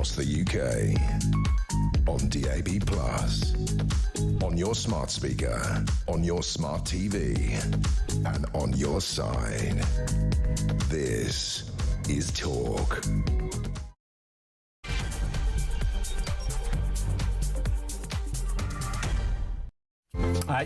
across the UK. On DAB+, on your smart speaker, on your smart TV, and on your side. This is Talk.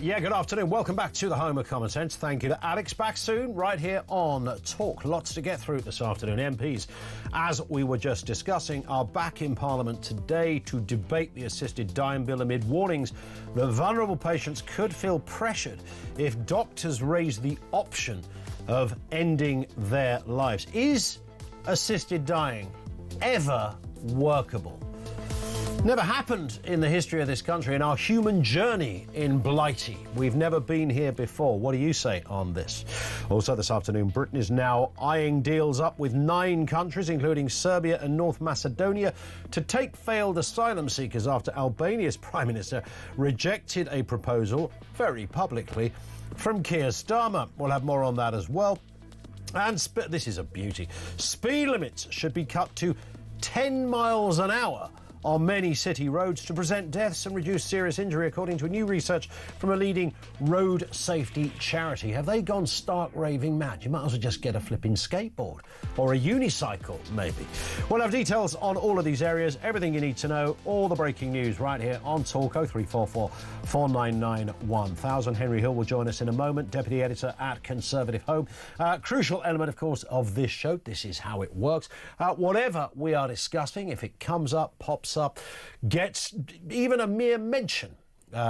Good afternoon. Welcome back to the home of common sense. Thank you to Alex. Back soon, right here on Talk. Lots to get through this afternoon. MPs, as we were just discussing, are back in Parliament today to debate the assisted dying bill amid warnings that vulnerable patients could feel pressured if doctors raise the option of ending their lives. Is assisted dying ever workable? Never happened in the history of this country, in our human journey in Blighty. We've never been here before. What do you say on this? Also this afternoon, Britain is now eyeing deals up with 9 countries, including Serbia and North Macedonia, to take failed asylum seekers after Albania's Prime Minister rejected a proposal, very publicly, from Keir Starmer. We'll have more on that as well. And this is a beauty. Speed limits should be cut to 10 miles an hour on many city roads to prevent deaths and reduce serious injury, according to new research from a leading road safety charity. Have they gone stark raving mad? You might as well just get a flipping skateboard or a unicycle, maybe. We'll have details on all of these areas, everything you need to know, all the breaking news right here on Talk. 0344 499 1000. Henry Hill will join us in a moment, Deputy Editor at Conservative Home. Crucial element, of course, of this show. This is how it works. Whatever we are discussing, if it comes up, pops up, gets even a mere mention,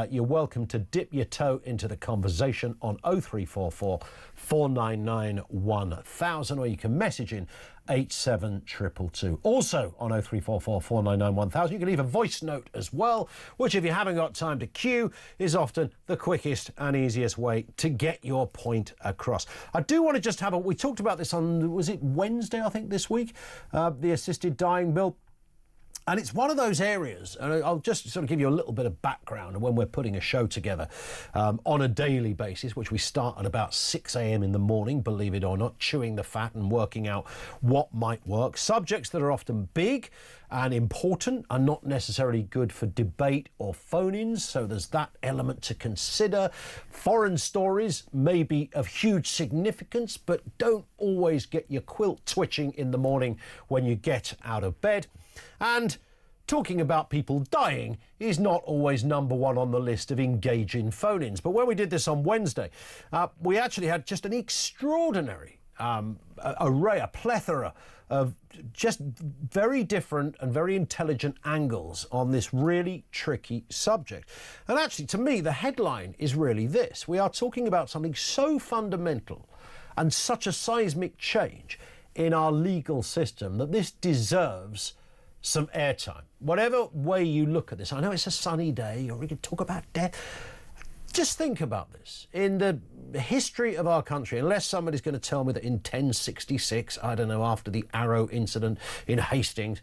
you're welcome to dip your toe into the conversation on 0344 499 1000, or you can message in 87222. Also on 0344 499 1000, you can leave a voice note as well, which, if you haven't got time to queue, is often the quickest and easiest way to get your point across. I do want to just have we talked about this on, was it Wednesday, I think, this week, the assisted dying bill. And it's one of those areas, and I'll just sort of give you a little bit of background when we're putting a show together on a daily basis, which we start at about 6 a.m. in the morning, believe it or not, chewing the fat and working out what might work. Subjects that are often big and important are not necessarily good for debate or phone-ins, so there's that element to consider. Foreign stories may be of huge significance, but don't always get your quilt twitching in the morning when you get out of bed. And talking about people dying is not always number one on the list of engaging phone-ins. But when we did this on Wednesday, we actually had just an extraordinary array, a plethora of just very different and very intelligent angles on this really tricky subject. And actually, to me, the headline is really this. We are talking about something so fundamental and such a seismic change in our legal system that this deserves some airtime. Whatever way you look at this, I know it's a sunny day, or we could talk about death. Just think about this. In the history of our country, unless somebody's going to tell me that in 1066, I don't know, after the Arrow incident in Hastings,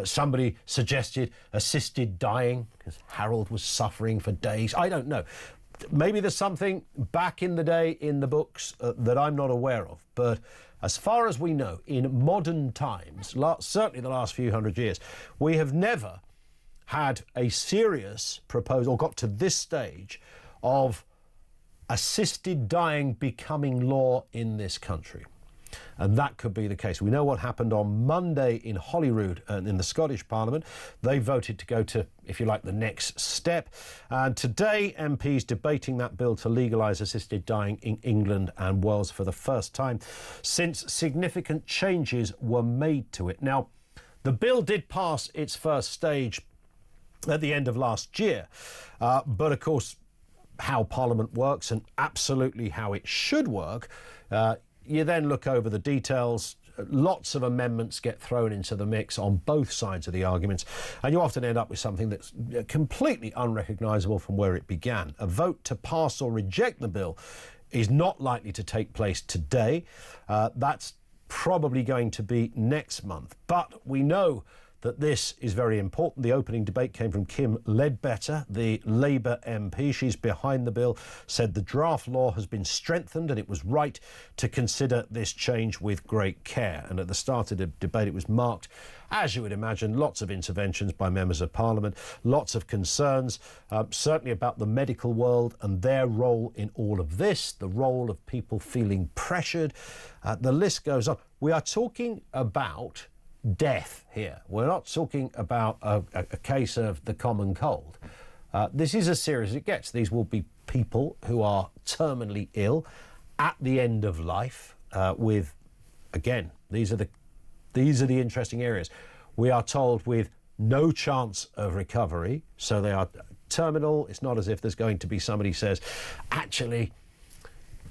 somebody suggested assisted dying because Harold was suffering for days. I don't know. Maybe there's something back in the day in the books that I'm not aware of, but as far as we know, in modern times, certainly the last few hundred years, we have never had a serious proposal, or got to this stage, of assisted dying becoming law in this country. And that could be the case. We know what happened on Monday in Holyrood and in the Scottish Parliament. They voted to go to, if you like, the next step. And today, MPs debating that bill to legalise assisted dying in England and Wales for the first time since significant changes were made to it. Now, the bill did pass its first stage at the end of last year. But, of course, how Parliament works, and absolutely how it should work, you then look over the details, lots of amendments get thrown into the mix on both sides of the arguments, and you often end up with something that's completely unrecognisable from where it began. A vote to pass or reject the bill is not likely to take place today. That's probably going to be next month. But we know that this is very important. The opening debate came from Kim Ledbetter, the Labour MP. She's behind the bill, said the draft law has been strengthened and it was right to consider this change with great care. And at the start of the debate, it was marked, as you would imagine, lots of interventions by members of Parliament, lots of concerns, certainly about the medical world and their role in all of this, the role of people feeling pressured. The list goes on. We are talking about death here. We're not talking about a case of the common cold. This is as serious as it gets. These will be people who are terminally ill at the end of life with, again, these are the interesting areas. We are told with no chance of recovery, so they are terminal. It's not as if there's going to be somebody who says, actually,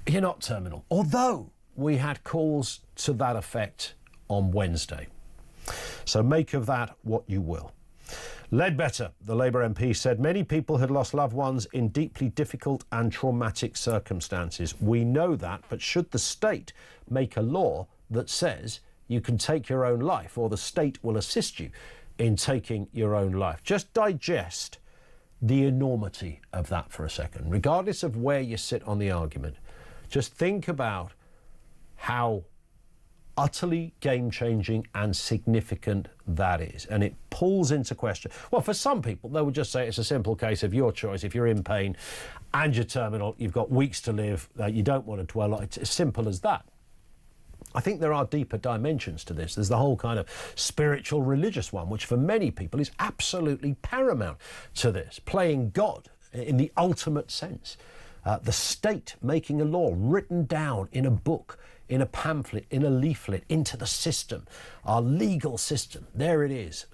you're not terminal. Although we had calls to that effect on Wednesday. So make of that what you will. Ledbetter, the Labour MP, said many people had lost loved ones in deeply difficult and traumatic circumstances. We know that, but should the state make a law that says you can take your own life, or the state will assist you in taking your own life? Just digest the enormity of that for a second. Regardless of where you sit on the argument, just think about how utterly game-changing and significant that is. And it pulls into question, well, for some people, they would just say it's a simple case of your choice. If you're in pain and you're terminal, you've got weeks to live, you don't want to dwell on it. It's as simple as that. I think there are deeper dimensions to this. There's the whole kind of spiritual religious one, which for many people is absolutely paramount to this, playing God in the ultimate sense. The state making a law written down in a book, in a pamphlet, in a leaflet, into the system, our legal system. There it is,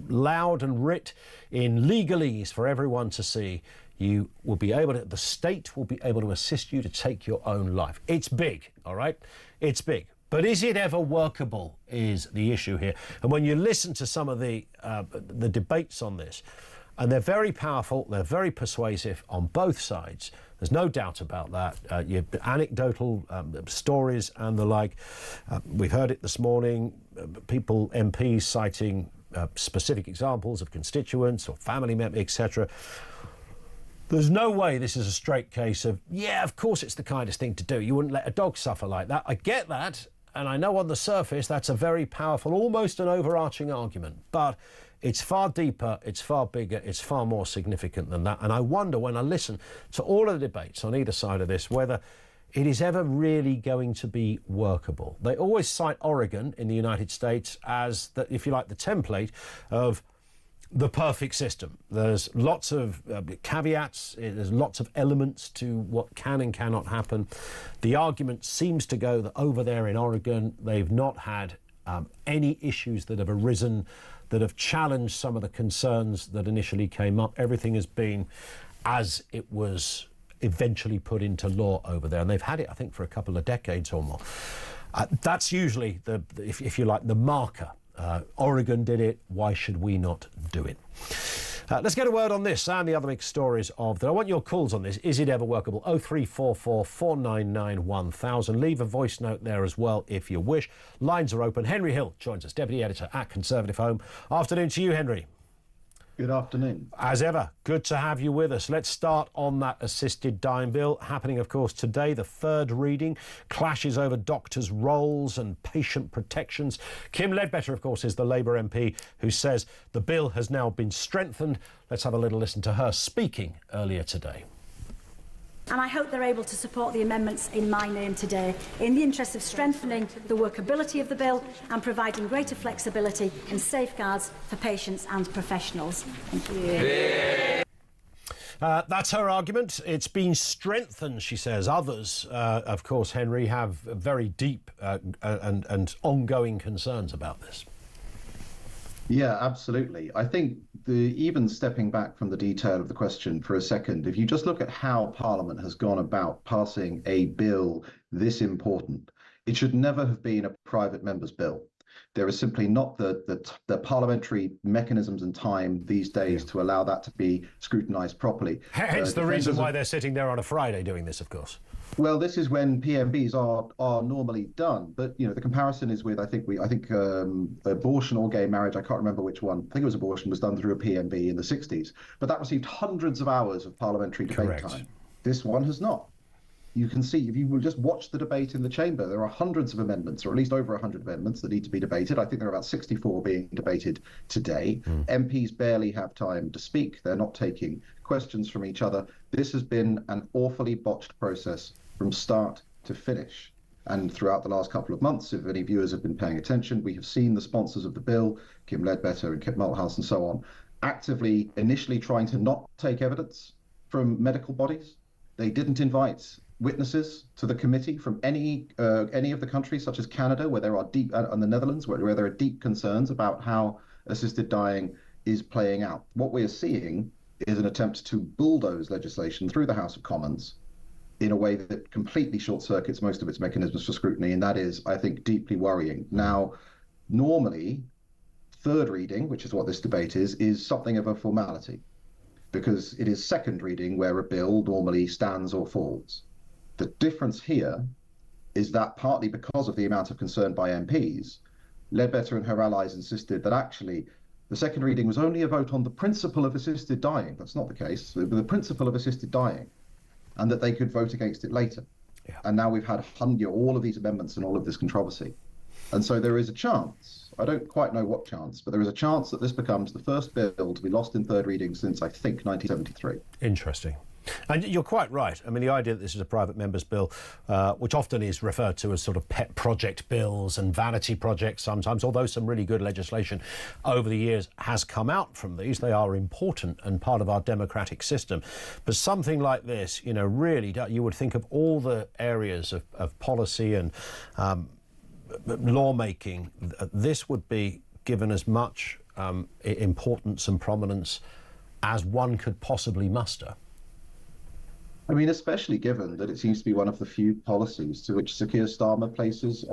loud and writ in legalese for everyone to see. You will be able to, the state will be able to assist you to take your own life. It's big, all right? It's big. But is it ever workable is the issue here. And when you listen to some of the debates on this, and they're very powerful, they're very persuasive on both sides. There's no doubt about that. Your anecdotal stories and the like. We've heard it this morning, people, MPs citing specific examples of constituents or family members, etc. There's no way this is a straight case of, yeah, of course it's the kindest thing to do. You wouldn't let a dog suffer like that. I get that. And I know on the surface that's a very powerful, almost an overarching argument. But it's far deeper, it's far bigger, it's far more significant than that. And I wonder, when I listen to all of the debates on either side of this, whether it is ever really going to be workable. They always cite Oregon in the United States as, the, if you like, the template of the perfect system. There's lots of caveats, there's lots of elements to what can and cannot happen. The argument seems to go that over there in Oregon, they've not had any issues that have arisen that have challenged some of the concerns that initially came up. Everything has been as it was eventually put into law over there. And they've had it, I think, for a couple of decades or more. That's usually, if you like, the marker. Oregon did it, why should we not do it? Let's get a word on this and the other big stories of that. I want your calls on this. Is it ever workable? 0344 499 1000. Leave a voice note there as well if you wish. Lines are open. Henry Hill joins us, Deputy Editor at Conservative Home. Afternoon to you, Henry. Good afternoon. As ever, good to have you with us. Let's start on that assisted dying bill, happening, of course, today, the third reading, clashes over doctors' roles and patient protections. Kim Ledbetter, of course, is the Labour MP who says the bill has now been strengthened. Let's have a little listen to her speaking earlier today. And I hope they're able to support the amendments in my name today, in the interest of strengthening the workability of the bill and providing greater flexibility and safeguards for patients and professionals. Thank you. That's her argument. It's been strengthened, she says. Others, of course, Henry, have very deep and ongoing concerns about this. Yeah, absolutely. I think even stepping back from the detail of the question for a second, if you just look at how Parliament has gone about passing a bill this important, it should never have been a private member's bill. There is simply not the parliamentary mechanisms and time these days to allow that to be scrutinised properly. Hence the reason why they're sitting there on a Friday doing this, of course. Well, this is when PMBs are normally done, but the comparison is with I think abortion or gay marriage. I can't remember which one. I think it was abortion was done through a PMB in the 60s, but that received hundreds of hours of parliamentary debate Correct. time. This one has not. You can see if you will just watch the debate in the chamber, there are hundreds of amendments, or at least over 100 amendments that need to be debated. I think there are about 64 being debated today. MPs barely have time to speak. They're not taking questions from each other. This has been an awfully botched process from start to finish. And throughout the last couple of months, if any viewers have been paying attention, we have seen the sponsors of the bill, Kim Ledbetter and Kit Malthouse and so on, actively initially trying to not take evidence from medical bodies. They didn't invite witnesses to the committee from any of the countries, such as Canada, where there are deep, and the Netherlands, where there are deep concerns about how assisted dying is playing out. What we are seeing is an attempt to bulldoze legislation through the House of Commons in a way that completely short circuits most of its mechanisms for scrutiny, and that is, I think, deeply worrying. Now, normally, third reading, which is what this debate is something of a formality, because it is second reading where a bill normally stands or falls. The difference here is that partly because of the amount of concern by MPs, Ledbetter and her allies insisted that actually the second reading was only a vote on the principle of assisted dying. That's not the case. The principle of assisted dying, and that they could vote against it later. Yeah. And now we've had all of these amendments and all of this controversy. And so there is a chance, I don't quite know what chance, but there is a chance that this becomes the first bill to be lost in third reading since, I think, 1973. Interesting. And you're quite right. I mean, the idea that this is a private member's bill, which often is referred to as sort of pet project bills and vanity projects sometimes, although some really good legislation over the years has come out from these. They are important and part of our democratic system. But something like this, really, you would think of all the areas of policy and lawmaking, this would be given as much importance and prominence as one could possibly muster. I mean, especially given that it seems to be one of the few policies on which Sir Keir Starmer places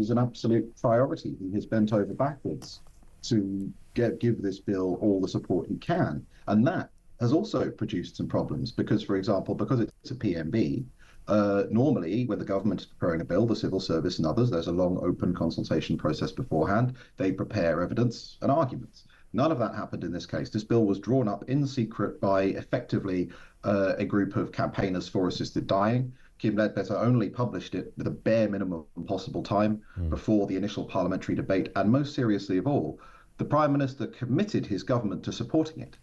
an absolute priority. He has bent over backwards to give this bill all the support he can. And that has also produced some problems because, for example, because it's a PMB, normally when the government is preparing a bill, the civil service and others, there's a long open consultation process beforehand. They prepare evidence and arguments. None of that happened in this case. This bill was drawn up in secret by effectively a group of campaigners for assisted dying. Kim Ledbetter only published it with a bare minimum possible time before the initial parliamentary debate. And most seriously of all, the Prime Minister committed his government to supporting it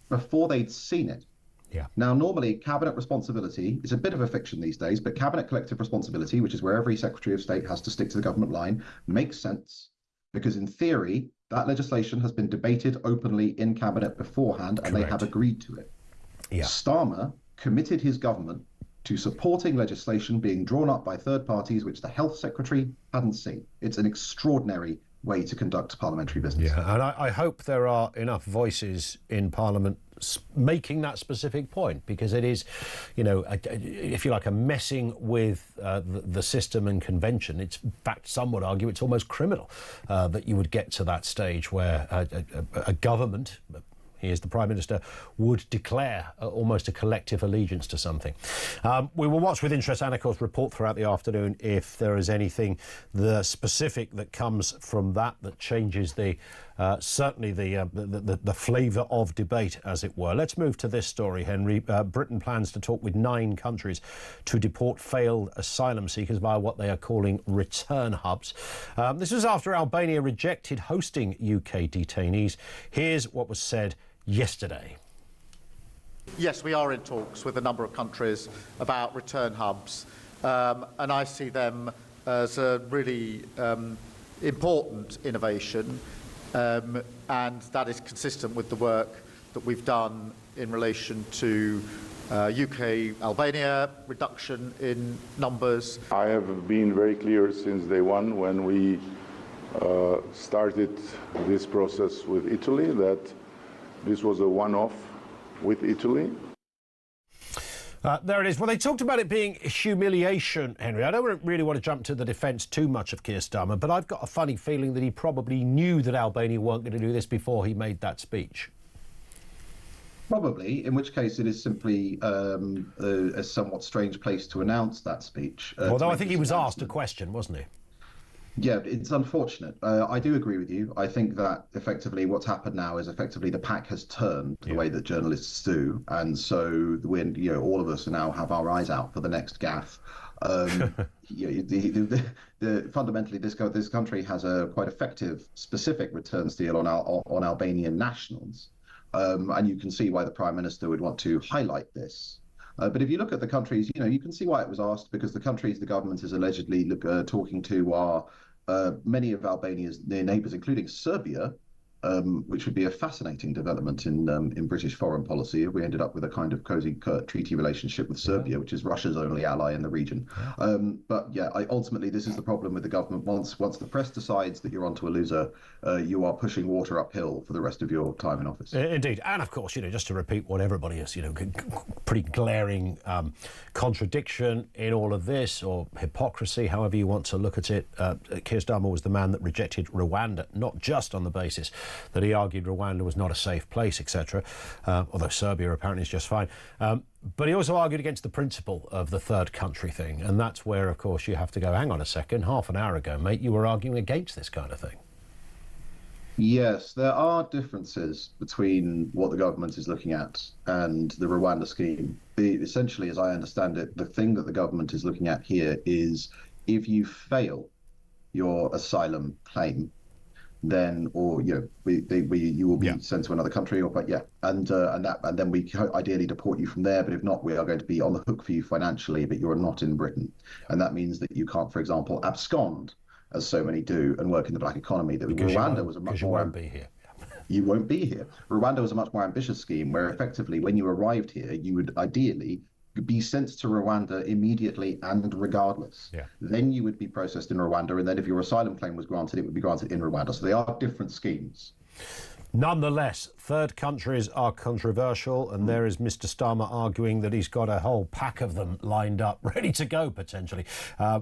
before they'd seen it. Yeah. Now, normally, cabinet responsibility is a bit of a fiction these days, but cabinet collective responsibility, which is where every Secretary of State has to stick to the government line, makes sense because in theory, that legislation has been debated openly in cabinet beforehand and Correct. They have agreed to it. Yeah. Starmer committed his government to supporting legislation being drawn up by third parties, which the Health Secretary hadn't seen. It's an extraordinary way to conduct parliamentary business. Yeah, and I hope there are enough voices in Parliament making that specific point, because it is, if you like, a messing with the system and convention. It's, in fact, some would argue it's almost criminal that you would get to that stage where a government, he is the Prime Minister, would declare almost a collective allegiance to something. We will watch with interest and, of course, report throughout the afternoon if there is anything specific that comes from that changes certainly the flavour of debate, as it were. Let's move to this story, Henry. Britain plans to talk with 9 countries to deport failed asylum seekers via what they are calling return hubs. This was after Albania rejected hosting UK detainees. Here's what was said yesterday. Yes, we are in talks with a number of countries about return hubs, and I see them as a really important innovation, and that is consistent with the work that we've done in relation to UK Albania reduction in numbers. I have been very clear since day one when we started this process with Italy that this was a one-off with Italy. There it is. Well, they talked about it being humiliation, Henry. I don't really want to jump to the defence too much of Keir Starmer, but I've got a funny feeling that he probably knew that Albania weren't going to do this before he made that speech. Probably, in which case it is simply a somewhat strange place to announce that speech. Although I think he was asked a question, wasn't he? Yeah, it's unfortunate. I do agree with you. I think that effectively what's happened now is effectively the pack has turned the way that journalists do. And so when, all of us now have our eyes out for the next gaffe. Fundamentally, this country has a quite effective specific returns deal on Albanian nationals. And you can see why the Prime Minister would want to highlight this. But if you look at the countries, you can see why it was asked, because the countries the government is allegedly talking to are many of Albania's near neighbours, including Serbia, which would be a fascinating development in British foreign policy if we ended up with a kind of cozy treaty relationship with Serbia, which is Russia's only ally in the region. But yeah, ultimately this is the problem with the government. Once the press decides that you're onto a loser, you are pushing water uphill for the rest of your time in office. Indeed, and of course, just to repeat what everybody is, pretty glaring contradiction in all of this, or hypocrisy, however you want to look at it. Keir Starmer was the man that rejected Rwanda, not just on the basis that he argued Rwanda was not a safe place, etc., although Serbia apparently is just fine. But he also argued against the principle of the third country thing, and that's where, of course, you have to go, hang on a second, half an hour ago, mate, you were arguing against this kind of thing. Yes, there are differences between what the government is looking at and the Rwanda scheme. Essentially, as I understand it, the thing that the government is looking at here is if you fail your asylum claim, then, or you will be sent to another country, and then we ideally deport you from there. But if not, we are going to be on the hook for you financially, but you are not in Britain, and that means that you can't, for example, abscond, as so many do, and work in the black economy. That Rwanda was a much more. Won't be here. You won't be here. Rwanda was a much more ambitious scheme, where effectively, when you arrived here, you would ideally be sent to Rwanda immediately and regardless. Then you would be processed in Rwanda, and then if your asylum claim was granted, it would be granted in Rwanda. So they are different schemes. Nonetheless, third countries are controversial, and there is Mr. Starmer arguing that he's got a whole pack of them lined up, ready to go, potentially.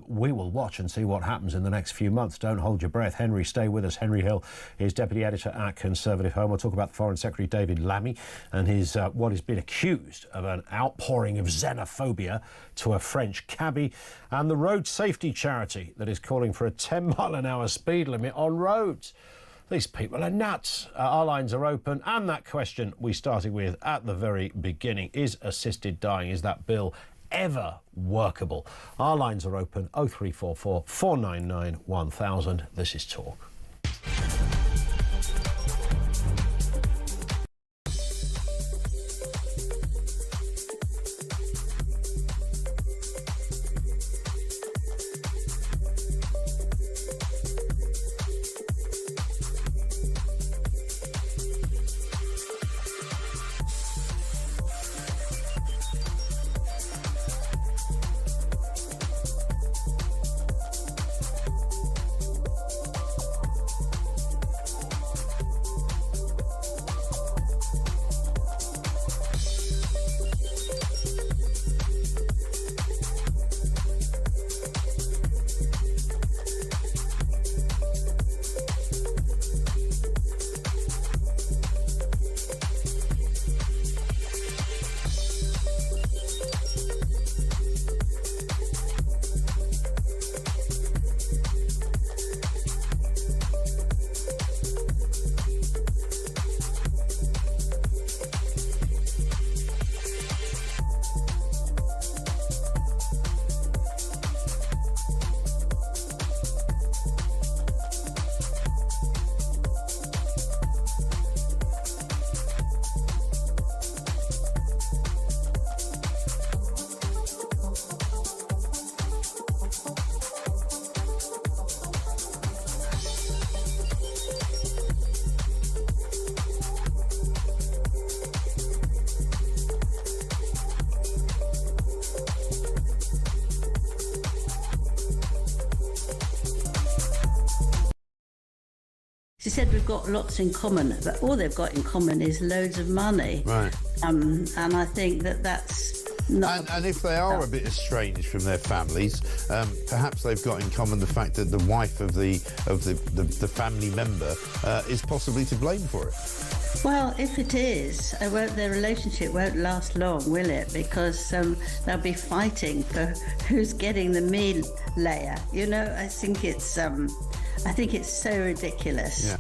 We will watch and see what happens in the next few months. Don't hold your breath. Henry, stay with us. Henry Hill is Deputy Editor at Conservative Home. We'll talk about the Foreign Secretary, David Lammy, and his what has been accused of an outpouring of xenophobia to a French cabbie, and the road safety charity that is calling for a 10-mile-an-hour speed limit on roads. These people are nuts. Our lines are open, and that question we started with at the very beginning, is assisted dying, is that bill ever workable? Our lines are open, 0344 499 1000. This is Talk. She said we've got lots in common, but all they've got in common is loads of money. Right. And I think that that's And if they are a bit estranged from their families, perhaps they've got in common the fact that the wife of the family member is possibly to blame for it. Well, if it is, their relationship won't last long, will it? Because they'll be fighting for who's getting the meal layer. You know, I think it's so ridiculous. Yeah.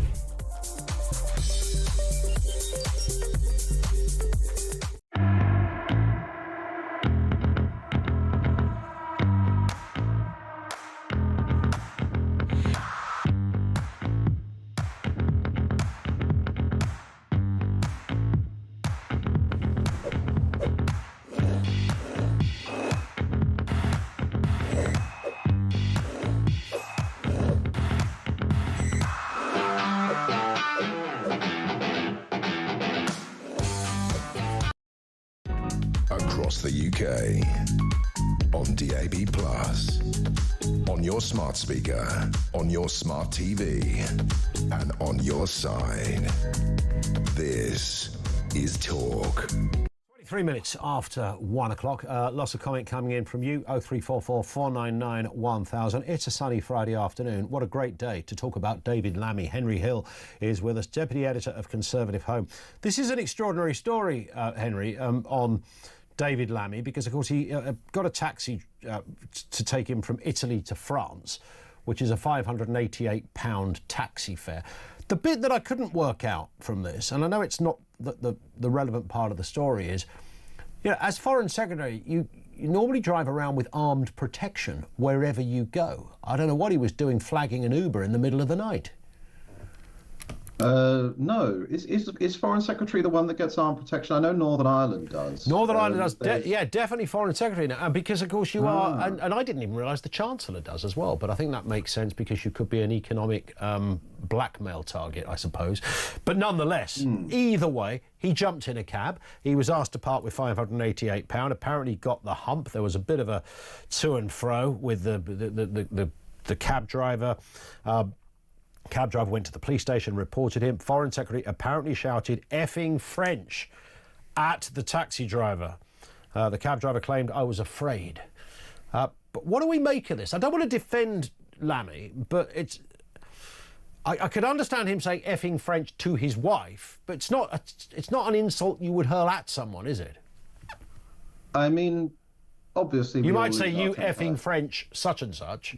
Across the UK, on DAB+, on your smart speaker, on your smart TV, and on your side. This is Talk. 23 minutes after 1 o'clock. Lots of comment coming in from you. 0344 499 1000. It's a sunny Friday afternoon. What a great day to talk about David Lammy. Henry Hill is with us, Deputy Editor of Conservative Home. This is an extraordinary story, Henry, on David Lammy, because, of course, he got a taxi to take him from Italy to France, which is a £588 taxi fare. The bit that I couldn't work out from this, and I know it's not the relevant part of the story, is, you know, as Foreign Secretary, you normally drive around with armed protection wherever you go. I don't know what he was doing flagging an Uber in the middle of the night. No. Is Foreign Secretary the one that gets armed protection? I know Northern Ireland does. Northern Ireland does, yeah, definitely Foreign Secretary now. And because, of course, you are, and I didn't even realise the Chancellor does as well, but I think that makes sense because you could be an economic blackmail target, I suppose. But nonetheless, either way, he jumped in a cab. He was asked to park with £588. Apparently got the hump. There was a bit of a to and fro with the cab driver. Cab driver went to the police station, reported him. Foreign Secretary apparently shouted effing French at the taxi driver. The cab driver claimed, I was afraid. But what do we make of this? I don't want to defend Lammy, but it's... I could understand him saying effing French to his wife, but it's not an insult you would hurl at someone, is it? I mean, obviously... You might say, you effing French such and such.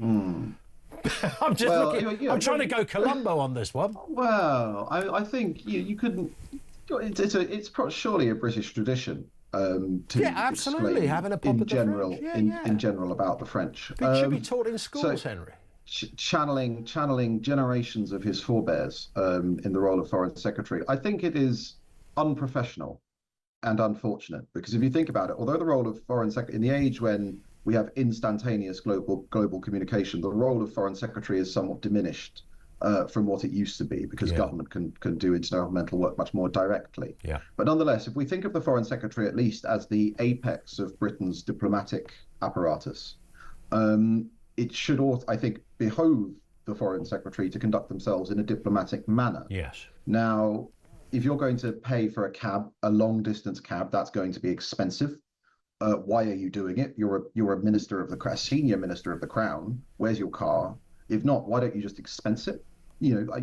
I'm just looking. I'm trying to go Columbo on this one. Well, I think you couldn't. It's surely a British tradition to absolutely having a pop in at general the French. in general about the French. It should be taught in schools, Henry. Channeling generations of his forebears in the role of Foreign Secretary. I think it is unprofessional and unfortunate because if you think about it, although the role of Foreign Secretary in the age when we have instantaneous global communication, the role of Foreign Secretary is somewhat diminished from what it used to be because government can do intergovernmental work much more directly. Yeah. But nonetheless, if we think of the Foreign Secretary at least as the apex of Britain's diplomatic apparatus, it should, I think, behove the Foreign Secretary to conduct themselves in a diplomatic manner. Yes. Now, if you're going to pay for a cab, a long-distance cab, that's going to be expensive. Why are you doing it? You're a minister of the crown, senior minister of the crown. Where's your car? If not, why don't you just expense it? You know,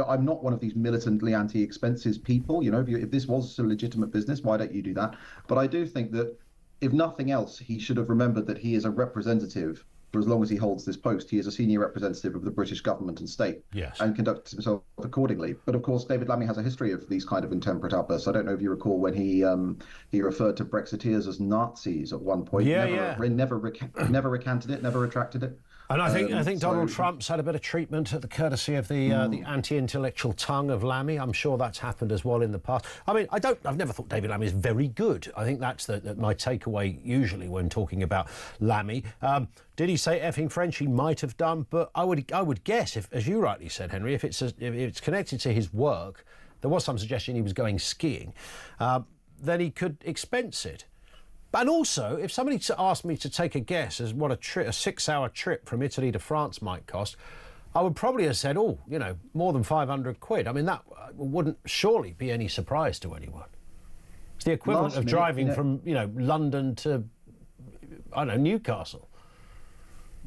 I'm not one of these militantly anti-expenses people. You know, if this was a legitimate business, why don't you do that? But I do think that if nothing else, he should have remembered that he is a representative. For as long as he holds this post, he is a senior representative of the British government and state, and conducts himself accordingly. But of course, David Lammy has a history of these kind of intemperate outbursts. I don't know if you recall when he referred to Brexiteers as Nazis at one point. Never recanted it, never retracted it. And I think Donald Trump's had a bit of treatment at the courtesy of the anti-intellectual tongue of Lammy. I'm sure that's happened as well in the past. I mean, I've never thought David Lammy is very good. I think that's my takeaway usually when talking about Lammy. Did he say effing French? He might have done, but I would guess, if, as you rightly said, Henry, if it's connected to his work, there was some suggestion he was going skiing, then he could expense it. And also, if somebody asked me to take a guess as what a 6-hour trip from Italy to France might cost, I would probably have said, oh, you know, more than 500 quid. I mean, that wouldn't surely be any surprise to anyone. It's the equivalent of driving from, London to, I don't know, Newcastle.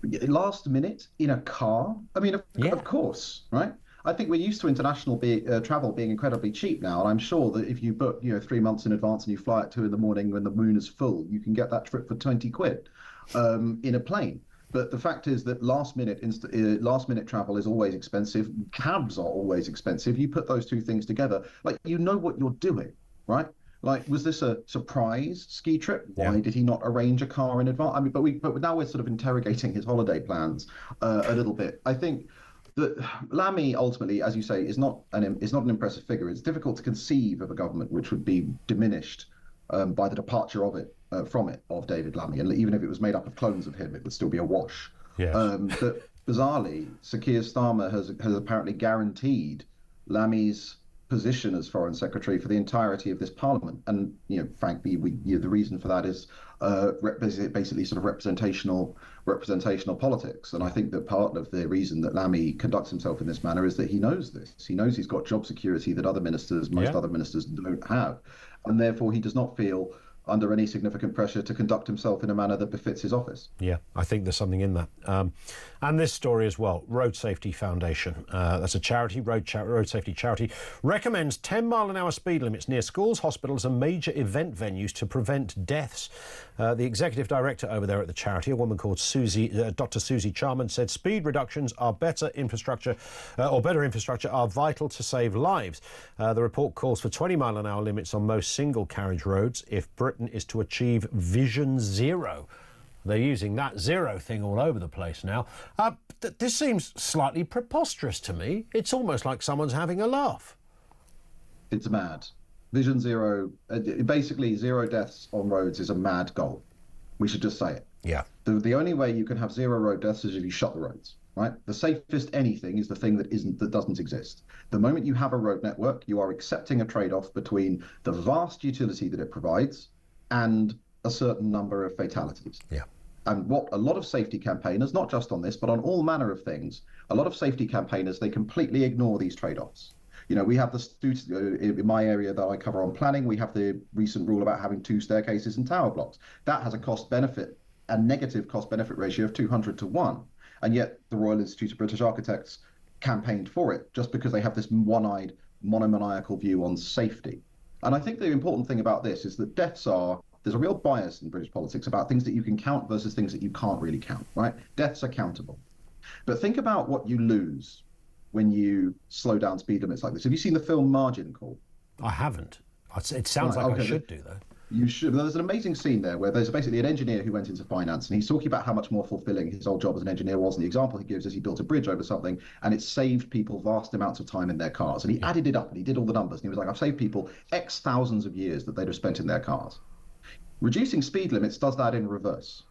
Last minute in a car? I mean, of course, right? I think we're used to international travel being incredibly cheap now, and I'm sure that if you book, 3 months in advance and you fly at 2 in the morning when the moon is full, you can get that trip for 20 quid in a plane. But the fact is that last minute travel is always expensive. Cabs are always expensive. You put those two things together, like, you know what you're doing, right? Like, was this a surprise ski trip? Why did he not arrange a car in advance? I mean, but now we're sort of interrogating his holiday plans a little bit. I think that Lammy ultimately, as you say, is not an impressive figure. It's difficult to conceive of a government which would be diminished by the departure of David Lammy, and even if it was made up of clones of him, it would still be a wash. Yes. But bizarrely, Sir Keir Starmer has apparently guaranteed Lammy's position as Foreign Secretary for the entirety of this Parliament, and frankly, the reason for that is basically sort of representational politics. And I think that part of the reason that Lammy conducts himself in this manner is that he knows this. He knows he's got job security that most other ministers don't have, and therefore he does not feel under any significant pressure to conduct himself in a manner that befits his office. Yeah, I think there's something in that. And this story as well, Road Safety Foundation, that's a charity, road safety charity, recommends 10-mile-an-hour speed limits near schools, hospitals and major event venues to prevent deaths. The executive director over there at the charity, a woman called Dr. Susie Charman, said speed reductions are better infrastructure are vital to save lives. The report calls for 20-mile-an-hour limits on most single-carriage roads if Britain is to achieve Vision Zero. They're using that zero thing all over the place now. This seems slightly preposterous to me. It's almost like someone's having a laugh. It's mad. Vision Zero, basically zero deaths on roads is a mad goal. We should just say it. Yeah. The only way you can have zero road deaths is if you shut the roads, right? The safest anything is the thing that doesn't exist. The moment you have a road network, you are accepting a trade-off between the vast utility that it provides and a certain number of fatalities. Yeah. And what a lot of safety campaigners, not just on this, but on all manner of things, a lot of safety campaigners, they completely ignore these trade-offs. We have in my area that I cover on planning, we have the recent rule about having 2 staircases and tower blocks. That has a negative cost-benefit ratio of 200 to 1. And yet the Royal Institute of British Architects campaigned for it just because they have this one-eyed, monomaniacal view on safety. And I think the important thing about this is that there's a real bias in British politics about things that you can count versus things that you can't really count, right? Deaths are countable. But think about what you lose when you slow down speed limits like this. Have you seen the film Margin Call? I haven't. It sounds like I should do, though. You should. There's an amazing scene there where there's basically an engineer who went into finance, and he's talking about how much more fulfilling his old job as an engineer was. And the example he gives is he built a bridge over something, and it saved people vast amounts of time in their cars. And he added it up, and he did all the numbers. And he was like, I've saved people X thousands of years that they'd have spent in their cars. Reducing speed limits does that in reverse,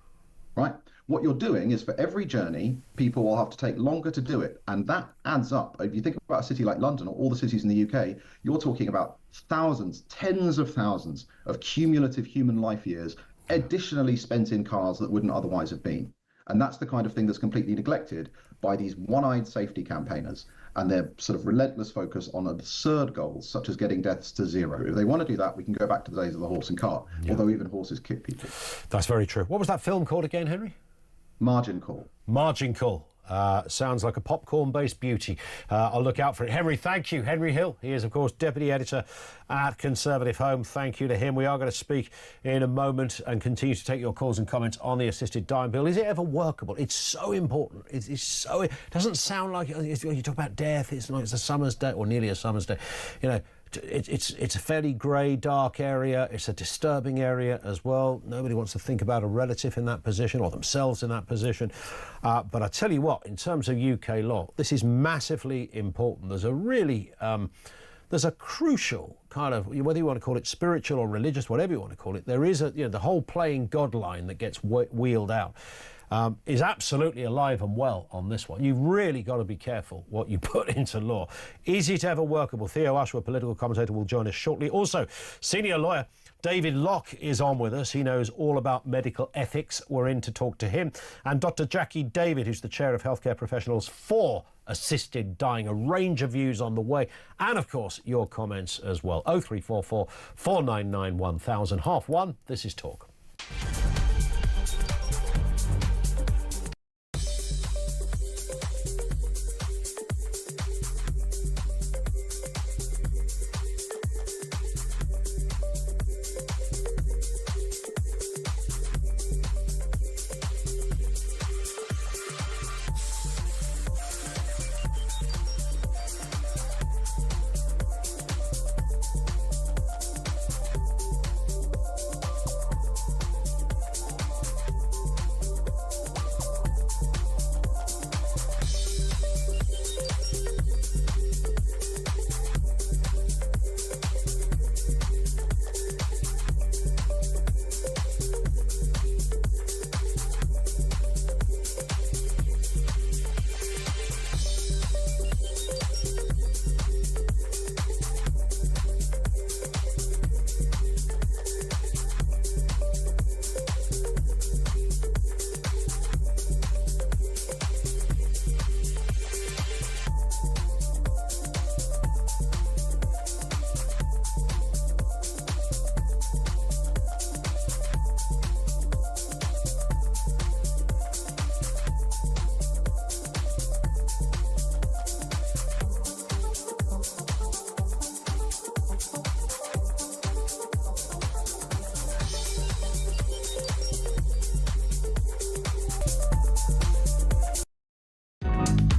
right? What you're doing is for every journey, people will have to take longer to do it. And that adds up. If you think about a city like London or all the cities in the UK, you're talking about thousands, tens of thousands of cumulative human life years additionally spent in cars that wouldn't otherwise have been. And that's the kind of thing that's completely neglected by these one-eyed safety campaigners and their sort of relentless focus on absurd goals, such as getting deaths to zero. If they want to do that, we can go back to the days of the horse and cart, although even horses kick people. That's very true. What was that film called again, Henry? Margin Call. Margin Call. Sounds like a popcorn-based beauty. I'll look out for it. Henry, thank you. Henry Hill. He is, of course, Deputy Editor at Conservative Home. Thank you to him. We are going to speak in a moment and continue to take your calls and comments on the assisted dying bill. Is it ever workable? It's so important. It doesn't sound like you talk about death. It's like it's a summer's day or nearly a summer's day. It's a fairly grey, dark area. It's a disturbing area as well. Nobody wants to think about a relative in that position or themselves in that position. But I tell you what, in terms of UK law, this is massively important. There's a really, there's a crucial kind of, whether you want to call it spiritual or religious, whatever you want to call it, there is the whole playing God line that gets wheeled out. Is absolutely alive and well on this one. You've really got to be careful what you put into law. Is it ever workable? Theo Usher, a political commentator, will join us shortly. Also, senior lawyer David Locke is on with us. He knows all about medical ethics. We're in to talk to him. And Dr. Jackie David, who's the chair of healthcare professionals for assisted dying. A range of views on the way, and of course your comments as well. 0344 499 1000. 1:30. This is Talk.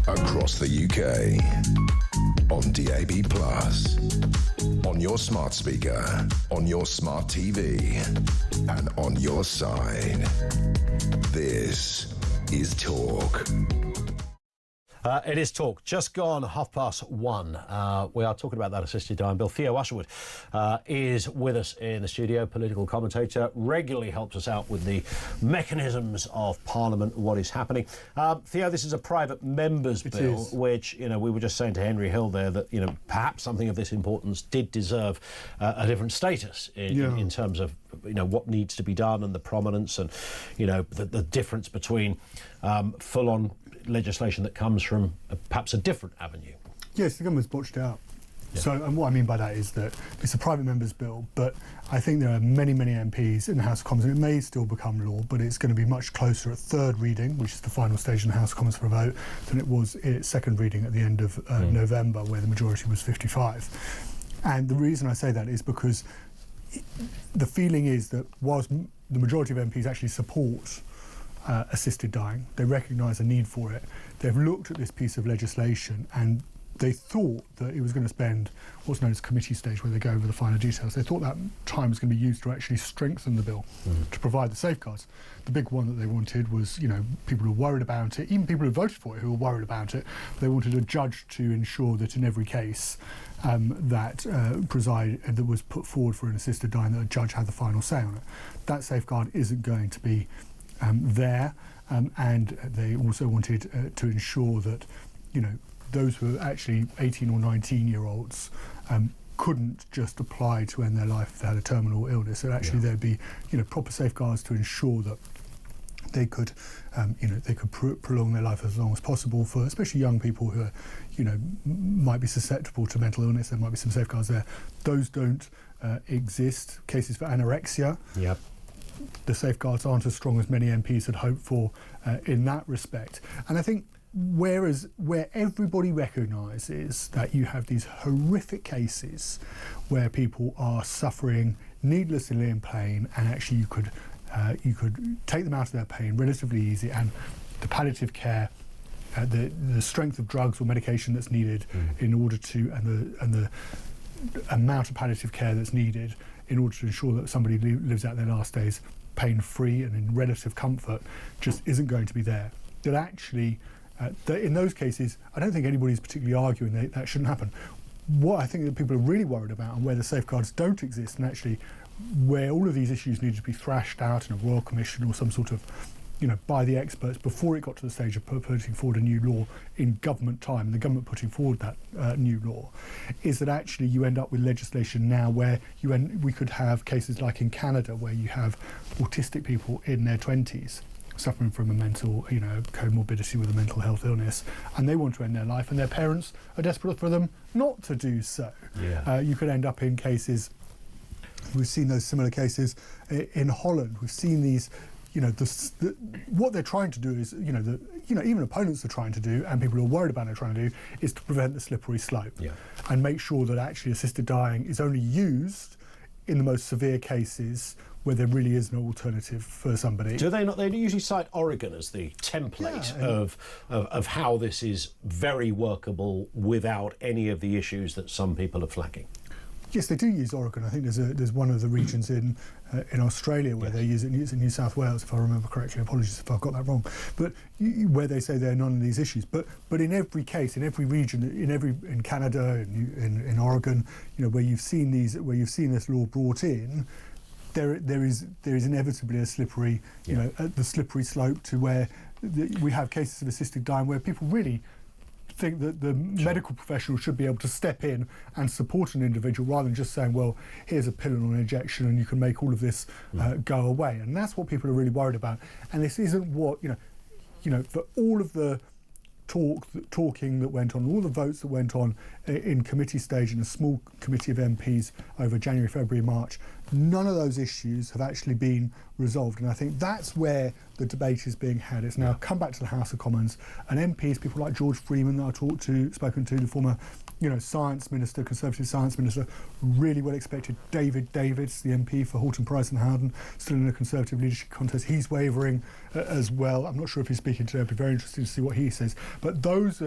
Across the UK, on DAB+, on your smart speaker, on your smart TV, and on your side. This is Talk. It is Talk. Just gone 1:30. We are talking about that assisted dying bill. Theo Usherwood is with us in the studio, political commentator, regularly helps us out with the mechanisms of Parliament, what is happening. Theo, this is a private member's bill, which, you know, we were just saying to Henry Hill there that, you know, perhaps something of this importance did deserve a different status in terms of, you know, what needs to be done and the prominence and, you know, the difference between full-on legislation that comes from perhaps a different avenue. Yes, the government's botched it out. Yeah. So, and what I mean by that is that it's a private member's bill, but I think there are many, many MPs in the House of Commons, and it may still become law, but it's going to be much closer at third reading, which is the final stage in the House of Commons for a vote, than it was at second reading at the end of November, where the majority was 55. And the reason I say that is because the feeling is that whilst the majority of MPs actually support assisted dying, they recognise a need for it. They've looked at this piece of legislation and they thought that it was going to spend what's known as committee stage, where they go over the finer details. They thought that time was going to be used to actually strengthen the bill, to provide the safeguards. The big one that they wanted was, you know, people who were worried about it, even people who voted for it who were worried about it, they wanted a judge to ensure that in every case that was put forward for an assisted dying, that a judge had the final say on it. That safeguard isn't going to be there, and they also wanted to ensure that, you know, those who are actually 18 or 19-year-olds couldn't just apply to end their life if they had a terminal illness. So actually there'd be, you know, proper safeguards to ensure that they could, you know, they could prolong their life as long as possible for especially young people who are, you know, might be susceptible to mental illness. There might be some safeguards there. Those don't exist. Cases for anorexia. Yep. The safeguards aren't as strong as many MPs had hoped for in that respect. And I think where everybody recognises that you have these horrific cases where people are suffering needlessly in pain, and actually you could take them out of their pain relatively easy, and the palliative care, the strength of drugs or medication that's needed in order to, and the amount of palliative care that's needed in order to ensure that somebody lives out their last days pain-free and in relative comfort, just isn't going to be there. That actually, in those cases, I don't think anybody's particularly arguing that shouldn't happen. What I think that people are really worried about, and where the safeguards don't exist, and actually where all of these issues need to be thrashed out in a royal commission or some sort of, you know, by the experts before it got to the stage of putting forward a new law in government time, and the government putting forward that new law, is that actually you end up with legislation now where we could have cases like in Canada, where you have autistic people in their 20s suffering from a mental, comorbidity with a mental health illness, and they want to end their life, and their parents are desperate for them not to do so. Yeah. You could end up in cases. We've seen those similar cases in Holland. We've seen these. What they're trying to do is, even opponents are trying to do, and people who are worried about it are trying to do, is to prevent the slippery slope, and make sure that actually assisted dying is only used in the most severe cases where there really is no alternative for somebody. Do they not? They usually cite Oregon as the template of how this is very workable without any of the issues that some people are flagging. Yes, they do use Oregon. I think there's one of the regions in Australia where they use it. It's in New South Wales, if I remember correctly. Apologies if I've got that wrong. But where they say there are none of these issues. But in every case, in every region, in Canada, in Oregon, where you've seen this law brought in, there is inevitably a slippery, the slippery slope to where we have cases of assisted dying where people really think that the medical professional should be able to step in and support an individual rather than just saying, well, here's a pill and an injection and you can make all of this go away. And that's what people are really worried about. And this isn't what, for all of the talking that went on, all the votes that went on in committee stage in a small committee of MPs over January, February, March, none of those issues have actually been resolved. And I think that's where the debate is being had. It's now come back to the House of Commons, and MPs, people like George Freeman that I've spoken to, the former science minister, Conservative science minister, really well expected. David Davids, the MP for Halton Price and Howden, still in a Conservative leadership contest. He's wavering as well. I'm not sure if he's speaking today. It'd be very interesting to see what he says. But those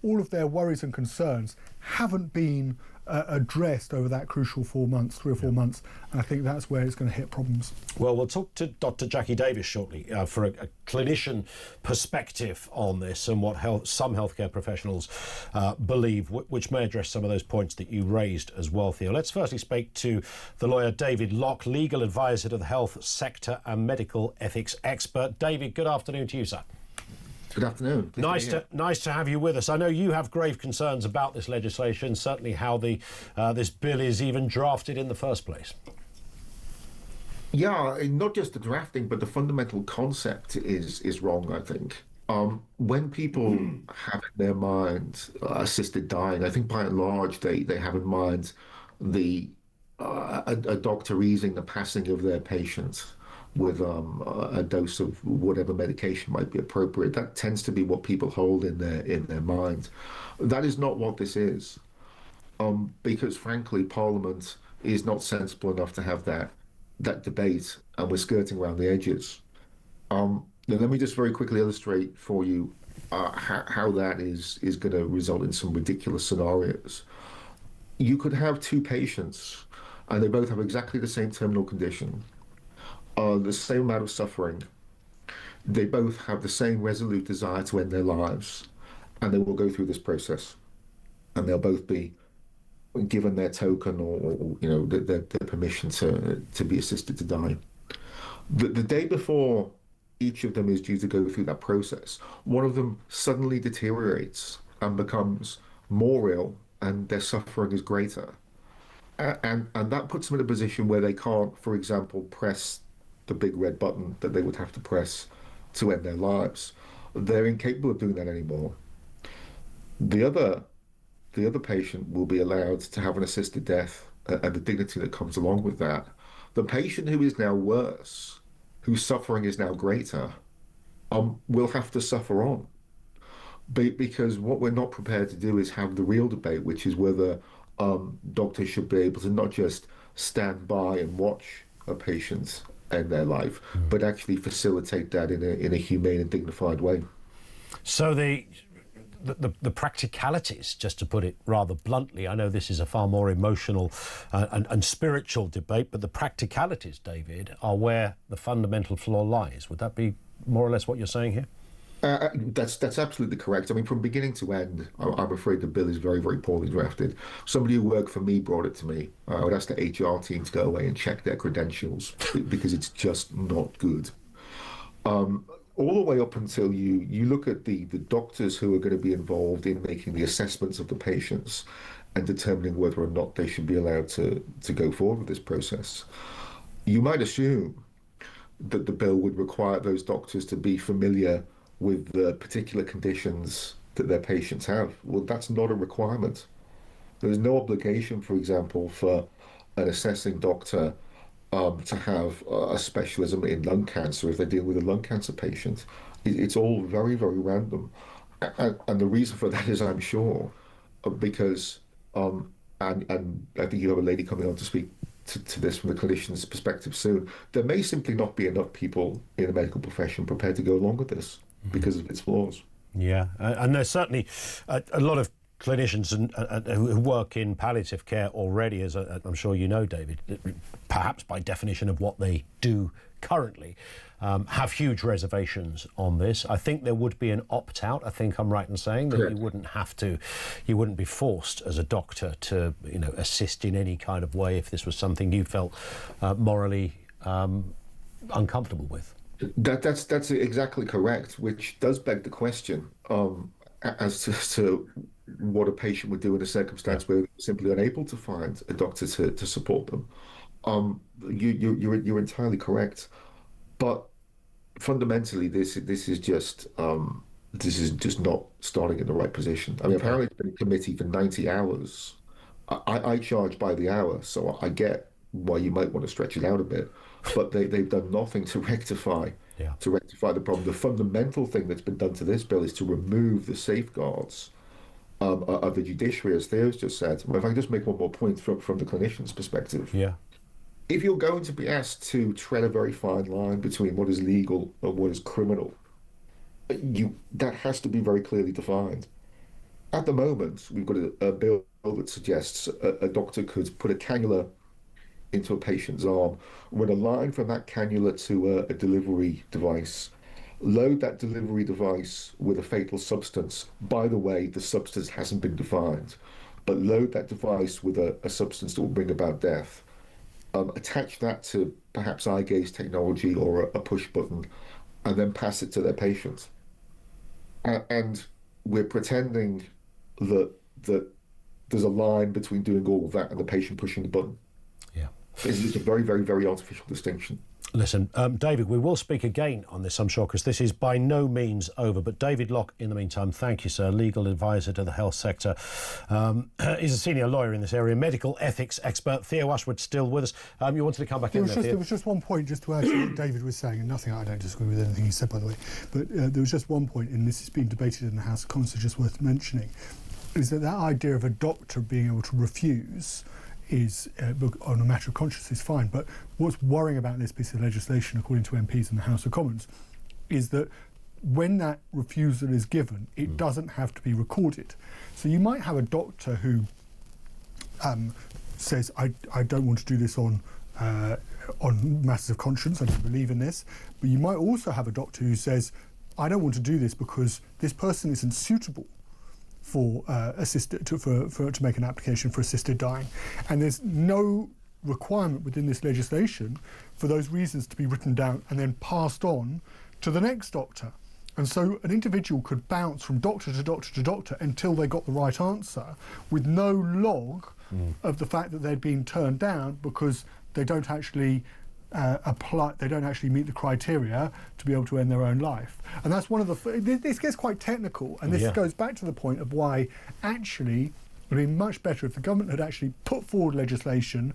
all of their worries and concerns haven't been addressed over that crucial 3 or 4 months, and I think that's where it's going to hit problems. Well, we'll talk to Dr. Jackie Davis shortly for a clinician perspective on this and what some healthcare professionals believe, which may address some of those points that you raised as well, Theo. Let's firstly speak to the lawyer David Locke, legal advisor to the health sector and medical ethics expert. David, good afternoon to you, sir. Good afternoon. Nice to have you with us. I know you have grave concerns about this legislation, certainly how this bill is even drafted in the first place. Yeah, not just the drafting, but the fundamental concept is wrong, I think. When people have in their mind assisted dying, I think by and large they have in mind a doctor easing the passing of their patient with a dose of whatever medication might be appropriate. That tends to be what people hold in their mind. That is not what this is, because frankly, Parliament is not sensible enough to have that debate, and we're skirting around the edges. Now, let me just very quickly illustrate for you how that is going to result in some ridiculous scenarios. You could have two patients, and they both have exactly the same terminal condition, the same amount of suffering. They both have the same resolute desire to end their lives, and they will go through this process, and they'll both be given their token or their permission to be assisted to die. The day before each of them is due to go through that process, one of them suddenly deteriorates and becomes more ill, and their suffering is greater, and that puts them in a position where they can't, for example, press the big red button that they would have to press to end their lives. They're incapable of doing that anymore. The other patient will be allowed to have an assisted death and the dignity that comes along with that. The patient who is now worse, whose suffering is now greater, will have to suffer on. Because what we're not prepared to do is have the real debate, which is whether doctors should be able to not just stand by and watch a patient end their life, but actually facilitate that in a humane and dignified way. So the practicalities, just to put it rather bluntly, I know this is a far more emotional and spiritual debate, but the practicalities, David, are where the fundamental flaw lies. Would that be more or less what you're saying here? That's absolutely correct. I mean, from beginning to end, I'm afraid the bill is very, very poorly drafted. Somebody who worked for me brought it to me. I would ask the HR team to go away and check their credentials because it's just not good. All the way up until you look at the doctors who are going to be involved in making the assessments of the patients and determining whether or not they should be allowed to go forward with this process. You might assume that the bill would require those doctors to be familiar with the particular conditions that their patients have. Well, that's not a requirement. There's no obligation, for example, for an assessing doctor to have a specialism in lung cancer if they're dealing with a lung cancer patient. It's all very, very random. And the reason for that is, I'm sure, because, and I think you have a lady coming on to speak to this from the clinician's perspective soon, there may simply not be enough people in the medical profession prepared to go along with this because of its flaws. Yeah, and there's certainly a lot of clinicians who work in palliative care already, as I'm sure you know, David, perhaps by definition of what they do currently, have huge reservations on this. I think there would be an opt-out. I think I'm right in saying that you wouldn't have to, you wouldn't be forced as a doctor to, you know, assist in any kind of way if this was something you felt morally uncomfortable with. That's exactly correct, which does beg the question as to what a patient would do in a circumstance where they're simply unable to find a doctor to support them. You're entirely correct, but fundamentally, this is just not starting in the right position. I mean, apparently, it's been a committee for 90 hours. I charge by the hour, so I get why you might want to stretch it out a bit, but they've done nothing to rectify the problem. The fundamental thing that's been done to this bill is to remove the safeguards of the judiciary, as Theo's just said. Well, if I can just make one more point from the clinician's perspective. Yeah. If you're going to be asked to tread a very fine line between what is legal and what is criminal, that has to be very clearly defined. At the moment, we've got a bill that suggests a doctor could put a cannula into a patient's arm, run a line from that cannula to a delivery device, load that delivery device with a fatal substance. By the way, the substance hasn't been defined, but load that device with a substance that will bring about death. Attach that to perhaps eye gaze technology or a push button, and then pass it to their patient. And we're pretending that there's a line between doing all of that and the patient pushing the button. Yeah. This is a very, very, very artificial distinction. Listen, David, we will speak again on this, I'm sure, because this is by no means over. But David Locke, in the meantime, thank you, sir, legal advisor to the health sector. He's a senior lawyer in this area, medical ethics expert. Theo Ashwood still with us. You wanted to come back in there, There was just one point just to add to what David was saying, and nothing, I don't disagree with anything he said, by the way, but there was just one point, and this has been debated in the House of Commons, so just worth mentioning, is that idea of a doctor being able to refuse is, on a matter of conscience, is fine. But what's worrying about this piece of legislation, according to MPs in the House of Commons, is that when that refusal is given, it doesn't have to be recorded. So you might have a doctor who says, I don't want to do this on matters of conscience, I don't believe in this. But you might also have a doctor who says, I don't want to do this because this person isn't suitable for to make an application for assisted dying, and there's no requirement within this legislation for those reasons to be written down and then passed on to the next doctor. And so an individual could bounce from doctor to doctor to doctor until they got the right answer, with no log of the fact that they'd been turned down because they don't actually they don't actually meet the criteria to be able to end their own life. And that's one of the... This gets quite technical, and this goes back to the point of why actually it would be much better if the government had actually put forward legislation,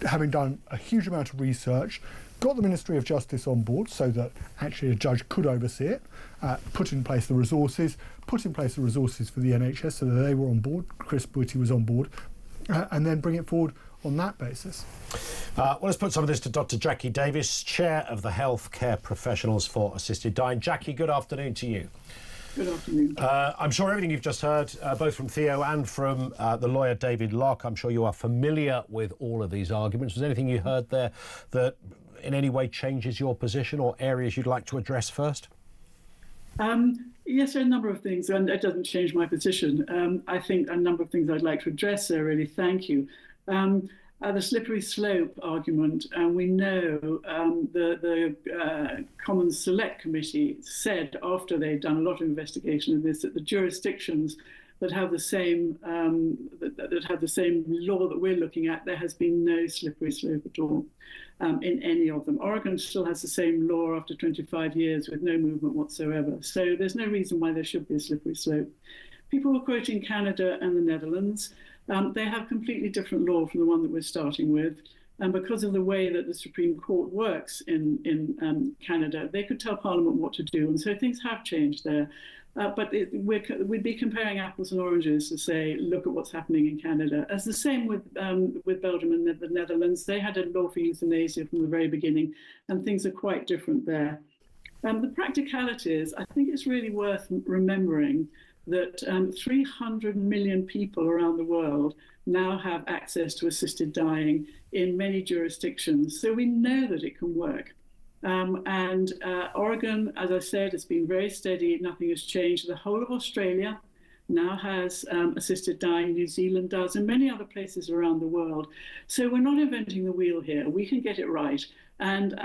having done a huge amount of research, got the Ministry of Justice on board so that actually a judge could oversee it, put in place the resources for the NHS so that they were on board, Chris Butty was on board, and then bring it forward on that basis. Well, let's put some of this to Dr. Jackie Davis, Chair of the Healthcare Professionals for Assisted Dying. Jackie, good afternoon to you. Good afternoon. I'm sure everything you've just heard, both from Theo and from the lawyer David Locke, I'm sure you are familiar with all of these arguments. Was anything you heard there that in any way changes your position or areas you'd like to address first? Yes, there are a number of things, and it doesn't change my position. I think a number of things I'd like to address there, really. Thank you. The slippery slope argument, we know the Commons Select Committee said after they'd done a lot of investigation of this that the jurisdictions that have the same that have the same law that we're looking at, there has been no slippery slope at all in any of them. Oregon still has the same law after 25 years with no movement whatsoever. So there's no reason why there should be a slippery slope. People were quoting Canada and the Netherlands. They have completely different law from the one that we're starting with. And because of the way that the Supreme Court works in Canada, they could tell Parliament what to do. And so things have changed there. But we'd be comparing apples and oranges to say, look at what's happening in Canada. As the same with Belgium and the Netherlands, they had a law for euthanasia from the very beginning, and things are quite different there. The practicalities, I think it's really worth remembering that 300 million people around the world now have access to assisted dying in many jurisdictions. So we know that it can work. And Oregon, as I said, has been very steady. Nothing has changed. The whole of Australia now has assisted dying. New Zealand does, and many other places around the world. So we're not inventing the wheel here. We can get it right. And,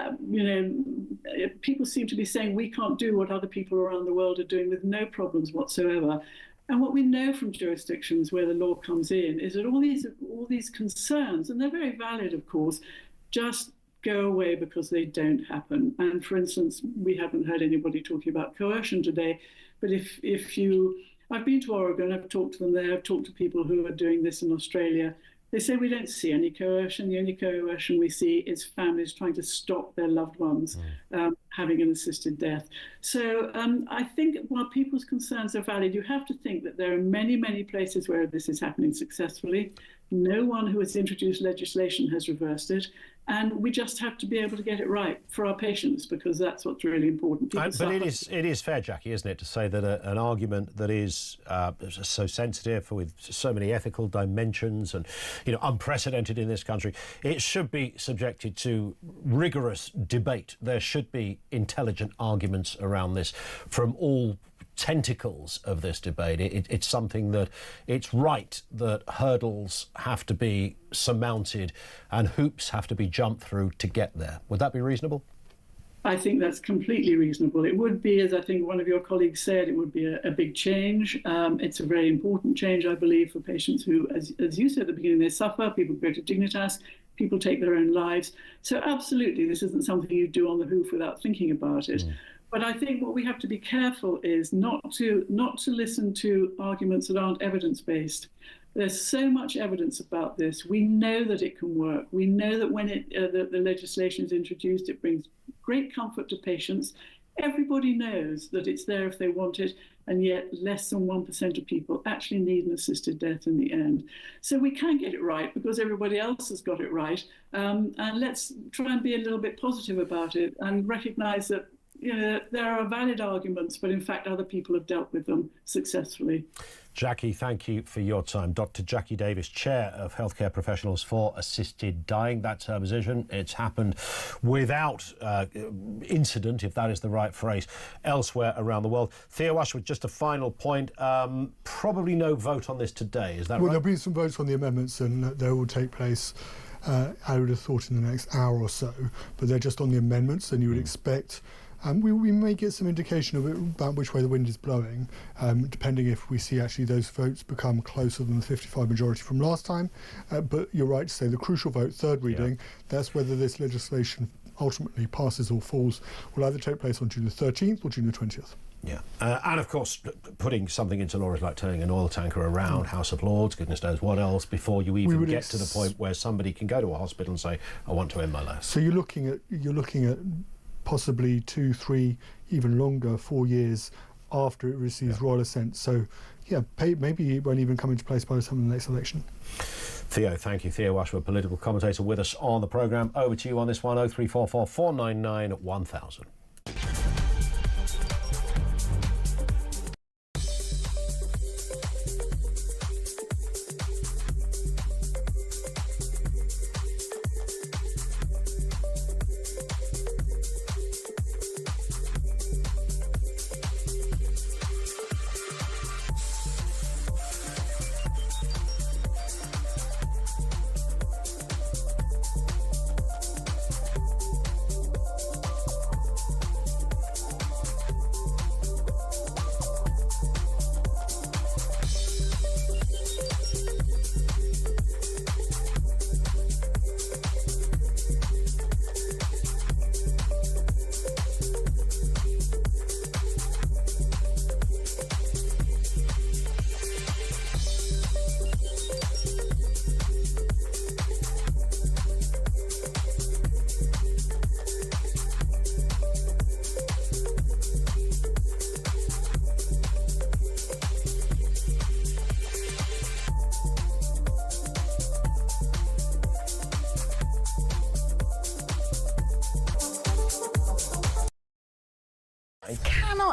people seem to be saying we can't do what other people around the world are doing with no problems whatsoever. And what we know from jurisdictions where the law comes in is that all these concerns, and they're very valid, of course, just go away because they don't happen. And for instance, we haven't heard anybody talking about coercion today, but I've been to Oregon, I've talked to them there, I've talked to people who are doing this in Australia. They say we don't see any coercion. The only coercion we see is families trying to stop their loved ones having an assisted death. So I think while people's concerns are valid, you have to think that there are many, many places where this is happening successfully. No one who has introduced legislation has reversed it. And we just have to be able to get it right for our patients, because that's what's really important. But it is fair, Jackie, isn't it, to say that an argument that is so sensitive, with so many ethical dimensions and unprecedented in this country, it should be subjected to rigorous debate. There should be intelligent arguments around this from all tentacles of this debate. It's something that it's right that hurdles have to be surmounted and hoops have to be jumped through to get there. Would that be reasonable? I think that's completely reasonable. It would be, as I think one of your colleagues said, it would be a big change. It's a very important change, I believe, for patients who, as you said at the beginning, they suffer, people go to Dignitas, people take their own lives. So absolutely, this isn't something you do on the hoof without thinking about it. But I think what we have to be careful is not to listen to arguments that aren't evidence-based. There's so much evidence about this. We know that it can work. We know that when the legislation is introduced, it brings great comfort to patients. Everybody knows that it's there if they want it, and yet less than 1% of people actually need an assisted death in the end. So we can get it right because everybody else has got it right. And let's try and be a little bit positive about it and recognise that there are valid arguments, but in fact other people have dealt with them successfully. Jackie, thank you for your time. Dr. Jackie Davis, Chair of Healthcare Professionals for Assisted Dying. That's her position. It's happened without incident, if that is the right phrase, elsewhere around the world. Theo Ashwood, just a final point. Probably no vote on this today, is that right? Well, there'll be some votes on the amendments, and they will take place, I would have thought, in the next hour or so. But they're just on the amendments, and you would expect... we may get some indication of it about which way the wind is blowing, depending if we see actually those votes become closer than the 55 majority from last time. But you're right to say the crucial vote, third reading, that's whether this legislation ultimately passes or falls, will either take place on June the 13th or June the 20th. Yeah, and of course, putting something into law is like turning an oil tanker around House of Lords, goodness knows what else, before you even get to the point where somebody can go to a hospital and say, I want to end my life. So you're looking at possibly 2, 3, even longer, 4 years after it receives royal assent. So, yeah, maybe it won't even come into place by the time of the next election. Theo, thank you. Theo Ashwood, political commentator with us on the programme. Over to you on this one, 0344 499 1000.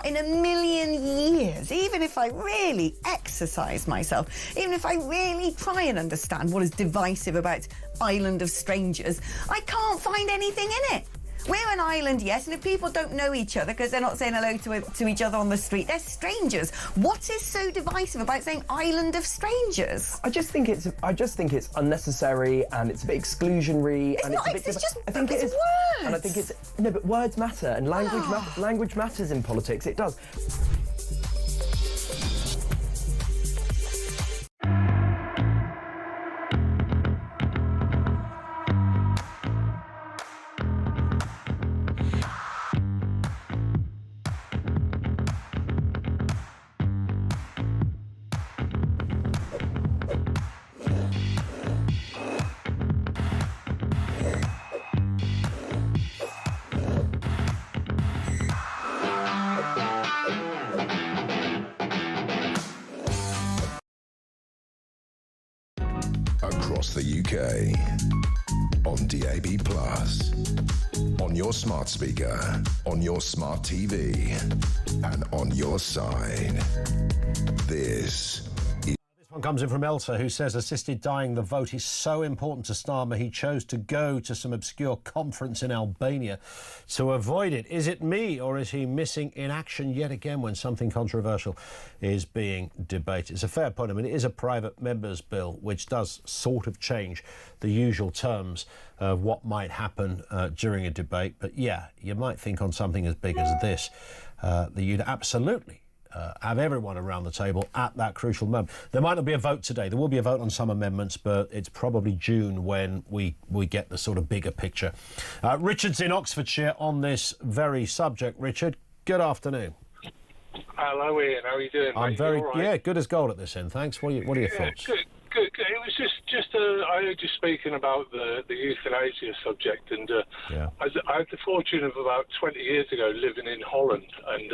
Not in a million years. Even if I really exercise myself, even if I really try and understand what is divisive about Island of Strangers, I can't find anything in it. We're an island, yes, and if people don't know each other because they're not saying hello to each other on the street, they're strangers. What is so divisive about saying Island of Strangers? I just think it's unnecessary and it's a bit exclusionary. It's and not. It's a bit It's just I think it's it is, words. and I think it's no, but words matter and language matters in politics. It does. Across the UK, on DAB+, on your smart speaker, on your smart TV, and on your side. This one comes in from Elsa, who says assisted dying the vote is so important to Starmer he chose to go to some obscure conference in Albania to avoid it. Is it me, or is he missing in action yet again when something controversial is being debated? It's a fair point. I mean, it is a private member's bill, which does sort of change the usual terms of what might happen during a debate. But yeah, you might think on something as big as this that you'd absolutely have everyone around the table at that crucial moment. There might not be a vote today. There will be a vote on some amendments, but it's probably June when we get the sort of bigger picture. Richard's in Oxfordshire on this very subject. Richard, good afternoon. Hello, Ian. How are you doing, mate? I'm very, all right? yeah, good as gold at this end. Thanks. What are your thoughts? Good. It was just I heard you speaking about the euthanasia subject, and I had the fortune of about 20 years ago living in Holland, and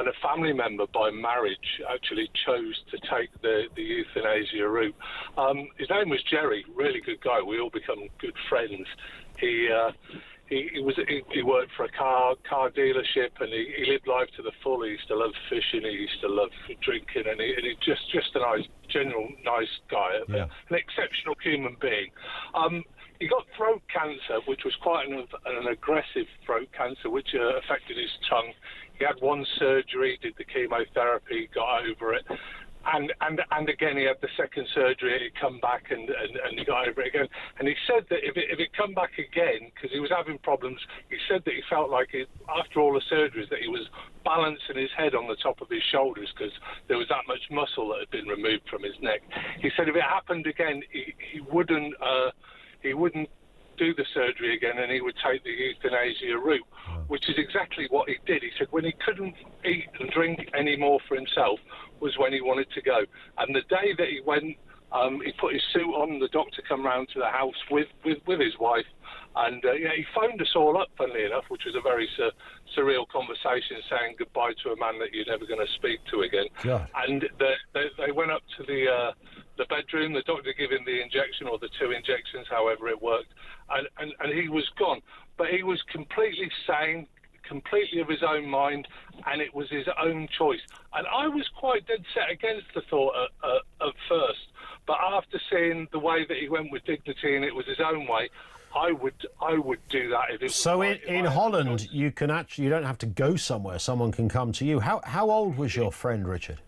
a family member by marriage actually chose to take the euthanasia route. His name was Jerry, really good guy. We all become good friends. He worked for a car dealership, and he lived life to the full. He used to love fishing, he used to love drinking, and he just a nice guy, an exceptional human being. He got throat cancer, which was quite an aggressive throat cancer, which affected his tongue. He had one surgery, did the chemotherapy, got over it. And again, he had the second surgery, he'd come back and he got over it again. And he said that if it come back again, because he was having problems, he said that he felt like after all the surgeries that he was balancing his head on the top of his shoulders because there was that much muscle that had been removed from his neck. He said if it happened again, he wouldn't do the surgery again, and he would take the euthanasia route, which is exactly what he did. He said when he couldn't eat and drink anymore for himself was when he wanted to go. And the day that he went, he put his suit on, the doctor come round to the house with his wife, and he phoned us all up, funnily enough, which was a very surreal conversation, saying goodbye to a man that you're never going to speak to again. God. And they went up to the bedroom, the doctor gave him the injection, or the 2 injections, however it worked, and he was gone. But he was completely sane, completely of his own mind, and it was his own choice. And I was quite dead set against the thought at first, but after seeing the way that he went with dignity and it was his own way, I would do that if it was. So in Holland, you don't have to go somewhere. Someone can come to you. How old was your friend, Richard?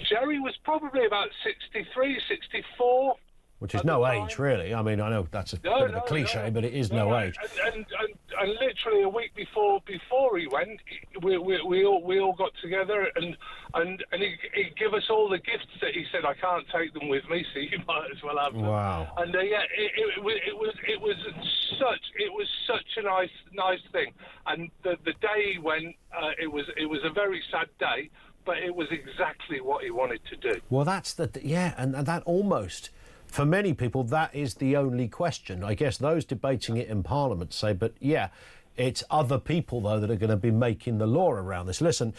Jerry was probably about 63, 64. Which is no age, really. I mean, I know that's a bit of a cliche, but it is no age. And literally a week before he went, we all got together, and he gave us all the gifts that he said I can't take them with me, so you might as well have them. Wow. And it was such a nice thing. And the day he went, it was a very sad day, but it was exactly what he wanted to do. Well, that's and that almost. For many people, that is the only question. I guess those debating it in Parliament say, but yeah, it's other people, though, that are going to be making the law around this. Listen,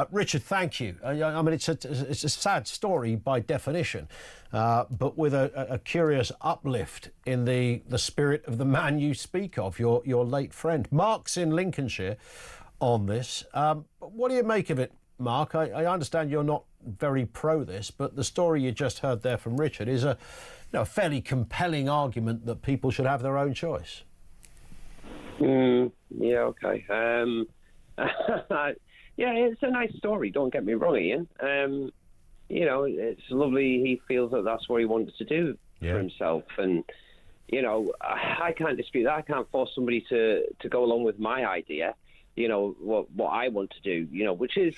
Richard, thank you. I mean, it's a sad story by definition, but with a curious uplift in the spirit of the man you speak of, your late friend. Mark's in Lincolnshire on this. What do you make of it, Mark? I understand you're not very pro this, but the story you just heard there from Richard is a fairly compelling argument that people should have their own choice. Yeah, okay. Yeah, it's a nice story, don't get me wrong, Ian. It's lovely he feels that that's what he wants to do for himself. And, I can't dispute that. I can't force somebody to go along with my idea, what I want to do, which is,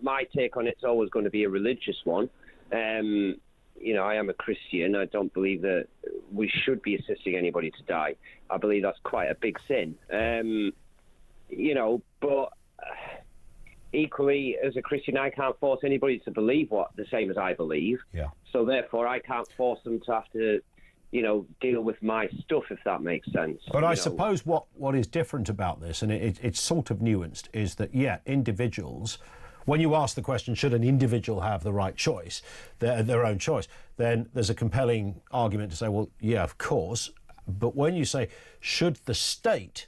my take on it's always going to be a religious one. I am a Christian. I don't believe that we should be assisting anybody to die. I believe that's quite a big sin. But equally, as a Christian, I can't force anybody to believe the same as I believe. Yeah. So therefore, I can't force them to have to, deal with my stuff, if that makes sense. But I suppose what is different about this, and it's sort of nuanced, is that, individuals, when you ask the question, should an individual have the right choice, their own choice, then there's a compelling argument to say, well, yeah, of course. But when you say, should the state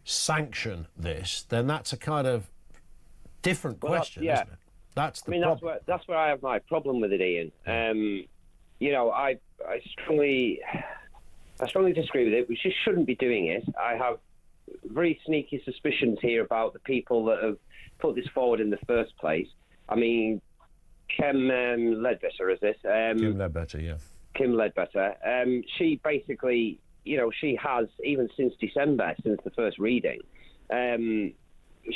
sanction this, then that's a kind of different question, isn't it? That's the problem. That's where I have my problem with it, Ian. I strongly disagree with it. We just shouldn't be doing it. I have very sneaky suspicions here about the people that have put this forward in the first place. I mean, Kim Ledbetter, is this? Kim Ledbetter, yeah. Kim Ledbetter. She basically, she has, even since December, since the first reading,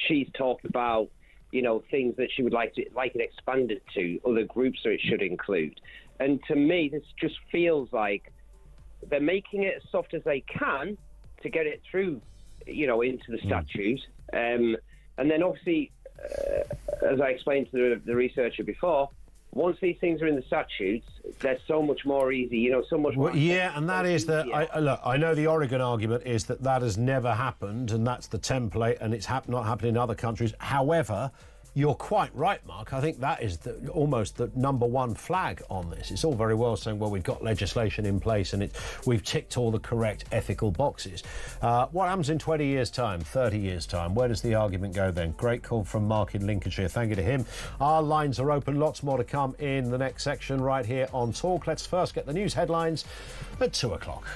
she's talked about, things that she would like it expanded to other groups that it should include. And to me, this just feels like they're making it as soft as they can to get it through, into the statute. And then obviously, as I explained to the researcher before, once these things are in the statutes, they're so much more easy, so much more... Well, yeah, and that is that... I know the Oregon argument is that has never happened, and that's the template, and it's not happened in other countries. However, you're quite right, Mark. I think that is almost the number one flag on this. It's all very well saying, well, we've got legislation in place and we've ticked all the correct ethical boxes. What happens in 20 years' time, 30 years' time? Where does the argument go then? Great call from Mark in Lincolnshire. Thank you to him. Our lines are open. Lots more to come in the next section right here on Talk. Let's first get the news headlines at 2 o'clock.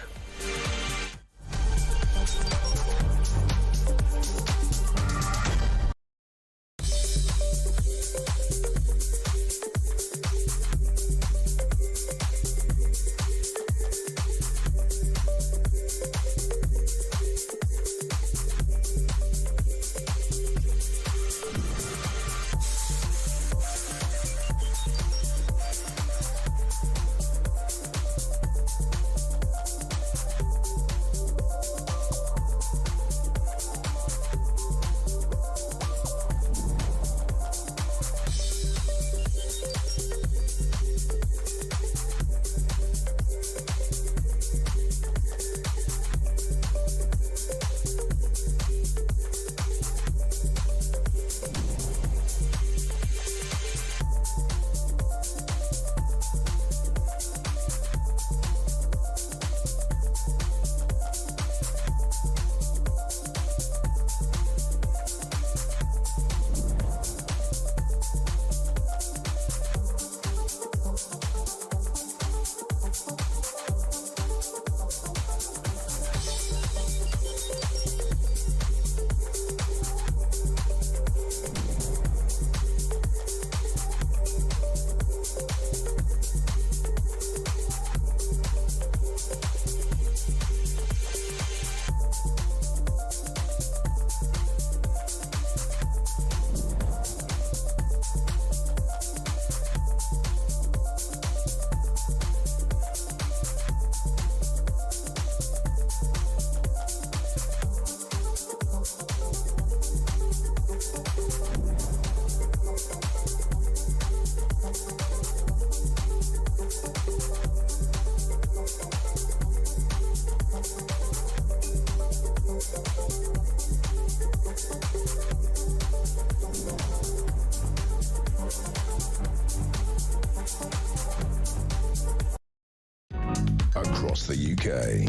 Across the UK,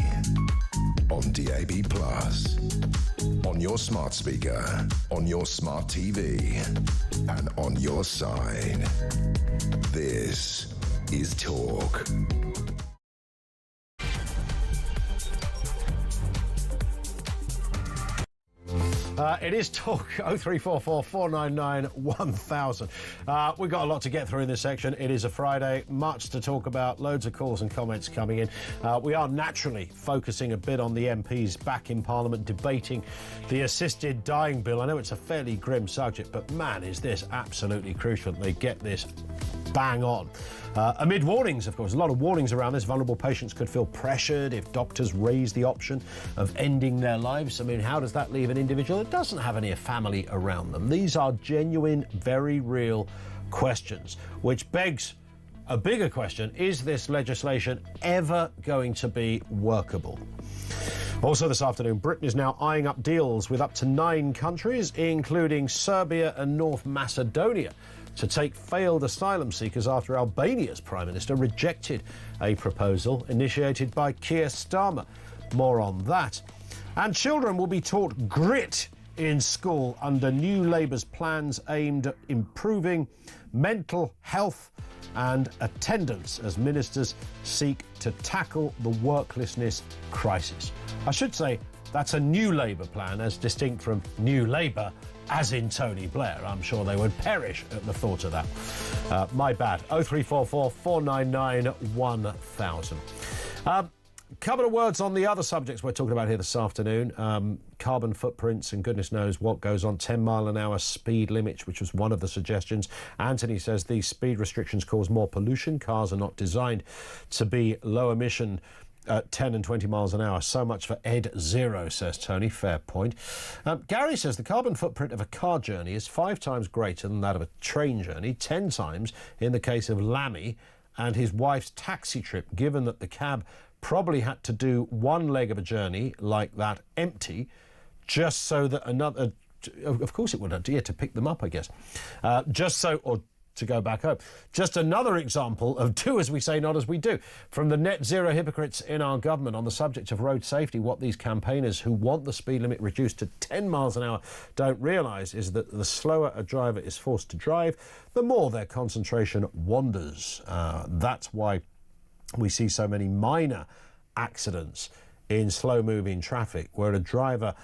on DAB+, on your smart speaker, on your smart TV, and on your side. This is Talk. It is Talk 0344 499 1000. We've got a lot to get through in this section. It is a Friday, much to talk about, loads of calls and comments coming in. We are naturally focusing a bit on the MPs back in Parliament debating the assisted dying bill. I know it's a fairly grim subject, but man, is this absolutely crucial that they get this bang on. Amid warnings, of course, a lot of warnings around this. Vulnerable patients could feel pressured if doctors raise the option of ending their lives. I mean, how does that leave an individual that doesn't have any family around them? These are genuine, very real questions, which begs a bigger question. Is this legislation ever going to be workable? Also this afternoon, Britain is now eyeing up deals with up to 9 countries, including Serbia and North Macedonia, to take failed asylum seekers after Albania's Prime Minister rejected a proposal initiated by Keir Starmer. More on that. And children will be taught grit in school under new Labour's plans aimed at improving mental health and attendance as ministers seek to tackle the worklessness crisis. I should say that's a new Labour plan, as distinct from New Labour, as in Tony Blair. I'm sure they would perish at the thought of that. My bad. 0344 499 1000. Couple of words on the other subjects we're talking about here this afternoon. Carbon footprints and goodness knows what goes on. 10-mile-an-hour speed limits, which was one of the suggestions. Anthony says these speed restrictions cause more pollution. Cars are not designed to be low emission at 10 and 20 miles an hour. So much for Ed Zero, says Tony. Fair point. Gary says the carbon footprint of a car journey is 5 times greater than that of a train journey, 10 times in the case of Lammy and his wife's taxi trip, given that the cab probably had to do one leg of a journey like that empty, just so that another, of course it would have to pick them up, I guess, just so, or to go back home. Just another example of do as we say, not as we do. From the net zero hypocrites in our government on the subject of road safety, what these campaigners who want the speed limit reduced to 10 miles an hour don't realise is that the slower a driver is forced to drive, the more their concentration wanders. That's why we see so many minor accidents in slow-moving traffic where a driver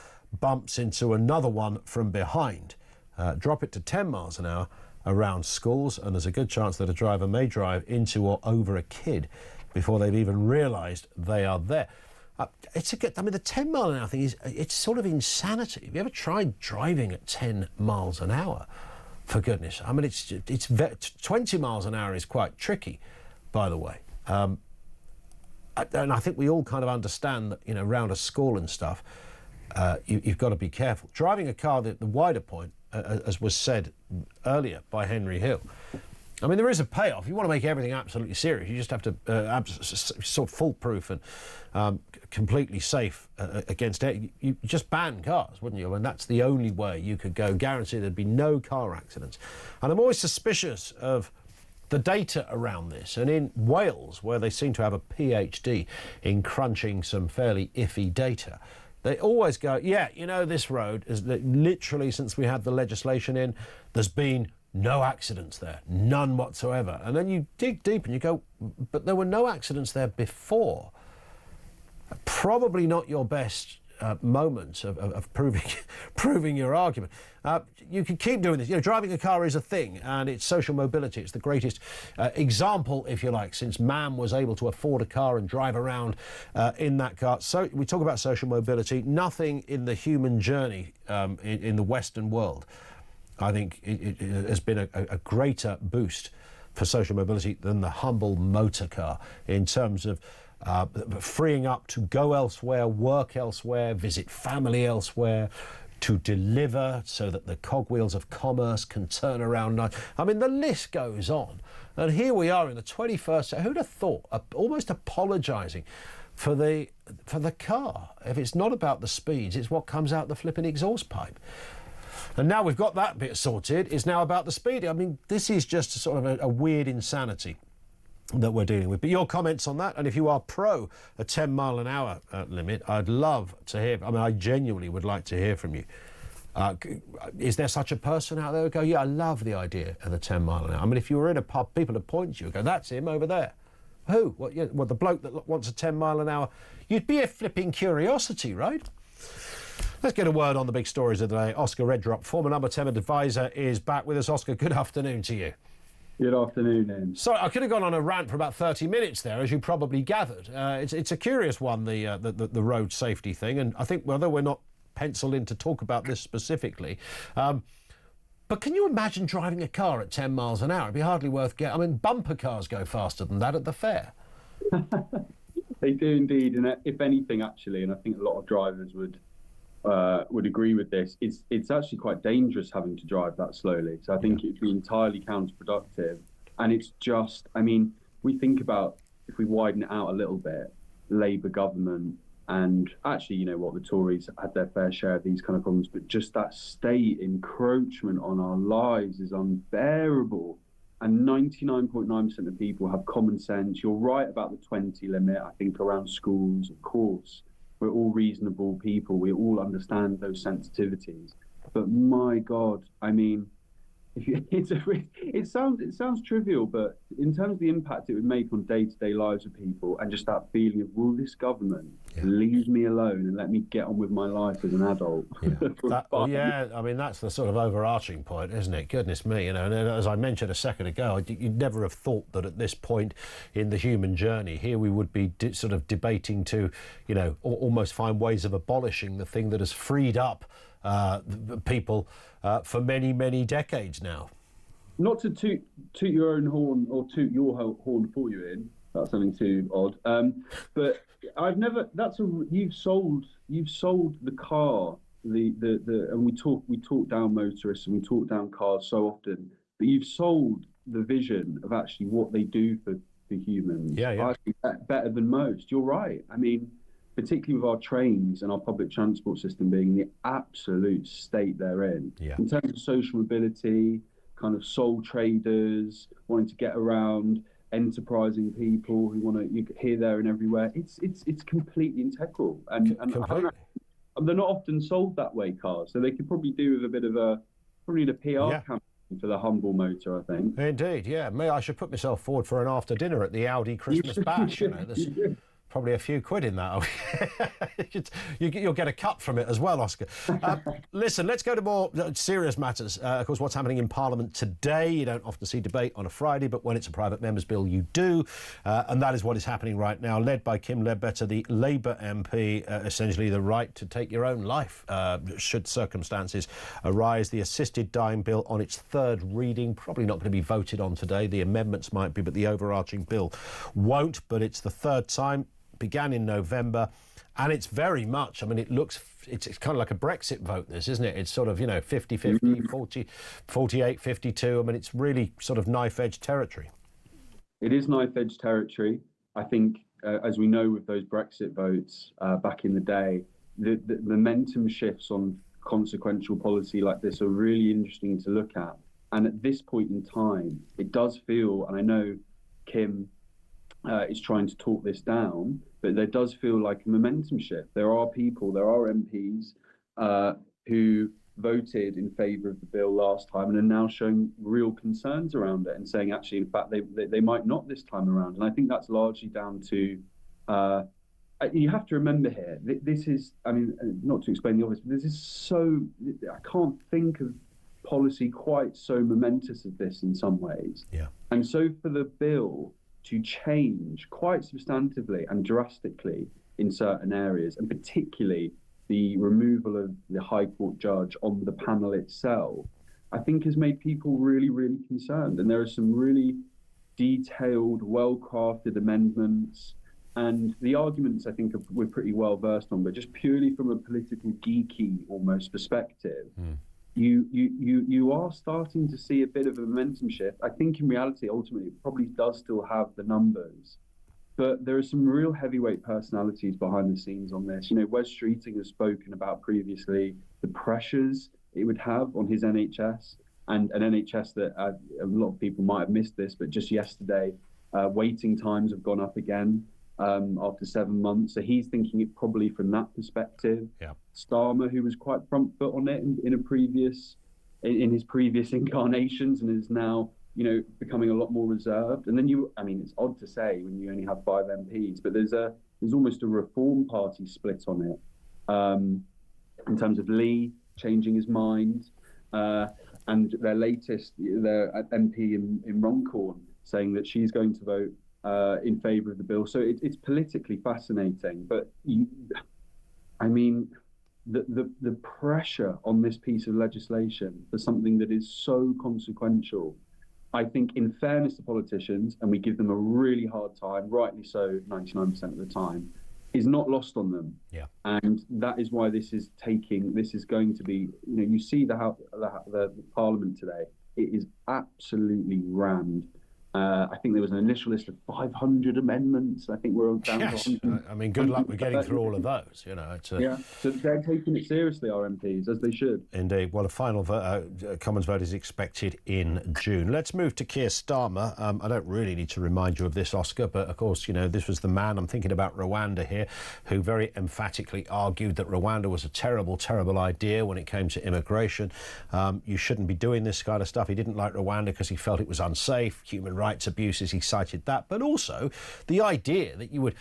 bumps into another one from behind. Drop it to 10 miles an hour around schools, and there's a good chance that a driver may drive into or over a kid before they've even realised they are there. I mean, the 10 mile an hour thing it's sort of insanity. Have you ever tried driving at 10 miles an hour? For goodness, I mean, 20 miles an hour is quite tricky, by the way. And I think we all kind of understand that, you know, around a school and stuff, you've got to be careful. Driving a car, the wider point, as was said earlier by Henry Hill, I mean, there is a payoff. You want to make everything absolutely serious. You just have to sort of foolproof and completely safe against it. You just ban cars, wouldn't you? And that's the only way you could go. Guarantee there'd be no car accidents. And I'm always suspicious of the data around this. And in Wales, where they seem to have a PhD in crunching some fairly iffy data, they always go, yeah, you know, this road is literally, since we had the legislation in, there's been no accidents there, none whatsoever. And then you dig deep and you go, but there were no accidents there before. Probably not your best moment of proving your argument. You can keep doing this. You know, driving a car is a thing, and it's social mobility. It's the greatest example, if you like, since man was able to afford a car and drive around in that car. So we talk about social mobility. Nothing in the human journey in the Western world, I think, it has been a greater boost for social mobility than the humble motor car in terms of freeing up to go elsewhere, work elsewhere, visit family elsewhere, to deliver so that the cogwheels of commerce can turn around. I mean, the list goes on. And here we are in the 21st century. Who'd have thought, almost apologising for the car. If it's not about the speeds, it's what comes out the flipping exhaust pipe. And now we've got that bit sorted, it's now about the speed. I mean, this is just sort of a weird insanity. that we're dealing with. But your comments on that, and if you are pro a 10 mile an hour limit, I'd love to hear. I mean, I genuinely would like to hear from you. Is there such a person out there who go, yeah, I love the idea of the 10 mile an hour? I mean, if you were in a pub, people would point to you and go, that's him over there. Who? What? Yeah, well, the bloke that wants a 10 mile an hour. You'd be a flipping curiosity, right? Let's get a word on the big stories of the day. Oscar Redrop, former number 10 advisor, is back with us. Oscar, good afternoon to you. Good afternoon, Ian. Sorry, I could have gone on a rant for about 30 minutes there, as you probably gathered. It's a curious one, the road safety thing, and I think, although we're not penciled in to talk about this specifically, but can you imagine driving a car at 10 miles an hour? It'd be hardly worth getting. I mean, bumper cars go faster than that at the fair. They do indeed, and if anything, actually, and I think a lot of drivers would agree with this, it's actually quite dangerous having to drive that slowly. So I think it'd be entirely counterproductive. And it's just, I mean, we think about, if we widen it out a little bit, Labour government, and actually, you know what, the Tories had their fair share of these kind of problems, but just that state encroachment on our lives is unbearable. And 99.9% of people have common sense. You're right about the 20 limit, I think, around schools, of course. We're all reasonable people. We all understand those sensitivities. But my God, I mean, it sounds trivial, but in terms of the impact it would make on day-to-day lives of people, and just that feeling of, will this government leave me alone and let me get on with my life as an adult? I mean, that's the sort of overarching point, isn't it? Goodness me, you know. And as I mentioned a second ago, you'd never have thought that at this point in the human journey, here we would be sort of debating to, you know, almost find ways of abolishing the thing that has freed up people for many, many decades now. Not to toot your own horn or toot your horn for you, Ian. That's something too odd. But I've never. You've sold the car. And we talk down motorists and we talk down cars so often. But you've sold the vision of actually what they do for humans. I think better than most. You're right. I mean, particularly with our trains and our public transport system being the absolute state they're in. In terms of social mobility, kind of sole traders, wanting to get around, enterprising people who want to here, there and everywhere, it's completely integral. And they're not often sold that way, cars. So they could probably do with a bit of probably the PR campaign for the humble motor, I think. Indeed, yeah. Maybe I should put myself forward for an after dinner at the Audi Christmas bash. You know, there's probably a few quid in that. You'll get a cut from it as well, Oscar. Listen, let's go to more serious matters. Of course, what's happening in Parliament today. You don't often see debate on a Friday, but when it's a private member's bill, you do. And that is what is happening right now, led by Kim Ledbetter, the Labour MP, essentially the right to take your own life, should circumstances arise. The assisted dying bill on its third reading, probably not going to be voted on today. The amendments might be, but the overarching bill won't. But it's the third time. Began in November, and it's very much, I mean, it's kind of like a Brexit vote, this, isn't it? It's sort of, you know, 50-50, 48-52. I mean, it's really sort of knife-edge territory. It is knife-edge territory. I think, as we know with those Brexit votes back in the day, the momentum shifts on consequential policy like this are really interesting to look at. And at this point in time, it does feel, and I know Kim is trying to talk this down, but there does feel like a momentum shift. There are MPs who voted in favour of the bill last time and are now showing real concerns around it and saying, actually, in fact, they might not this time around. And I think that's largely down to, you have to remember here, this is, I mean, not to explain the obvious, but this is so, I can't think of policy quite so momentous as this in some ways. And so for the bill to change quite substantively and drastically in certain areas, and particularly the removal of the High Court judge on the panel itself, I think has made people really, really concerned. And there are some really detailed, well-crafted amendments. And the arguments, I think, we're pretty well versed on, but just purely from a political geeky almost perspective, you are starting to see a bit of a momentum shift. I think in reality, ultimately, it probably does still have the numbers, but there are some real heavyweight personalities behind the scenes on this. You know, Wes Streeting has spoken about previously the pressures it would have on his NHS, and an NHS that a lot of people might have missed this, but just yesterday, Waiting times have gone up again after 7 months. So he's thinking it probably from that perspective. Yeah. Starmer, who was quite front foot on it in his previous incarnations, and is now, becoming a lot more reserved. And then it's odd to say when you only have 5 MPs, but there's almost a Reform Party split on it, in terms of Lee changing his mind, and their MP in Runcorn saying that she's going to vote in favour of the bill. So it's politically fascinating. But the pressure on this piece of legislation for something that is so consequential, I think, in fairness to politicians, and we give them a really hard time, rightly so, 99% of the time, is not lost on them. Yeah. And that is why this is going to be, you see the Parliament today, it is absolutely rammed. I think there was an initial list of 500 amendments. I think we're down to 100. I mean, good luck with getting through all of those. So they're taking it seriously, our MPs, as they should. Indeed. Well, a final Commons vote is expected in June. Let's move to Keir Starmer. I don't really need to remind you of this, Oscar, but of course, this was the man, I'm thinking about Rwanda here, who very emphatically argued that Rwanda was a terrible, terrible idea when it came to immigration. You shouldn't be doing this kind of stuff. He didn't like Rwanda because he felt it was unsafe, human rights abuses, he cited that, but also the idea that you would,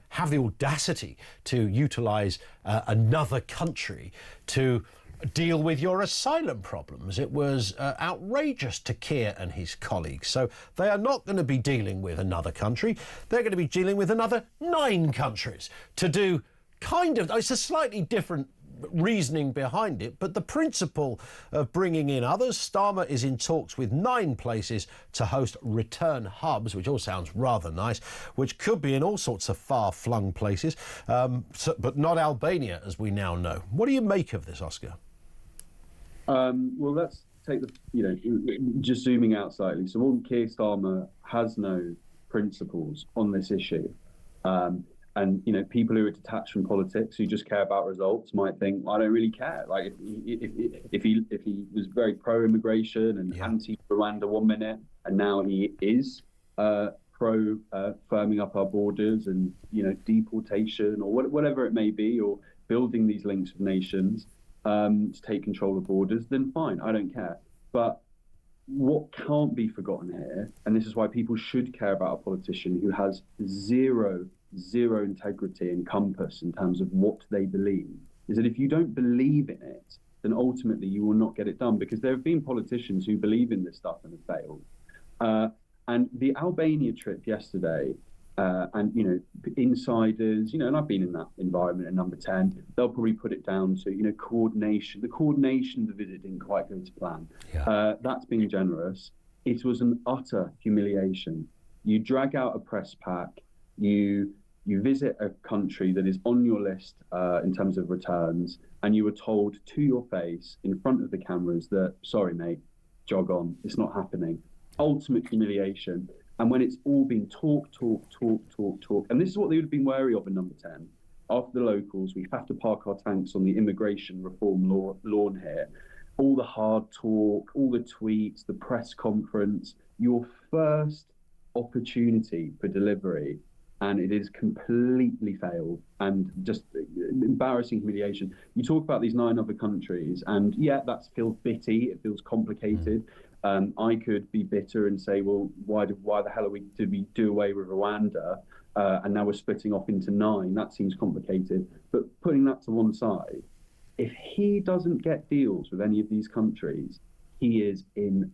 have the audacity to utilise another country to deal with your asylum problems. It was outrageous to Keir and his colleagues. So they are not going to be dealing with another country. They're going to be dealing with another 9 countries to do it's a slightly different reasoning behind it, but the principle of bringing in others. Starmer is in talks with 9 places to host return hubs, which all sounds rather nice, which could be in all sorts of far-flung places, but not Albania, as we now know. What do you make of this, Oscar? Well, let's take just zooming out slightly. So one, Keir Starmer has no principles on this issue. And people who are detached from politics, who just care about results, might think, well, I don't really care. Like if he was very pro-immigration and anti-Rwanda 1 minute, and now he is pro firming up our borders and deportation or whatever it may be, or building these links with nations to take control of borders, then fine, I don't care. But what can't be forgotten here, and this is why people should care about a politician who has zero integrity and compass in terms of what they believe, is that if you don't believe in it, then ultimately you will not get it done, because there have been politicians who believe in this stuff and have failed. And the Albania trip yesterday, and insiders, and I've been in that environment at Number 10, they'll probably put it down to coordination. The coordination of the visit didn't quite go to plan. That's being generous. It was an utter humiliation. You drag out a press pack, you visit a country that is on your list in terms of returns, and you were told to your face in front of the cameras that, sorry, mate, jog on, it's not happening. Ultimate humiliation. And when it's all been talk, and this is what they would have been wary of in Number 10. After the locals, we have to park our tanks on the immigration reform lawn here. All the hard talk, all the tweets, the press conference, your first opportunity for delivery, and it is completely failed, and just embarrassing humiliation. You talk about these 9 other countries, and that feels bitty, it feels complicated. I could be bitter and say, well, why the hell did we do away with Rwanda, and now we're splitting off into 9? That seems complicated. But putting that to one side, if he doesn't get deals with any of these countries, he is in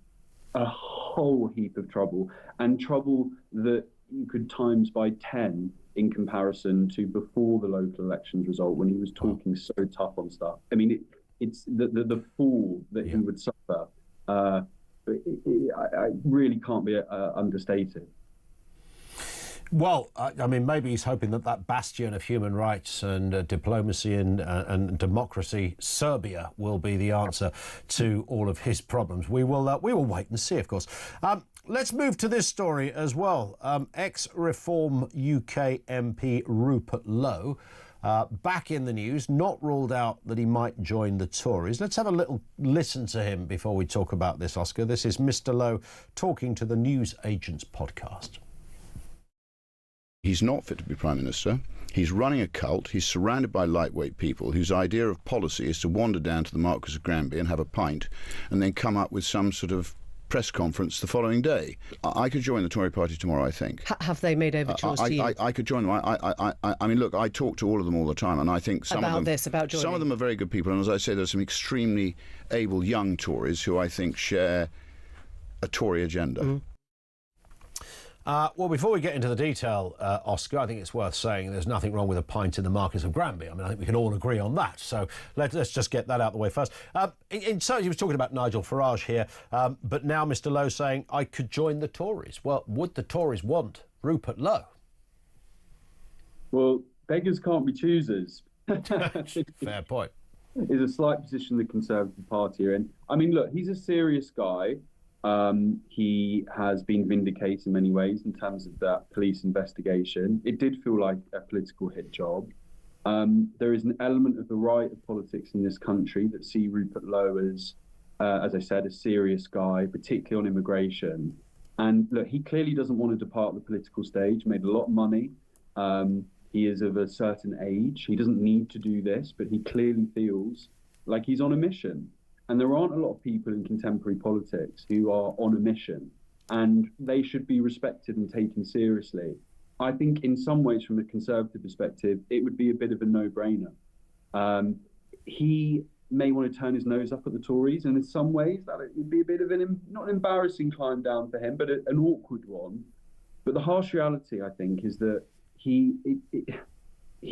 a whole heap of trouble, and trouble that you could times by 10 in comparison to before the local elections result, when he was talking so tough on stuff. I mean, it's the fall that he would suffer. I really can't be understated. Well, I mean, maybe he's hoping that bastion of human rights and diplomacy and democracy, Serbia, will be the answer to all of his problems. We will wait and see, of course. Let's move to this story as well. Ex-Reform UK MP Rupert Lowe, back in the news, not ruled out that he might join the Tories. Let's have a little listen to him before we talk about this, Oscar. This is Mr. Lowe talking to the News Agents podcast. He's not fit to be Prime Minister. He's running a cult. He's surrounded by lightweight people whose idea of policy is to wander down to the Marquis of Granby and have a pint and then come up with some sort of press conference the following day. I could join the Tory party tomorrow, I think. Have they made overtures to you? I could join them. I mean, look, I talk to all of them all the time, and I think some of them... Some of them are very good people, and as I say, there's some extremely able young Tories who I think share a Tory agenda. Mm-hmm. Well, before we get into the detail, Oscar, I think it's worth saying there's nothing wrong with a pint in the Marquis of Granby. I mean, I think we can all agree on that. So let's just get that out of the way first. So he was talking about Nigel Farage here, but now Mr Lowe saying, I could join the Tories. Well, would the Tories want Rupert Lowe? Well, beggars can't be choosers. Fair point. Is a slight position the Conservative Party are in. I mean, look, he's a serious guy. He has been vindicated in many ways in terms of that police investigation. It did feel like a political hit job. There is an element of the right of politics in this country that see Rupert Lowe as I said, a serious guy, particularly on immigration. And look, he clearly doesn't want to depart the political stage, made a lot of money. He is of a certain age. He doesn't need to do this, but he clearly feels like he's on a mission. And there aren't a lot of people in contemporary politics who are on a mission, and they should be respected and taken seriously. I think in some ways, from a Conservative perspective, it would be a bit of a no-brainer. He may want to turn his nose up at the Tories, and in some ways that would be a bit of not an embarrassing climb down for him, but an awkward one. But the harsh reality, I think, is that he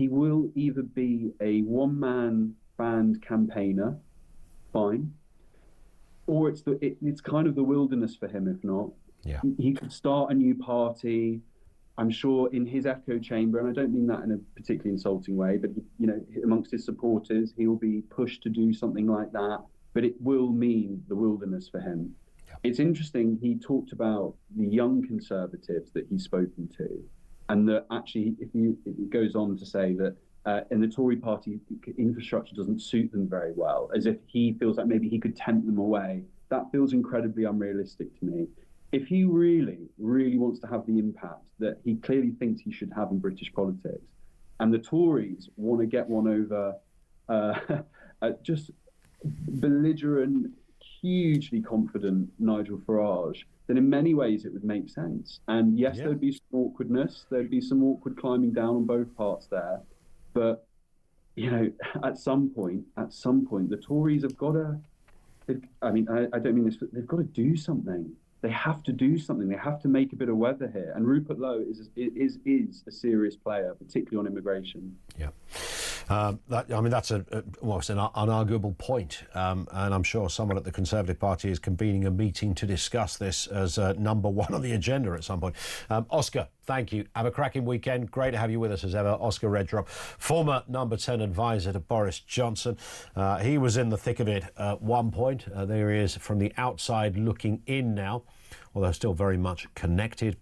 will either be a one-man band campaigner, fine, or it's kind of the wilderness for him. If not, he could start a new party. I'm sure in his echo chamber, and I don't mean that in a particularly insulting way, but amongst his supporters, he'll be pushed to do something like that. But it will mean the wilderness for him. It's interesting. He talked about the young Conservatives that he's spoken to, and that actually, it goes on to say that. In the Tory party, infrastructure doesn't suit them very well, as if he feels like maybe he could tempt them away. That feels incredibly unrealistic to me. If he really, really wants to have the impact that he clearly thinks he should have in British politics, and the Tories want to get one over just belligerent, hugely confident Nigel Farage, then in many ways it would make sense. And yes, there'd be some awkwardness, there'd be some awkward climbing down on both parts there. But, at some point, the Tories have got to, I don't mean this, but they've got to do something. They have to do something. They have to make a bit of weather here. And Rupert Lowe is a serious player, particularly on immigration. Yeah. That's an unarguable point. And I'm sure someone at the Conservative Party is convening a meeting to discuss this as number one on the agenda at some point. Oscar, thank you. Have a cracking weekend. Great to have you with us as ever. Oscar Redrop, former number 10 advisor to Boris Johnson. He was in the thick of it at one point. There he is from the outside looking in now, although still very much connected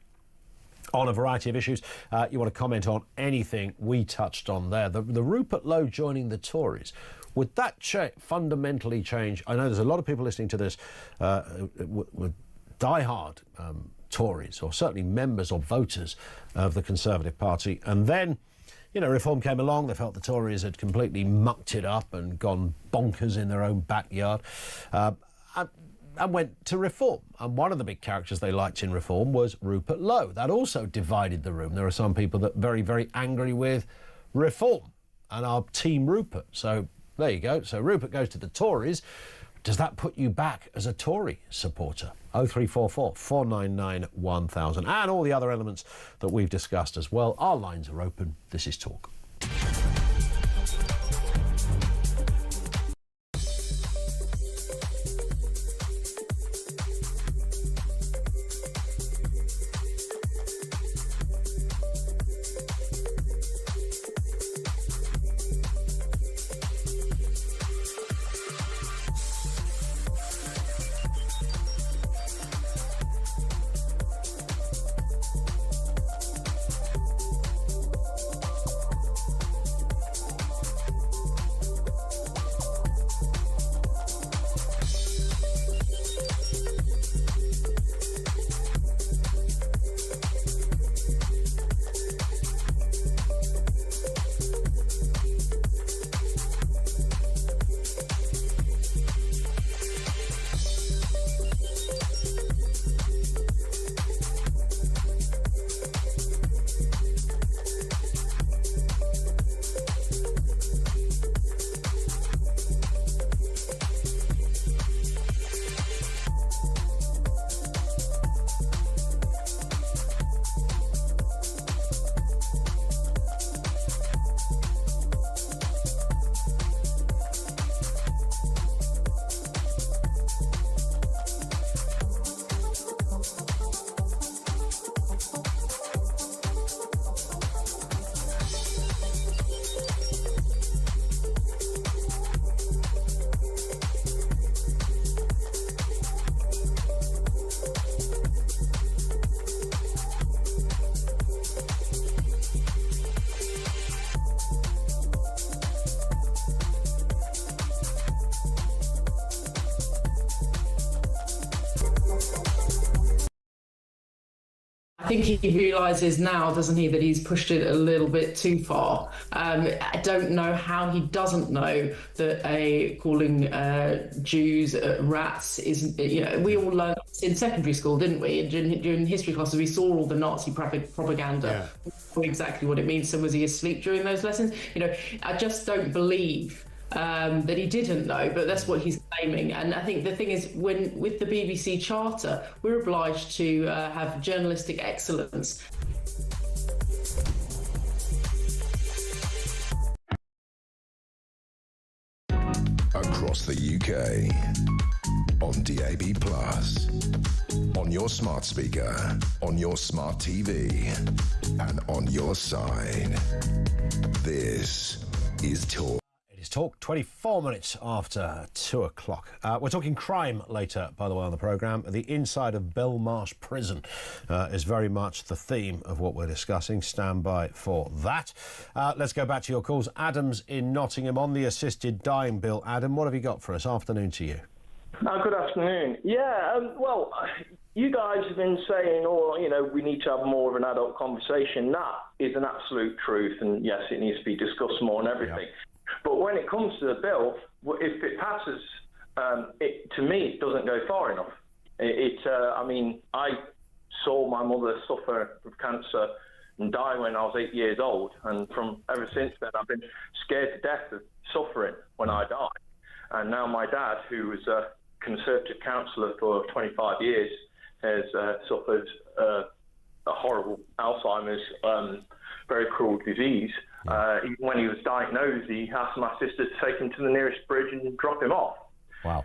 on a variety of issues. You want to comment on anything we touched on there. The Rupert Lowe joining the Tories, would that fundamentally change? I know there's a lot of people listening to this with diehard Tories, or certainly members or voters of the Conservative Party, and then Reform came along. They felt the Tories had completely mucked it up and gone bonkers in their own backyard, and went to Reform. And one of the big characters they liked in Reform was Rupert Lowe. That also divided the room. There are some people that are very, very angry with Reform and are Team Rupert. So there you go. So Rupert goes to the Tories. Does that put you back as a Tory supporter? 0344 499 1000. And all the other elements that we've discussed as well. Our lines are open. This is Talk. think he realises now, doesn't he, that he's pushed it a little bit too far. I don't know how he doesn't know that calling Jews rats isn't. We all learned in secondary school, didn't we? During history classes, we saw all the Nazi propaganda. Yeah. We knew exactly what it means. So was he asleep during those lessons? I just don't believe that he didn't know, but that's what he's claiming. And I think the thing is, with the BBC Charter, we're obliged to have journalistic excellence. Across the UK, on DAB+, on your smart speaker, on your smart TV, and on your side. This is Talk. It is Talk, 24 minutes after 2 o'clock. We're talking crime later, by the way, on the programme. The inside of Belmarsh Prison is very much the theme of what we're discussing. Stand by for that. Let's go back to your calls. Adam's in Nottingham on the assisted dying bill. Adam, what have you got for us? Afternoon to you. Good afternoon. Well, you guys have been saying, we need to have more of an adult conversation. That is an absolute truth, and yes, it needs to be discussed more and everything. Yep. But when it comes to the bill, if it passes, to me, it doesn't go far enough. I saw my mother suffer with cancer and die when I was 8 years old, and ever since then, I've been scared to death of suffering when I die. And now my dad, who was a Conservative councillor for 25 years, has suffered a horrible Alzheimer's, very cruel disease. When he was diagnosed, he asked my sister to take him to the nearest bridge and drop him off. Wow.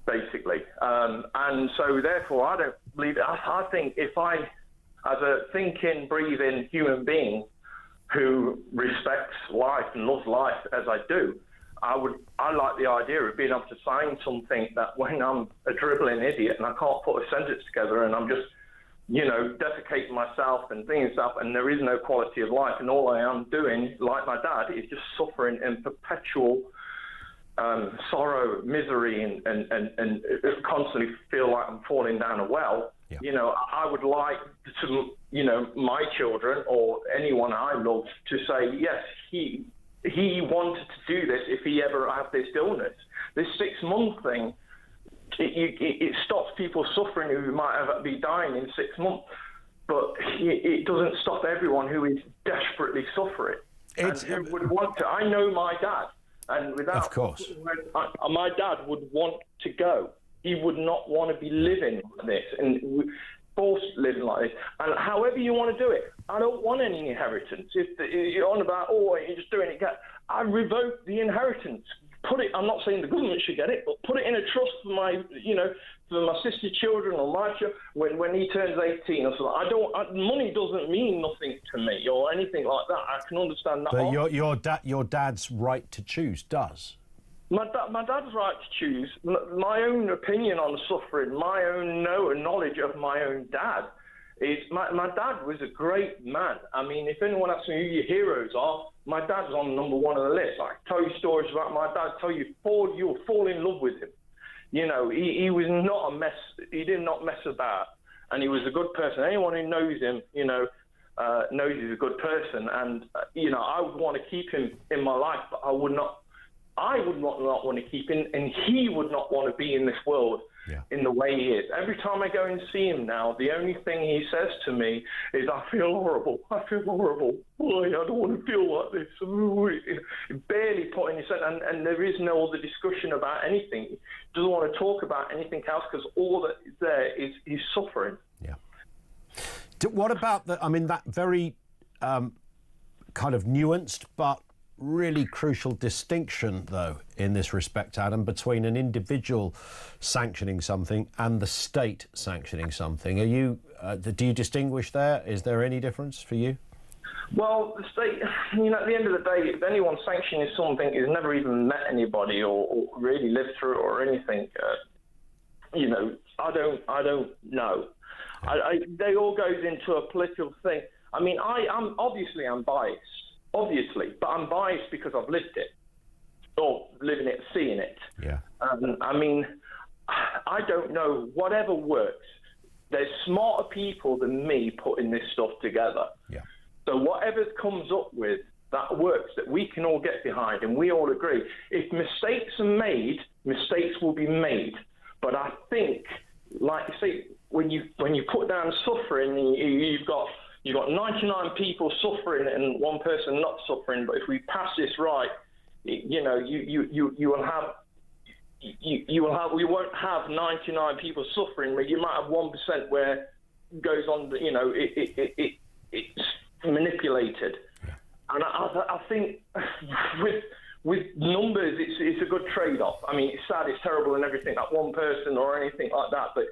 Basically. And so, therefore, I don't believe it. I think if I, as a thinking, breathing human being who respects life and loves life as I do, I like the idea of being able to sign something that when I'm a dribbling idiot and I can't put a sentence together and I'm just defecating myself and things stuff, and there is no quality of life, and all I am doing, like my dad, is just suffering in perpetual sorrow, misery, and constantly feel like I'm falling down a well. Yeah. I would like to, my children or anyone I love to say, yes, he wanted to do this if he ever had this illness. This 6-month thing, it stops people suffering who might be dying in 6 months, but it doesn't stop everyone who is desperately suffering. And who would want to. I know my dad, and without, of course, my dad would want to go. He would not want to be living like this and forced living like this. And however you want to do it, I don't want any inheritance. If you're on about, you're just doing it, I revoke the inheritance. Put it. I'm not saying the government should get it, but put it in a trust for my, for my sister's children or my children when he turns 18 or something. Money doesn't mean nothing to me or anything like that. I can understand that. But your dad's right to choose does. My dad's right to choose. My own opinion on suffering, my own knowledge of my own dad is my dad was a great man. I mean, if anyone asks me who your heroes are, my dad's on number one on the list. I can tell you stories about my dad, you'll fall in love with him. He was not a mess. He did not mess about, and he was a good person. Anyone who knows him, knows he's a good person. And I would want to keep him in my life, but I would not want to keep him, and he would not want to be in this world in the way he is. Every time I go and see him now, the only thing he says to me is, I feel horrible. I don't want to feel like this. Barely putting his head, and there is no other discussion about anything. He doesn't want to talk about anything else because all that is there is he's suffering. Yeah. What about that very kind of nuanced but really crucial distinction, though, in this respect, Adam, between an individual sanctioning something and the state sanctioning something. Are you? Do you distinguish there? Is there any difference for you? Well, the state, at the end of the day, if anyone's sanctioning something who's never even met anybody or really lived through it or anything, I don't know. They all goes into a political thing. I mean, I'm biased. Obviously, but I'm biased because I've lived it, or living it, seeing it. Yeah. I don't know. Whatever works. there's smarter people than me putting this stuff together. Yeah. So whatever comes up with that works, that we can all get behind and we all agree. If mistakes are made, mistakes will be made. But I think, like you say, when you put down suffering, you've got 99 people suffering and one person not suffering. But if we pass this right, you won't have 99 people suffering, but you might have 1% where it goes on. It's manipulated. And I think with numbers, it's a good trade-off. I mean, it's sad, it's terrible and everything, like one person or anything like that, but,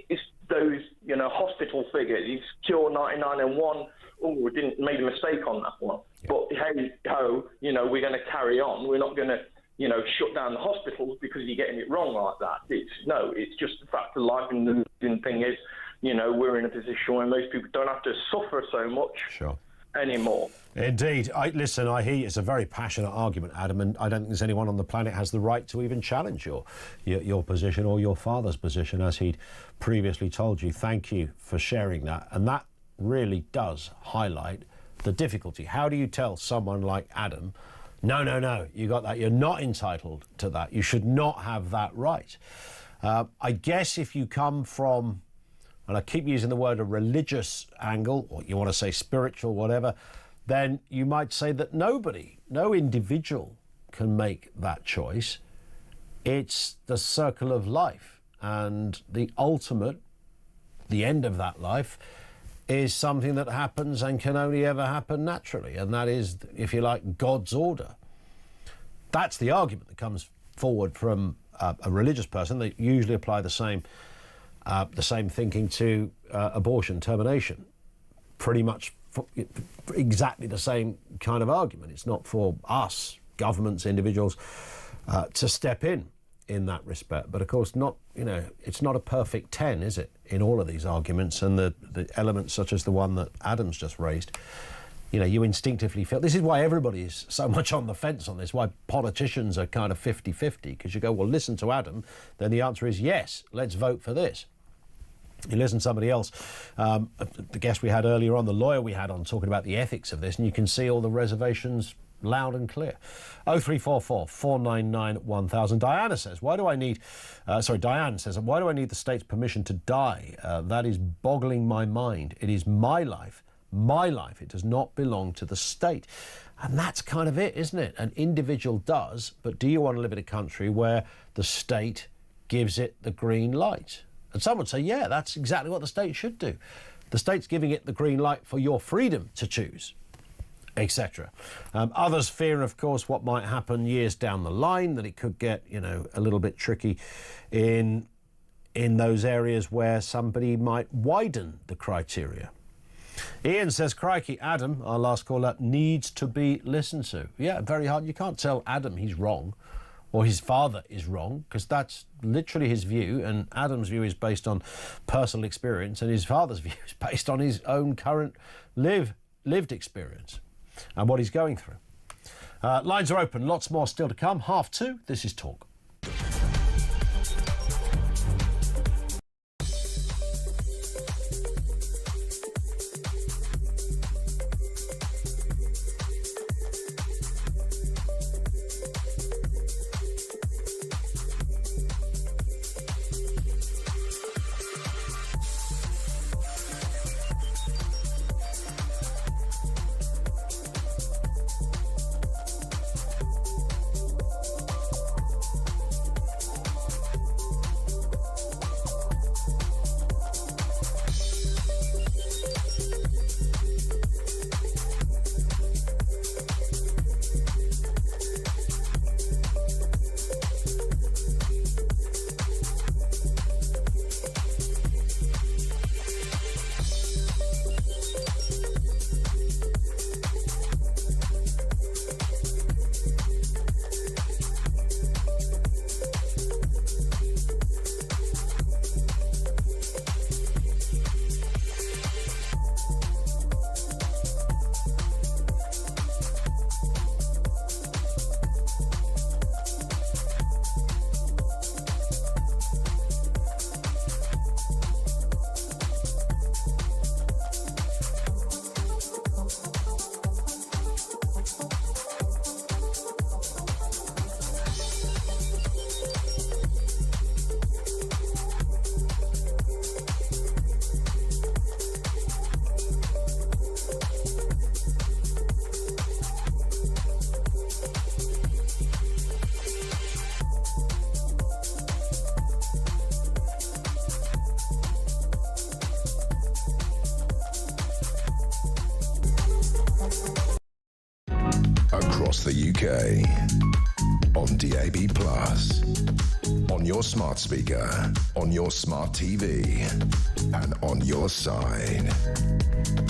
it's those, hospital figures. He's cured 99 and one, we made a mistake on that one. Yeah. But hey-ho, we're going to carry on. We're not going to, shut down the hospitals because you're getting it wrong like that. It's just the fact of life, and the thing is, we're in a position where most people don't have to suffer so much anymore. Indeed. I hear you. It's a very passionate argument, Adam, and I don't think there's anyone on the planet has the right to even challenge your position or your father's position, as he'd previously told you. Thank you for sharing that. And that really does highlight the difficulty. How do you tell someone like Adam, no, you got that, you're not entitled to that, you should not have that right? I guess if you come from, and I keep using the word a religious angle, or you want to say spiritual, whatever, then you might say that no individual can make that choice. It's the circle of life, and the ultimate, the end of that life, is something that happens and can only ever happen naturally, and that is, if you like, God's order. That's the argument that comes forward from a religious person. They usually apply the same thinking to abortion, termination. Pretty much exactly the same kind of argument. It's not for us, governments, individuals, to step in that respect. But of course, it's not a perfect 10, is it, in all of these arguments, and the elements such as the one that Adam's just raised. You instinctively feel, this is why everybody is so much on the fence on this, why politicians are kind of 50-50, because you go, well, listen to Adam, then the answer is yes, let's vote for this. You listen to somebody else, the guest we had earlier on, the lawyer we had on, talking about the ethics of this, and you can see all the reservations loud and clear. 0344 499 1000. Diane says, why do I need the state's permission to die? That is boggling my mind. It is my life. My life. It does not belong to the state. And that's kind of it, isn't it? An individual does, but do you want to live in a country where the state gives it the green light? And some would say, yeah, that's exactly what the state should do. The state's giving it the green light for your freedom to choose, etc. Others fear, of course, what might happen years down the line, that it could get, a little bit tricky in those areas where somebody might widen the criteria. Ian says, crikey, Adam, our last caller, needs to be listened to. Yeah, very hard. You can't tell Adam he's wrong or his father is wrong, because that's literally his view, and Adam's view is based on personal experience, and his father's view is based on his own current lived experience and what he's going through. Lines are open. Lots more still to come. 2:30. This is Talk. across the UK. On DAB+, on your smart speaker, on your smart TV, and on your side.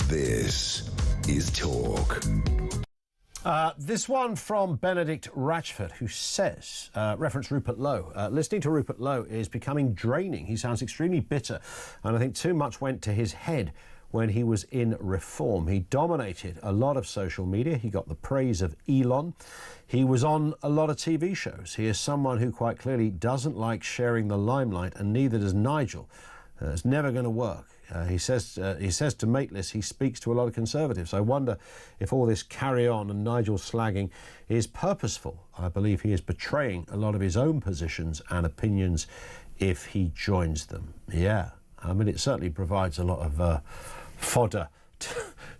This is Talk. This one from Benedict Ratchford, who says, reference Rupert Lowe, listening to Rupert Lowe is becoming draining. He sounds extremely bitter, and I think too much went to his head when he was in reform. He dominated a lot of social media. He got the praise of Elon. He was on a lot of TV shows. He is someone who quite clearly doesn't like sharing the limelight, and neither does Nigel. It's never going to work. He says to Mateless he speaks to a lot of Conservatives. I wonder if all this carry on and Nigel slagging is purposeful. I believe he is betraying a lot of his own positions and opinions if he joins them. Yeah, I mean, it certainly provides a lot of fodder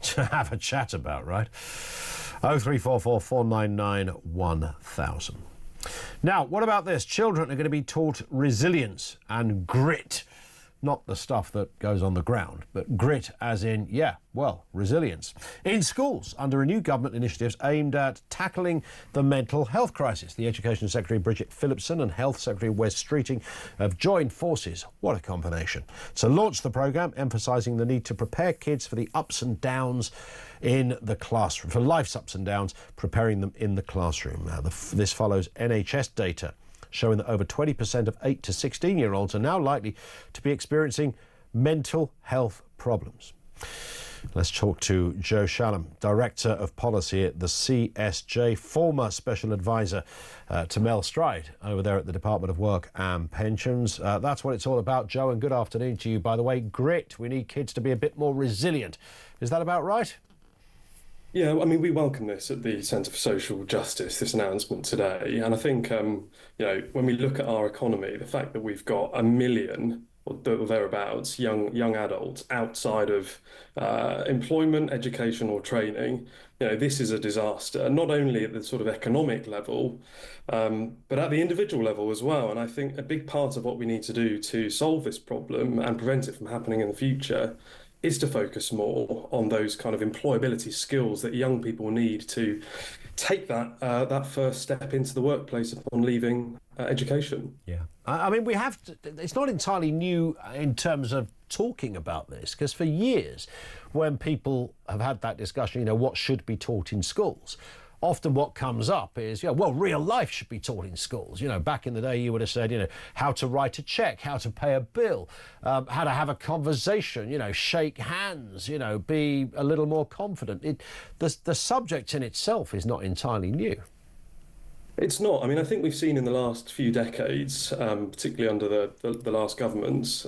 to have a chat about, right? 0344 499 1000. Now, what about this? Children are going to be taught resilience and grit. Not the stuff that goes on the ground, but grit as in, yeah, well, resilience. In schools, under a new government initiative aimed at tackling the mental health crisis. The Education Secretary Bridget Phillipson and Health Secretary Wes Streeting have joined forces. What a combination. To launch the programme, emphasising the need to prepare kids for the ups and downs in the classroom, for life's ups and downs, preparing them in the classroom. This follows NHS data showing that over 20% of 8 to 16-year-olds are now likely to be experiencing mental health problems. Let's talk to Joe Shallam, Director of Policy at the CSJ, former Special Advisor to Mel Stride over there at the Department of Work and Pensions. That's what it's all about, Joe, and good afternoon to you. By the way, grit. We need kids to be a bit more resilient. Is that about right? Yeah, I mean, we welcome this at the Centre for Social Justice, this announcement today. And I think, you know, when we look at our economy, the fact that we've got 1 million or thereabouts young adults outside of employment, education or training, you know, this is a disaster, not only at the sort of economic level, but at the individual level as well. And I think a big part of what we need to do to solve this problem and prevent it from happening in the future is to focus more on those kind of employability skills that young people need to take that first step into the workplace upon leaving education. Yeah, I mean, we have to, it's not entirely new in terms of talking about this, because for years when people have had that discussion, you know, what should be taught in schools, often what comes up is, yeah, well, real life should be taught in schools. You know, back in the day, you would have said, you know, how to write a check, how to pay a bill, how to have a conversation, you know, shake hands, you know, be a little more confident. The subject in itself is not entirely new. It's not. I mean, I think we've seen in the last few decades, particularly under the last governments,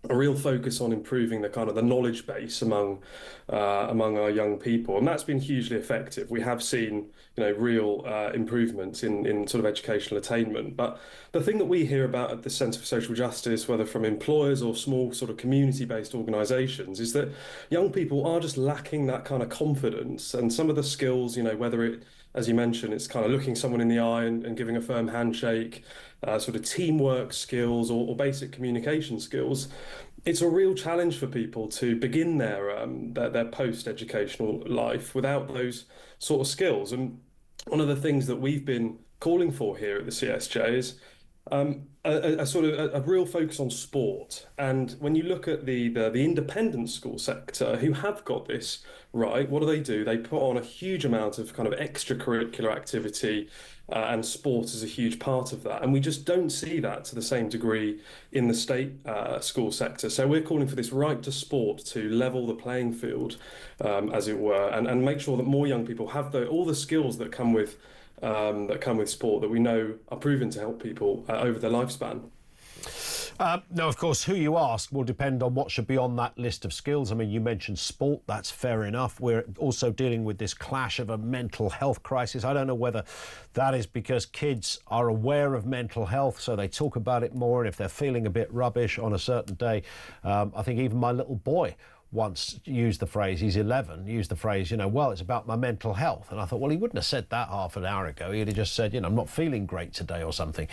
a real focus on improving the kind of the knowledge base among our young people, and that's been hugely effective. We have seen, you know, real improvements in sort of educational attainment. But the thing that we hear about at the Centre for Social Justice, whether from employers or small sort of community-based organisations, is that young people are just lacking that kind of confidence and some of the skills, you know, whether it, as you mentioned, it's kind of looking someone in the eye and giving a firm handshake, sort of teamwork skills or basic communication skills. It's a real challenge for people to begin their post-educational life without those sort of skills. And one of the things that we've been calling for here at the CSJ is a real focus on sport. And when you look at the independent school sector who have got this right, what do? They put on a huge amount of kind of extracurricular activity, and sport is a huge part of that. And we just don't see that to the same degree in the state school sector. So we're calling for this right to sport to level the playing field, as it were, and make sure that more young people have all the skills that come with sport that we know are proven to help people over their lifespan. Now, of course, who you ask will depend on what should be on that list of skills. I mean, you mentioned sport, that's fair enough. We're also dealing with this clash of a mental health crisis. I don't know whether that is because kids are aware of mental health, so they talk about it more, and if they're feeling a bit rubbish on a certain day, I think even my little boy once used the phrase, he's 11, used the phrase, you know, well, it's about my mental health. And I thought, well, he wouldn't have said that half an hour ago. He'd have just said, you know, I'm not feeling great today or something.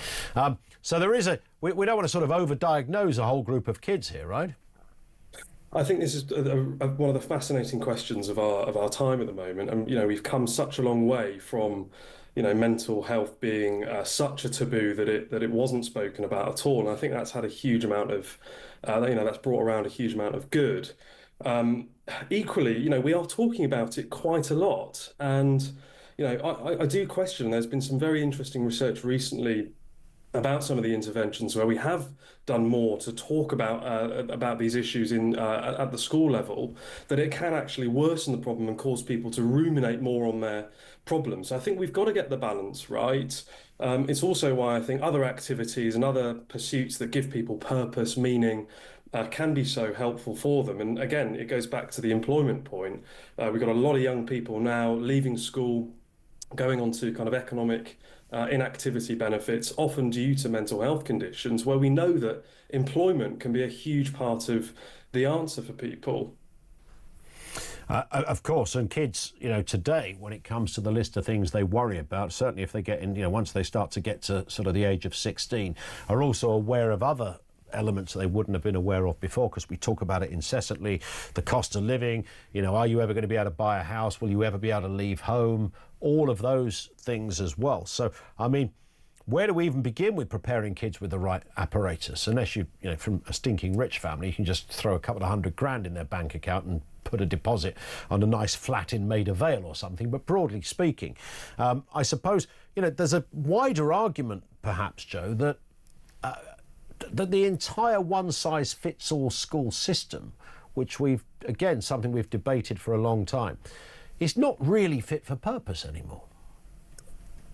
So there is we don't want to sort of overdiagnose a whole group of kids here, right? I think this is one of the fascinating questions of our time at the moment, and we've come such a long way from mental health being such a taboo that it wasn't spoken about at all, and I think that's had a huge amount of that's brought around a huge amount of good. Equally, we are talking about it quite a lot, and I do question. There's been some very interesting research recently about some of the interventions where we have done more to talk about these issues at the school level, that it can actually worsen the problem and cause people to ruminate more on their problems. So I think we've got to get the balance right. It's also why I think other activities and other pursuits that give people purpose, meaning, can be so helpful for them. And again, it goes back to the employment point. We've got a lot of young people now leaving school, going on to kind of economic inactivity benefits, often due to mental health conditions, where we know that employment can be a huge part of the answer for people. Of course, and kids, today, when it comes to the list of things they worry about, certainly if they get in, once they start to get to sort of the age of 16, are also aware of other elements that they wouldn't have been aware of before, because we talk about it incessantly. The cost of living, are you ever going to be able to buy a house? Will you ever be able to leave home? All of those things as well. So, I mean, where do we even begin with preparing kids with the right apparatus? Unless from a stinking rich family, you can just throw a couple of $100,000 in their bank account and put a deposit on a nice flat in Maida Vale or something. But broadly speaking, I suppose, there's a wider argument, perhaps, Joe, that the entire one-size-fits-all school system, which something we've debated for a long time, is not really fit for purpose anymore.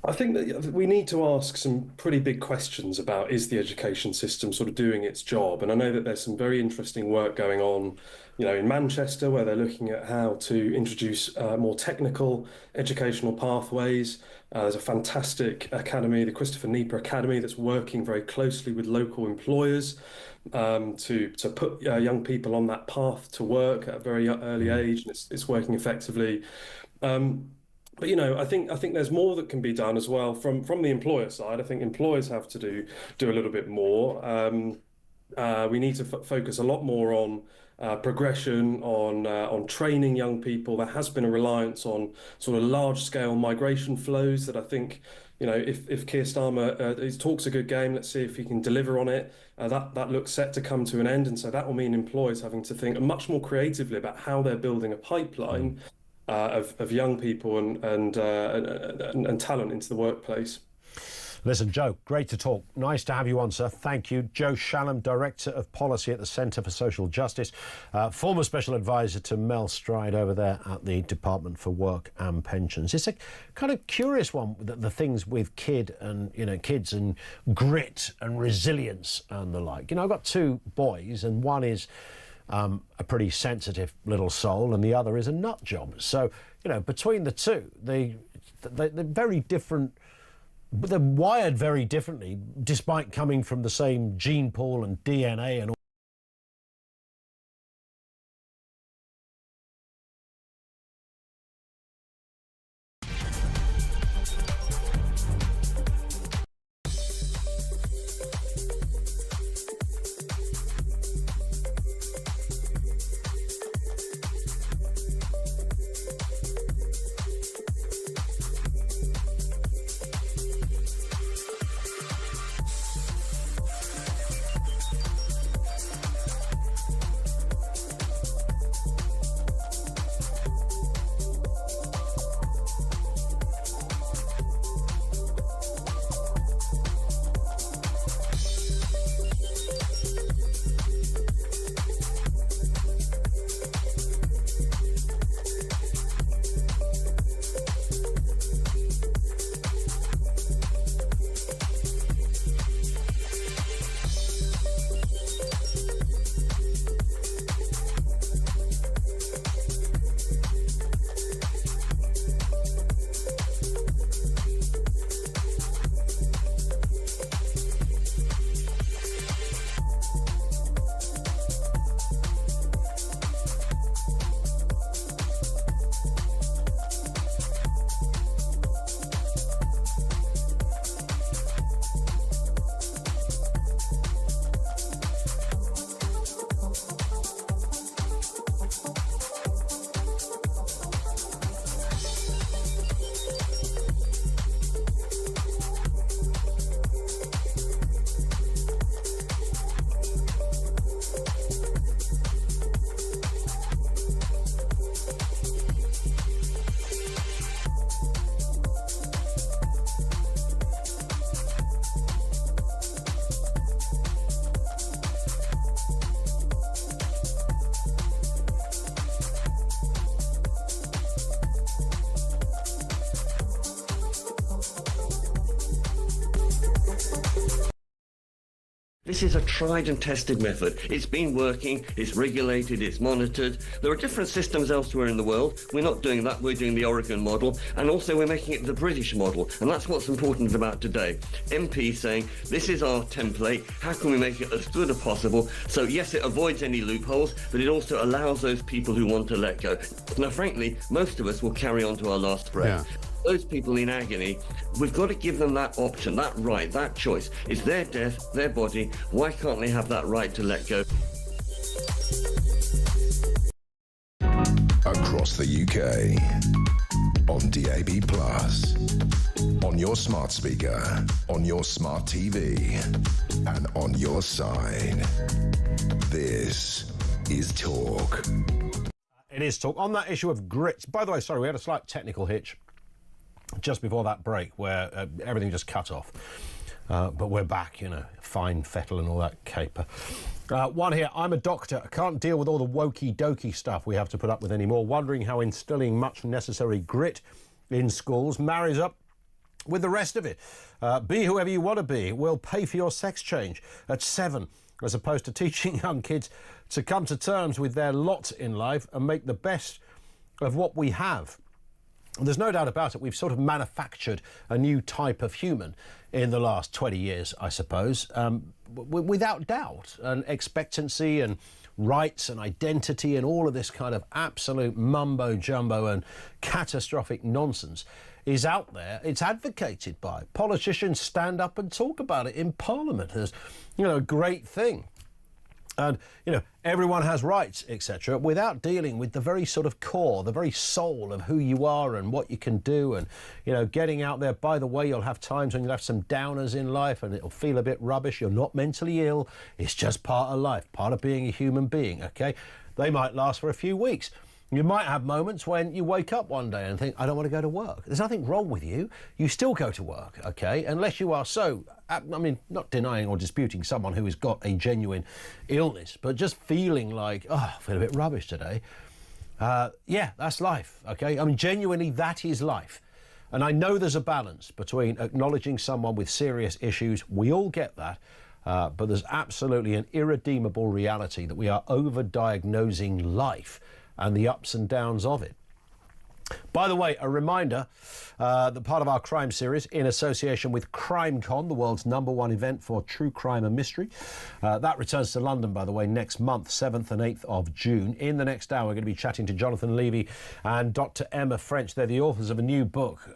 I think that we need to ask some pretty big questions about, is the education system sort of doing its job? And I know that there's some very interesting work going on, in Manchester, where they're looking at how to introduce more technical educational pathways. There's a fantastic academy, the Christopher Nieper Academy, that's working very closely with local employers to put young people on that path to work at a very early age, and it's working effectively. But I think there's more that can be done as well from the employer side. I think employers have to do a little bit more. We need to focus a lot more on progression, on training young people. There has been a reliance on sort of large-scale migration flows that I think, if Keir Starmer talks a good game, let's see if he can deliver on it. That looks set to come to an end, and so that will mean employers having to think much more creatively about how they're building a pipeline of young people and talent into the workplace. Listen, Joe, great to talk. Nice to have you on, sir. Thank you. Joe Shallum, Director of Policy at the Centre for Social Justice, former Special Advisor to Mel Stride over there at the Department for Work and Pensions. It's a kind of curious one, the things with kids and grit and resilience and the like. I've got two boys, and one is a pretty sensitive little soul, and the other is a nut job. So, between the two, they're very different. But they're wired very differently, despite coming from the same gene pool and DNA and all. This is a tried and tested method. It's been working, it's regulated, it's monitored. There are different systems elsewhere in the world. We're not doing that, we're doing the Oregon model, and also we're making it the British model. And that's what's important about today. MPs saying, this is our template, how can we make it as good as possible? So yes, it avoids any loopholes, but it also allows those people who want to let go. Now, frankly, most of us will carry on to our last breath. Yeah. Those people in agony, we've got to give them that option, that right, that choice. It's their death, their body. Why can't they have that right to let go? Across the UK, on DAB+, on your smart speaker, on your smart TV, and on your side. This is Talk. It is Talk. On that issue of grit, by the way, sorry, we had a slight technical hitch just before that break where everything just cut off. But we're back, you know, fine fettle and all that caper. One here, I'm a doctor. I can't deal with all the wokey-dokey stuff we have to put up with anymore. Wondering how instilling much necessary grit in schools marries up with the rest of it. Be whoever you want to be. We'll pay for your sex change at 7, as opposed to teaching young kids to come to terms with their lot in life and make the best of what we have. There's no doubt about it, we've sort of manufactured a new type of human in the last 20 years, I suppose, without doubt. And expectancy and rights and identity and all of this kind of absolute mumbo-jumbo and catastrophic nonsense is out there. It's advocated by politicians. Stand up and talk about it in Parliament as, you know, a great thing. And, you know, everyone has rights, etc., without dealing with the very sort of core, the very soul of who you are and what you can do. And, you know, getting out there. By the way, you'll have times when you'll have some downers in life and it'll feel a bit rubbish. You're not mentally ill. It's just part of life, part of being a human being, OK? They might last for a few weeks. You might have moments when you wake up one day and think, I don't want to go to work. There's nothing wrong with you. You still go to work, OK? Unless you are so, I mean, not denying or disputing someone who has got a genuine illness, but just feeling like, oh, I feel a bit rubbish today. Yeah, that's life, OK? I mean, genuinely, that is life. And I know there's a balance between acknowledging someone with serious issues. We all get that. But there's absolutely an irredeemable reality that we are over-diagnosing life and the ups and downs of it. By the way, a reminder that part of our crime series, in association with CrimeCon, the world's #1 event for true crime and mystery, that returns to London, by the way, next month, 7th and 8th of June. In the next hour, we're going to be chatting to Jonathan Levy and Dr. Emma French. They're the authors of a new book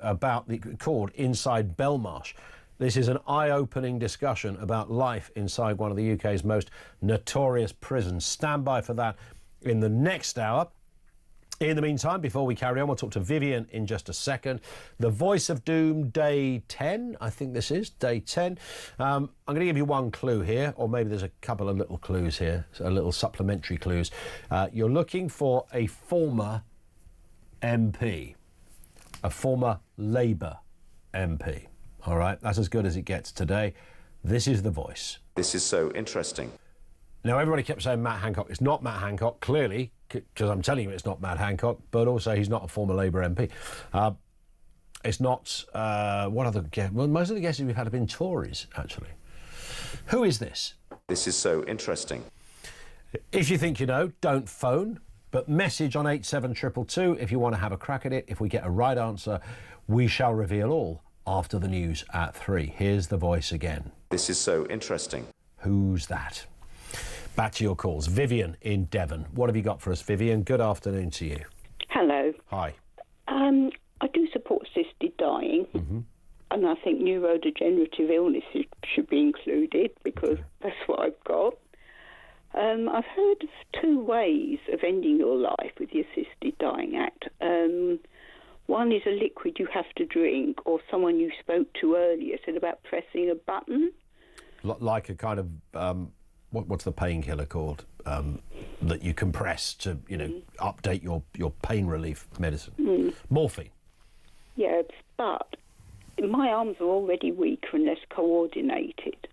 called Inside Belmarsh. This is an eye-opening discussion about life inside one of the UK's most notorious prisons. Stand by for that in the next hour. In the meantime, before we carry on, we'll talk to Vivian in just a second. The Voice of Doom, day 10, I think this is, day 10. I'm going to give you one clue here, or maybe there's a couple of little clues here, so a little supplementary clues. You're looking for a former MP, a former Labour MP. All right, that's as good as it gets today. This is The Voice. This is so interesting. Now, everybody kept saying Matt Hancock. It's not Matt Hancock, clearly, because I'm telling you it's not Matt Hancock, but also he's not a former Labour MP. It's not, what other guests? Well, most of the guests we've had have been Tories, actually. Who is this? This is so interesting. If you think you know, don't phone, but message on 87222 if you want to have a crack at it. If we get a right answer, we shall reveal all after the news at 3. Here's The Voice again. This is so interesting. Who's that? Back to your calls. Vivian in Devon. What have you got for us, Vivian? Good afternoon to you. Hello. Hi. I do support assisted dying, and I think neurodegenerative illnesses should be included because that's what I've got. I've heard of 2 ways of ending your life with the Assisted Dying Act. One is a liquid you have to drink, or someone you spoke to earlier said about pressing a button. Like a kind of, what's the painkiller called? That you can press to, you know, update your pain relief medicine. Morphine. Yeah, but my arms are already weaker and less coordinated.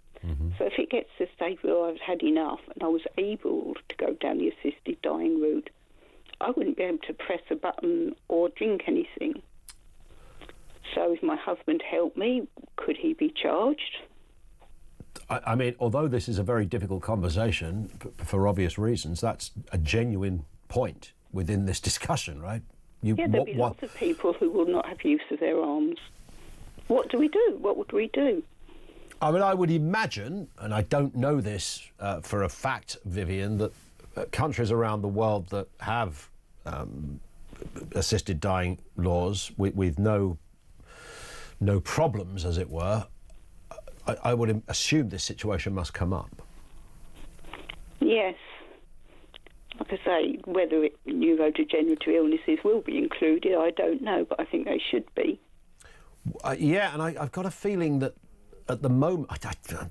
So if it gets to the stage where I've had enough and I was able to go down the assisted dying route, I wouldn't be able to press a button or drink anything. So if my husband helped me, could he be charged? I mean, although this is a very difficult conversation for obvious reasons, that's a genuine point within this discussion, right? There'll be lots of people who will not have use of their arms. What do we do? What would we do? I mean, I would imagine, and I don't know this for a fact, Vivian, that countries around the world that have assisted dying laws with no problems, as it were, I would assume this situation must come up. Yes. Like I say, whether neurodegenerative illnesses will be included, I don't know, but I think they should be. Yeah, and I've got a feeling that at the moment,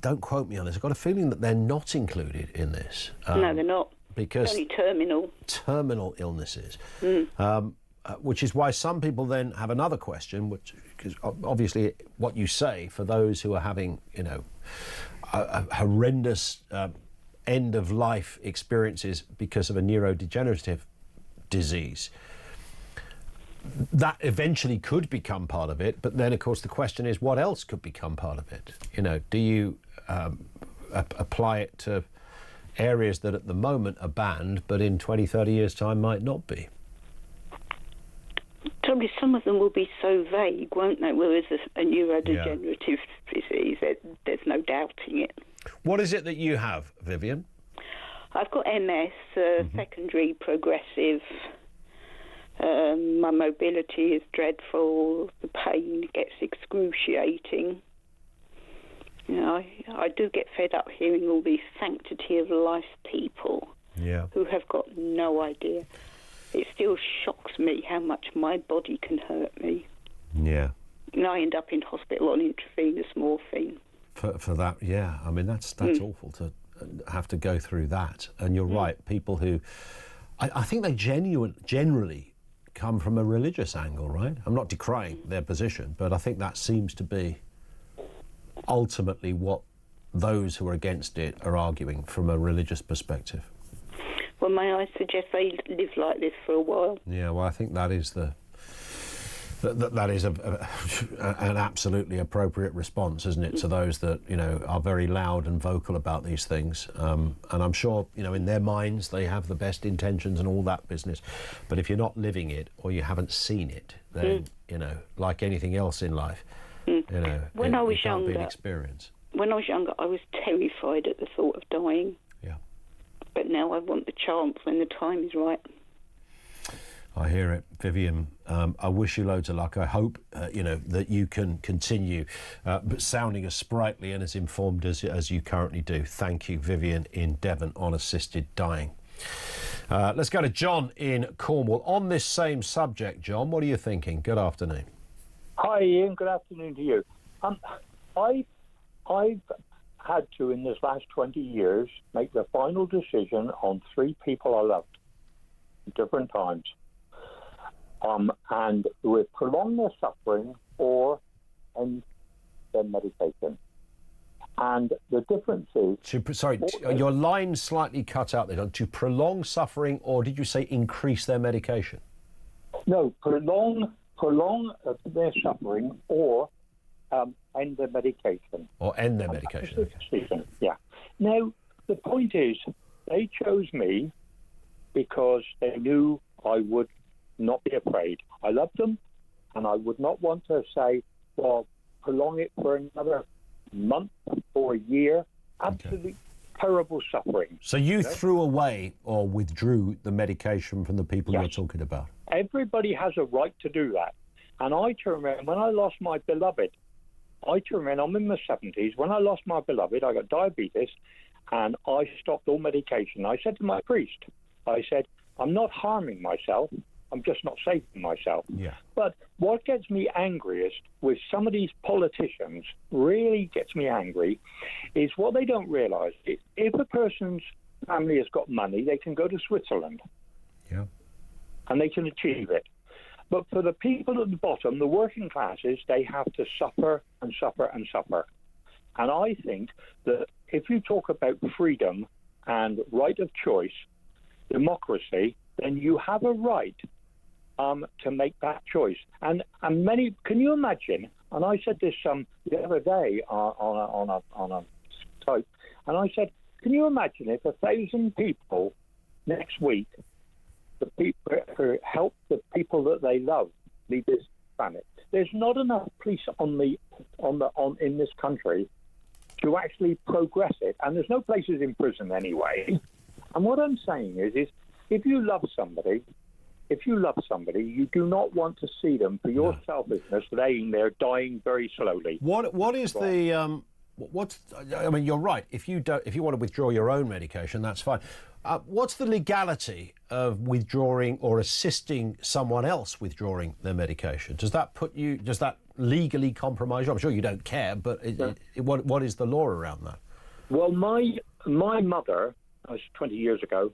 don't quote me on this, I've got a feeling that they're not included in this. No, they're not. Because only terminal illnesses, which is why some people then have another question, because obviously what you say for those who are having, a horrendous end of life experiences because of a neurodegenerative disease, that eventually could become part of it. But then, of course, the question is, what else could become part of it? Do you apply it to areas that at the moment are banned, but in 20, 30 years' time might not be? Probably some of them will be so vague, won't they? Whereas a neurodegenerative disease, there's no doubting it. What is it that you have, Vivian? I've got MS, secondary progressive. My mobility is dreadful. The pain gets excruciating. I do get fed up hearing all these sanctity of life people who have got no idea. It still shocks me how much my body can hurt me. Yeah. And I end up in hospital on intravenous morphine. For that, yeah. I mean, that's awful to have to go through that. And you're right, people who... I think they generally come from a religious angle, right? I'm not decrying their position, but I think that seems to be ultimately what those who are against it are arguing from a religious perspective. Well, may I suggest they live like this for a while? Yeah, well, I think that is that is an absolutely appropriate response, isn't it, to those that are very loud and vocal about these things. And I'm sure in their minds they have the best intentions and all that business. But if you're not living it or you haven't seen it, then like anything else in life, when I was it can't be an younger, experience. When I was younger, I was terrified at the thought of dying. Yeah. But now I want the chance when the time is right. I hear it, Vivian. I wish you loads of luck. I hope that you can continue sounding as sprightly and as informed as you currently do. Thank you, Vivian in Devon on assisted dying. Let's go to John in Cornwall on this same subject. John, what are you thinking? Good afternoon. Hi, Ian. Good afternoon to you. I've had to, in this last 20 years, make the final decision on 3 people I loved at different times. And with prolong their suffering or end their medication. And the difference is... your line slightly cut out there. To prolong suffering, or did you say increase their medication? No, prolong their suffering or end their medication. Or end their medication, okay. Yeah. Now, the point is, they chose me because they knew I would not be afraid. I loved them, and I would not want to say, well, prolong it for another month or a year. Absolutely terrible suffering. So you threw away or withdrew the medication from the people you're talking about? Everybody has a right to do that. And I can remember when I lost my beloved, I'm in my 70s. When I lost my beloved, I got diabetes, and I stopped all medication. I said to my priest, I said, I'm not harming myself. I'm just not saving myself. Yeah. But what gets me angriest with some of these politicians, really gets me angry, is what they don't realise. If a person's family has got money, they can go to Switzerland. Yeah. And they can achieve it. But for the people at the bottom, the working classes, they have to suffer and suffer and suffer. And I think that if you talk about freedom and right of choice, democracy, then you have a right to make that choice. And many, can you imagine? And I said this the other day on a type. And I said, can you imagine if 1,000 people next week help the people that they love leave this planet? There's not enough police in this country to actually progress it, and there's no places in prison anyway. And what I'm saying is if you love somebody, you do not want to see them for your selfishness laying there dying very slowly. What is the I mean, you're right. If you want to withdraw your own medication, that's fine. What's the legality of withdrawing or assisting someone else withdrawing their medication? Does that legally compromise you? I'm sure you don't care, but what is the law around that? Well, my mother, that was 20 years ago,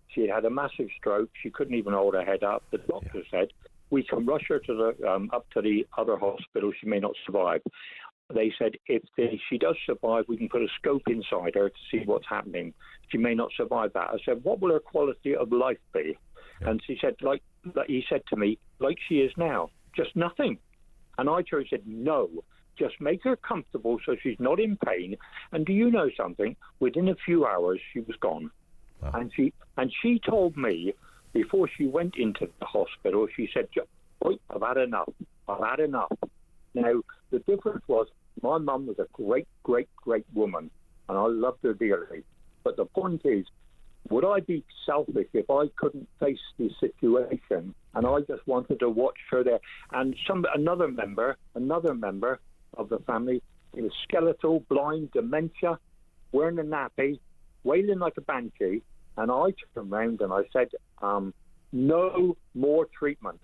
she had a massive stroke. She couldn't even hold her head up. The doctor said, we can rush her to up to the other hospital. She may not survive. They said, if she does survive, we can put a scope inside her to see what's happening. She may not survive that. I said, what will her quality of life be? Yeah. And she said, he said to me, like she is now, just nothing. And I said, no, just make her comfortable so she's not in pain. And do you know something? Within a few hours, she was gone. Wow. And she told me, before she went into the hospital, she said, I've had enough. I've had enough. Now, the difference was my mum was a great, great, great woman, and I loved her dearly. But the point is, would I be selfish if I couldn't face the situation and I just wanted to watch her there? And another member of the family, he was skeletal, blind, dementia, wearing a nappy, wailing like a banshee, and I turned around and I said, no more treatment.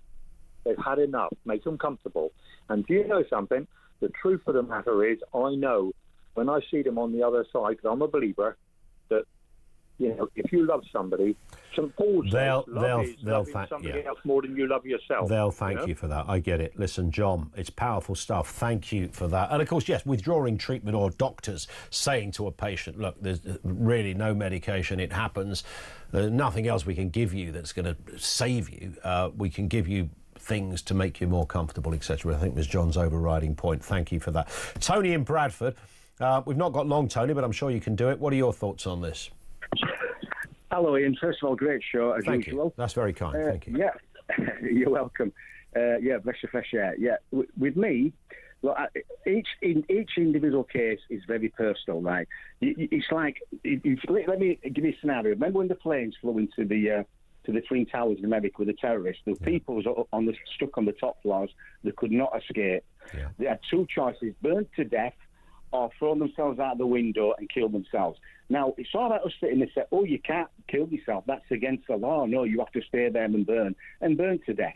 They've had enough. Make them comfortable. And do you know something? The truth of the matter is, I know when I see them on the other side, because I'm a believer, that, if you love somebody, St. Paul says, loving somebody else more than you love yourself. They'll thank you for that. I get it. Listen, John, it's powerful stuff. Thank you for that. And of course, yes, withdrawing treatment or doctors saying to a patient, look, there's really no medication. It happens. There's nothing else we can give you that's going to save you. We can give you things to make you more comfortable, etc. I think was John's overriding point. Thank you for that. Tony in Bradford. We've not got long, Tony, but I'm sure you can do it. What are your thoughts on this? Hello, Ian. First of all, great show, as Thank usual. You. That's very kind. Thank you. Yeah, you're welcome. Bless your fresh air. Yeah, with me, look, each individual case is very personal, right? It's like, let me give you a scenario. Remember when the planes flew into the Twin Towers in America with the terrorists? The people was stuck on the top floors. They could not escape. Yeah. They had two choices: burn to death or throw themselves out the window and kill themselves. Now, it's all right us sitting there and say, oh, you can't kill yourself. That's against the law. No, you have to stay there and burn to death.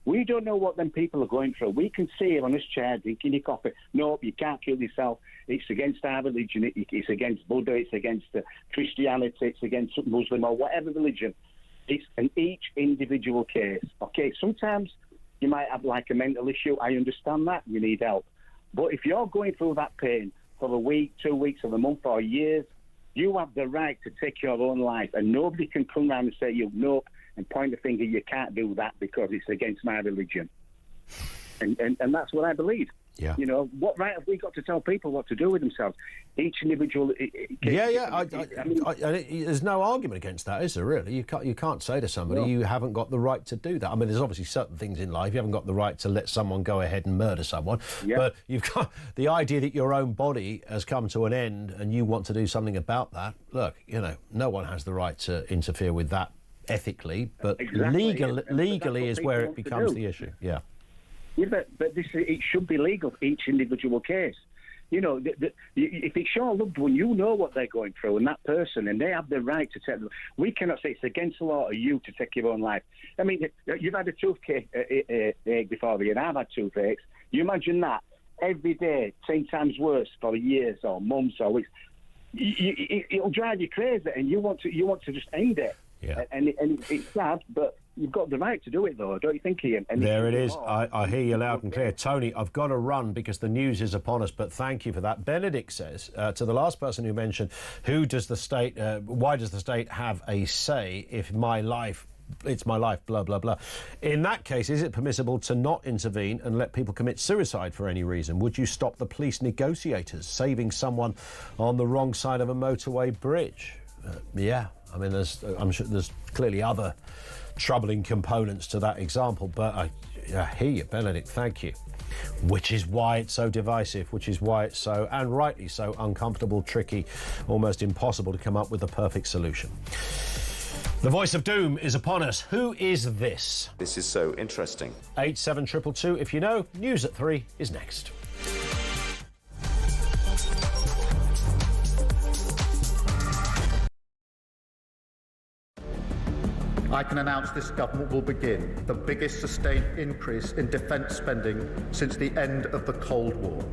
We don't know what them people are going through. We can see him on his chair drinking your coffee. No, you can't kill yourself. It's against our religion. It's against Buddha. It's against Christianity. It's against Muslim or whatever religion. It's an each individual case. Okay, sometimes you might have like a mental issue. I understand that. You need help. But if you're going through that pain for a week, 2 weeks, or a month, or years, you have the right to take your own life. And nobody can come around and say, nope, and point the finger, you can't do that because it's against my religion. And that's what I believe. Yeah. What right have we got to tell people what to do with themselves? Each individual. There's no argument against that, is there? Really, you can't say to somebody you haven't got the right to do that. I mean, there's obviously certain things in life you haven't got the right to let someone go ahead and murder someone. Yeah. But you've got the idea that your own body has come to an end and you want to do something about that. Look, no one has the right to interfere with that ethically, but legally is where it becomes the issue. Yeah. Yeah, but it should be legal for each individual case. If it's your loved one, you know what they're going through, and that person, and they have the right to take them. We cannot say it's against the law of you to take your own life. I mean, you've had a toothache before, and I've had toothaches. You imagine that every day, 10 times worse for years or months or weeks. It'll drive you crazy, and you want to just end it. Yeah. And it's sad, but you've got the right to do it, though, don't you think, Ian? And there it is. I hear you loud and clear. Tony, I've got to run because the news is upon us, but thank you for that. Benedict says, to the last person who mentioned, why does the state have a say if my life it's my life, blah, blah, blah. In that case, is it permissible to not intervene and let people commit suicide for any reason? Would you stop the police negotiators saving someone on the wrong side of a motorway bridge? Yeah, I mean, I'm sure there's clearly other troubling components to that example, but I hear you, Benedict, thank you. Which is why it's so divisive, which is why it's so, and rightly so, uncomfortable, tricky, almost impossible to come up with a perfect solution. The voice of doom is upon us. Who is this? This is so interesting. 87222 if you know. News at 3 is next. I can announce this government will begin the biggest sustained increase in defence spending since the end of the Cold War.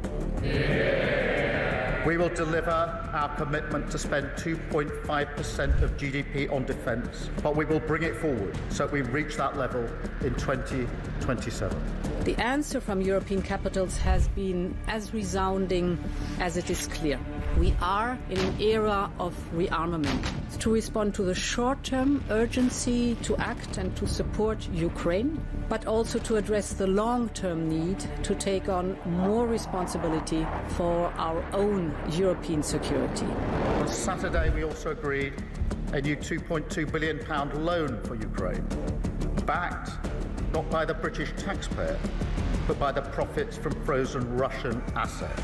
We will deliver our commitment to spend 2.5% of GDP on defence, but we will bring it forward so we reach that level in 2027. The answer from European capitals has been as resounding as it is clear. We are in an era of rearmament to respond to the short-term urgency to act and to support Ukraine, but also to address the long-term need to take on more responsibility for our own European security. On Saturday, we also agreed a new £2.2 billion loan for Ukraine, backed not by the British taxpayer, but by the profits from frozen Russian assets.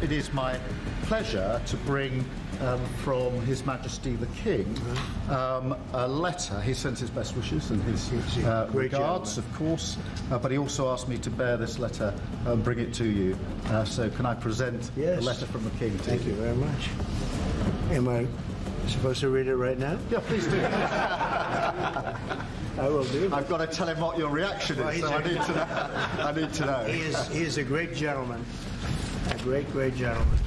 It is my pleasure to bring from His Majesty the King a letter. He sends his best wishes and his regards, of course, but he also asked me to bear this letter and bring it to you. So can I present the letter from the King to you? Thank you very much. Am I supposed to read it right now? Yeah, please do. I will do. I've got to tell him what your reaction is, so I need to know. I need to know. He is a great gentleman. A great, great gentleman.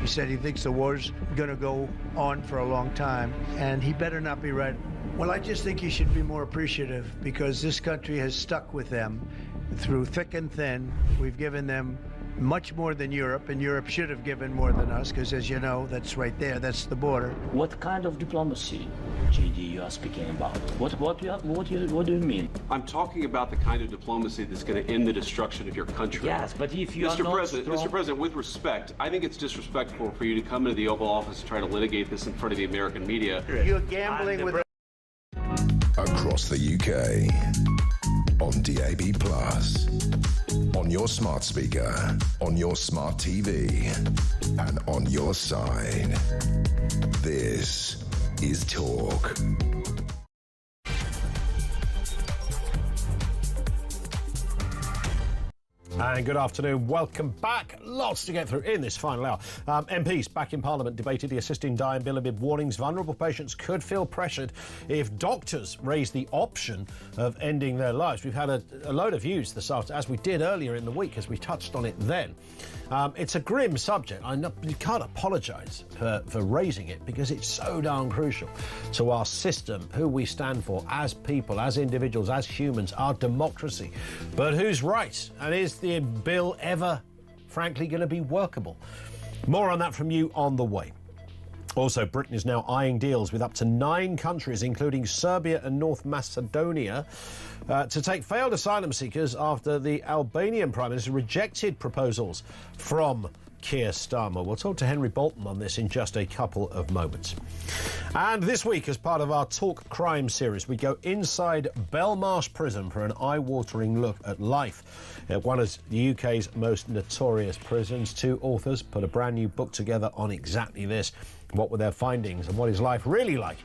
He said he thinks the war's going to go on for a long time, and he better not be right. Well, I just think he should be more appreciative because this country has stuck with them through thick and thin. We've given them much more than Europe, and Europe should have given more than us because, as you know, that's right there. That's the border. What kind of diplomacy, JD, you are speaking about? What do you mean? I'm talking about the kind of diplomacy that's going to end the destruction of your country. Yes, but if you are not Mr. President, with respect, I think it's disrespectful for you to come into the Oval Office and try to litigate this in front of the American media. You're gambling with across the UK, on DAB+, on your smart speaker, on your smart TV, and on your side. This is Talk. And good afternoon, welcome back. Lots to get through in this final hour. MPs back in Parliament debated the Assisting Dying Bill amid warnings vulnerable patients could feel pressured if doctors raise the option of ending their lives. We've had a load of views this afternoon, as we did earlier in the week, as we touched on it then. It's a grim subject. You can't apologise for raising it because it's so darn crucial to our system, who we stand for as people, as individuals, as humans, our democracy. But who's right? And is the bill ever, frankly, going to be workable? More on that from you on the way. Also, Britain is now eyeing deals with up to 9 countries, including Serbia and North Macedonia, to take failed asylum seekers after the Albanian Prime Minister rejected proposals from Keir Starmer. We'll talk to Henry Bolton on this in just a couple of moments. And this week, as part of our Talk Crime series, we go inside Belmarsh Prison for an eye-watering look at life at one of the UK's most notorious prisons. 2 authors put a brand new book together on exactly this. What were their findings and what is life really like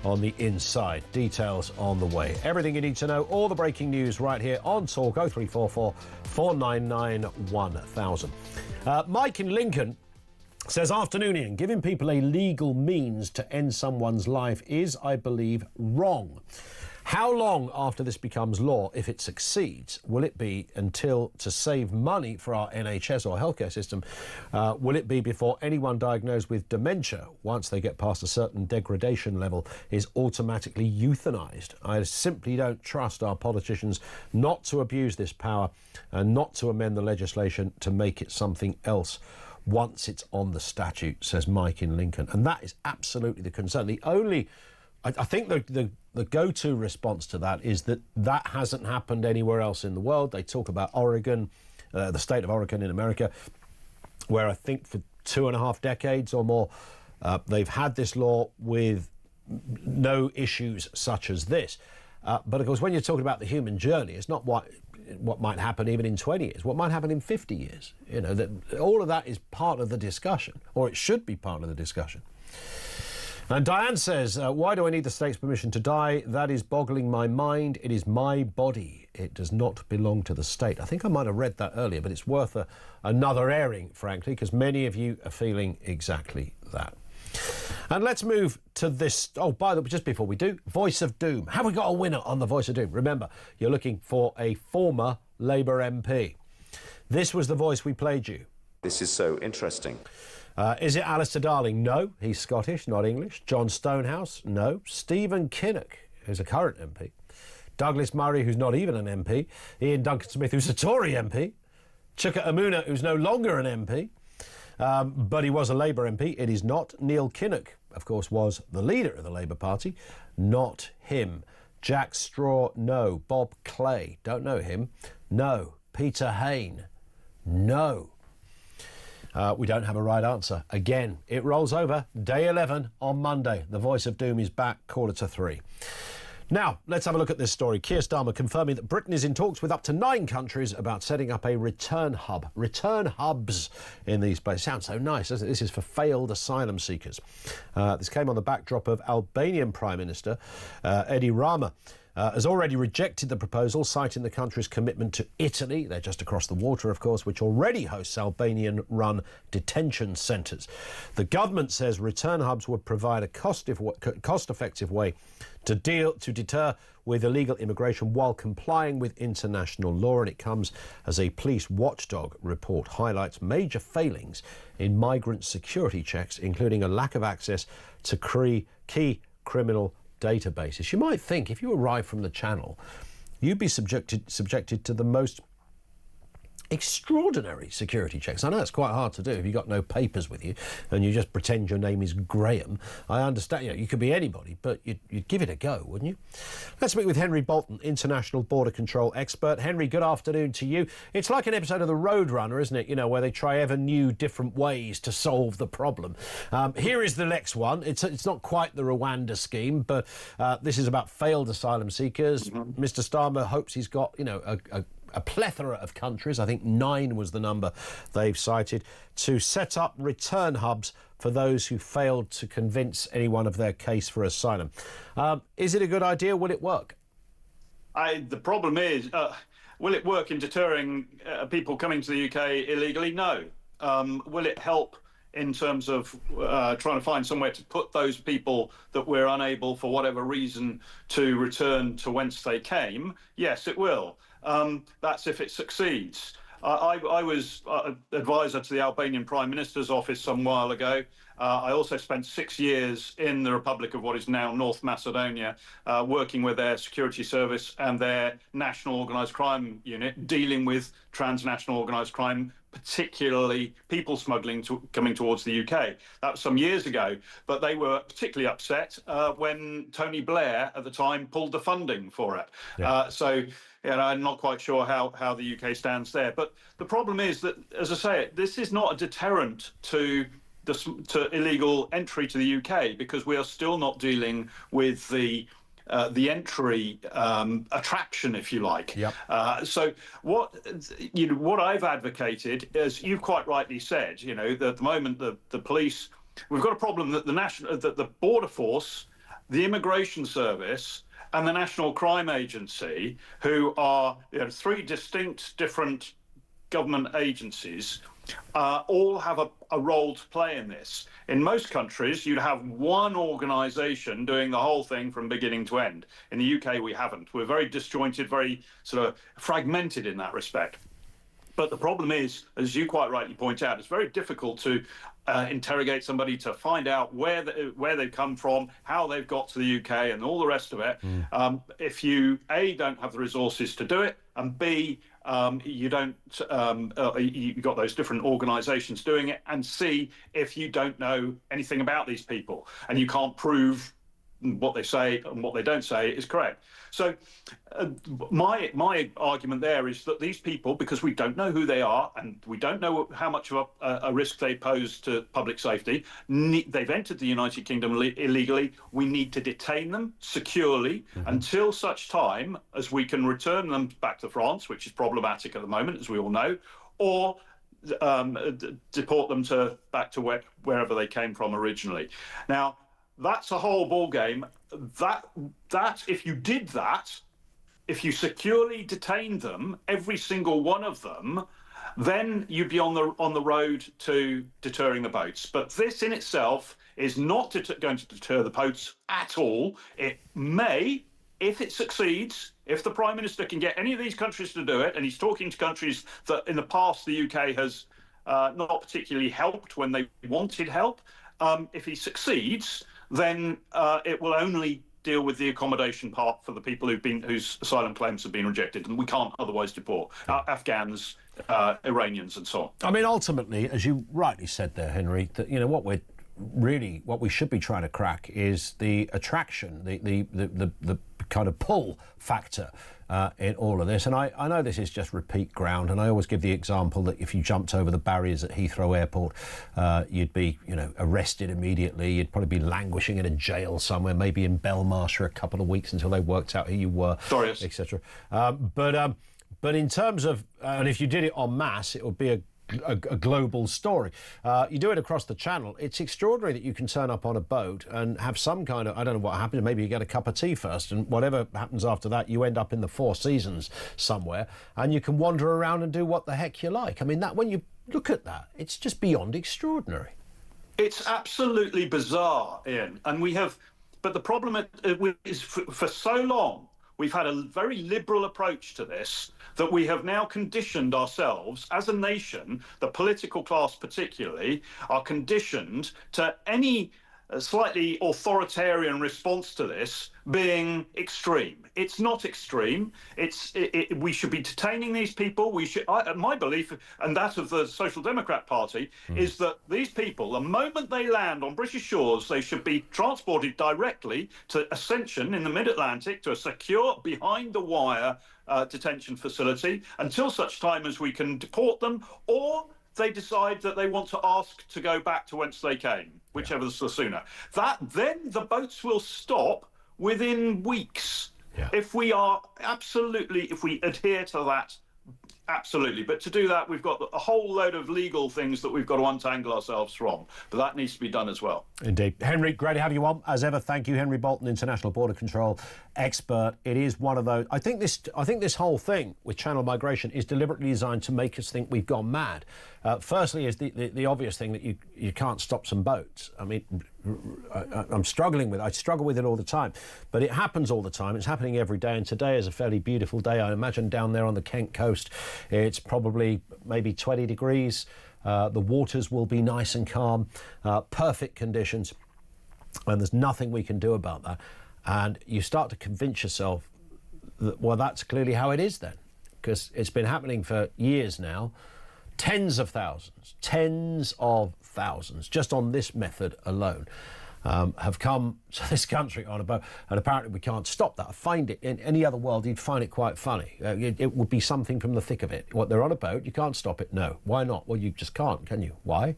on the inside? Details on the way. Everything you need to know, all the breaking news right here on Talk 0344 499 1000. Mike in Lincoln says, afternoon, Ian. Giving people a legal means to end someone's life is, I believe, wrong. How long after this becomes law, if it succeeds, will it be until, to save money for our NHS or healthcare system, will it be before anyone diagnosed with dementia, once they get past a certain degradation level, is automatically euthanised? I simply don't trust our politicians not to abuse this power and not to amend the legislation to make it something else once it's on the statute, says Mike in Lincoln. And that is absolutely the concern. The only... I think the go-to response to that is that hasn't happened anywhere else in the world. They talk about Oregon, the state of Oregon in America, where I think for 2.5 decades or more, they've had this law with no issues such as this. But of course, when you're talking about the human journey, it's not what might happen even in 20 years, what might happen in 50 years. You know, that all of that is part of the discussion, or it should be part of the discussion. And Diane says, why do I need the state's permission to die? That is boggling my mind. It is my body. It does not belong to the state. I think I might have read that earlier, but it's worth another airing, frankly, because many of you are feeling exactly that. And let's move to this. Oh, by the way, just before we do, Voice of Doom. Have we got a winner on the Voice of Doom? Remember, you're looking for a former Labour MP. This was the voice we played you. This is so interesting. Is it Alistair Darling? No, he's Scottish, not English. John Stonehouse? No. Stephen Kinnock, who's a current MP. Douglas Murray, who's not even an MP. Ian Duncan Smith, who's a Tory MP. Chuka Umunna, who's no longer an MP, but he was a Labour MP. It is not. Neil Kinnock, of course, was the leader of the Labour Party. Not him. Jack Straw? No. Bob Clay? Don't know him. No. Peter Hain? No. We don't have a right answer. Again, it rolls over. Day 11 on Monday. The Voice of Doom is back 2:45. Now, let's have a look at this story. Keir Starmer confirming that Britain is in talks with up to 9 countries about setting up a return hub. Return hubs in these places. Sounds so nice, doesn't it? This is for failed asylum seekers. This came on the backdrop of Albanian Prime Minister Edi Rama. Has already rejected the proposal, citing the country's commitment to Italy. They're just across the water, of course, which already hosts Albanian-run detention centres. The government says return hubs would provide a cost-effective way to deter with illegal immigration while complying with international law, and it comes as a police watchdog report highlights major failings in migrant security checks, including a lack of access to key criminal databases. You might think if you arrive from the Channel, you'd be subjected to the most extraordinary security checks. I know it's quite hard to do if you've got no papers with you and you just pretend your name is Graham. I understand, you could be anybody, but you'd give it a go, wouldn't you? Let's meet with Henry Bolton, international border control expert. Henry, good afternoon to you. It's like an episode of The Roadrunner, isn't it? Where they try ever new different ways to solve the problem. Here is the next one. It's not quite the Rwanda scheme, but this is about failed asylum seekers. Mm-hmm. Mr. Starmer hopes he's got, a plethora of countries, I think 9 was the number they've cited, to set up return hubs for those who failed to convince anyone of their case for asylum. Is it a good idea? Will it work? The problem is, will it work in deterring people coming to the UK illegally? No. Will it help in terms of trying to find somewhere to put those people that we're unable, for whatever reason, to return to whence they came? Yes, it will. That's if it succeeds. I was advisor to the Albanian Prime Minister's office some while ago. I also spent 6 years in the Republic of what is now North Macedonia, working with their security service and their national organised crime unit, dealing with transnational organised crime, particularly people smuggling coming towards the UK. That was some years ago, but they were particularly upset when Tony Blair at the time pulled the funding for it. Yeah. I'm not quite sure how the UK stands there. But the problem is that, as I say, this is not a deterrent to illegal entry to the UK, because we are still not dealing with the entry attraction, if you like. Yep. So what I've advocated, as you've quite rightly said, that at the moment the police, we've got a problem that the border force, the immigration service, and the National Crime Agency, who are 3 distinct different government agencies, all have a role to play in this. In most countries, you'd have one organisation doing the whole thing from beginning to end. In the UK, we haven't. We're very disjointed, very sort of fragmented in that respect. But the problem is, as you quite rightly point out, it's very difficult to interrogate somebody to find out where they've come from, how they've got to the UK, and all the rest of it. If you A, don't have the resources to do it, and B, you don't you've got those different organisations doing it, and C, if you don't know anything about these people and you can't prove what they say and what they don't say is correct. So my argument there is that these people, because we don't know who they are and we don't know how much of a risk they pose to public safety, they've entered the United Kingdom illegally. We need to detain them securely until such time as we can return them back to France, which is problematic at the moment, as we all know, or deport them back to wherever they came from originally. Now, that's a whole ball game. That if you did that, if you securely detained them, every single one of them, then you'd be on the road to deterring the boats. But this in itself is not going to deter the boats at all. It may, if it succeeds, if the Prime Minister can get any of these countries to do it, and he's talking to countries that in the past the UK has not particularly helped when they wanted help, if he succeeds, then it will only deal with the accommodation part for the people whose asylum claims have been rejected, and we can't otherwise deport Afghans, Iranians, and so on. I mean, ultimately, as you rightly said there, Henry, that what we should be trying to crack is the attraction, the kind of pull factor in all of this. And I know this is just repeat ground, and I always give the example that if you jumped over the barriers at Heathrow Airport, you'd be, arrested immediately. You'd probably be languishing in a jail somewhere, maybe in Belmarsh for a couple of weeks until they worked out who you were, etc. But in terms of, and if you did it en masse, it would be a global story. You do it across the channel. It's extraordinary that you can turn up on a boat and have some kind of, I don't know what happens, maybe you get a cup of tea first, and whatever happens after that, you end up in the Four Seasons somewhere, and you can wander around and do what the heck you like. I mean, that when you look at that, it's just beyond extraordinary. It's absolutely bizarre, Ian, and but the problem is for so long, we've had a very liberal approach to this that we have now conditioned ourselves as a nation, the political class particularly, are conditioned to any slightly authoritarian response to this being extreme. It's not extreme. We should be detaining these people. My belief, and that of the Social Democrat Party, is that these people, the moment they land on British shores, they should be transported directly to Ascension in the mid-Atlantic to a secure, behind-the-wire detention facility until such time as we can deport them, or they decide that they want to ask to go back to whence they came, whichever's the sooner. Then the boats will stop within weeks. If we adhere to that, absolutely. But to do that, we've got a whole load of legal things that we've got to untangle ourselves from. But that needs to be done as well. Indeed. Henry, great to have you on. As ever, thank you. Henry Bolton, International Border Control expert. It is one of those. I think this whole thing with channel migration is deliberately designed to make us think we've gone mad. Firstly, is the obvious thing that you can't stop some boats. I mean, I struggle with it all the time, but it happens all the time. It's happening every day, and today is a fairly beautiful day. I imagine down there on the Kent coast, it's probably maybe 20 degrees. The waters will be nice and calm, perfect conditions, and there's nothing we can do about that. And you start to convince yourself that, well, that's clearly how it is then, because it's been happening for years now. Tens of thousands, just on this method alone, have come to this country on a boat, and apparently we can't stop that. I find it, in any other world, you'd find it quite funny. It would be something from the thick of it. They're on a boat, you can't stop it? No. Why not? Well, you just can't, can you? Why?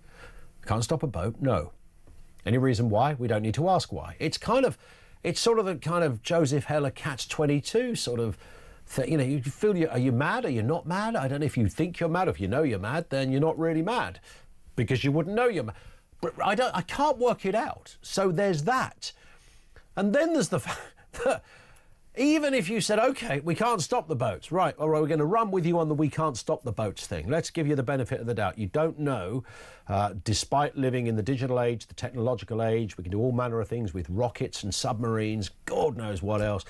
Can't stop a boat? No. Any reason why? We don't need to ask why. It's sort of the kind of Joseph Heller catch-22 sort of thing. You feel, are you mad? Are you not mad? I don't know if you think you're mad. If you know you're mad, then you're not really mad, because you wouldn't know you're mad. But I can't work it out. So there's that. And then there's the fact that Even if you said, OK, we can't stop the boats. Right, all right, we're going to run with you on the we can't stop the boats thing. Let's give you the benefit of the doubt. You don't know, despite living in the digital age, the technological age, we can do all manner of things with rockets and submarines, God knows what else.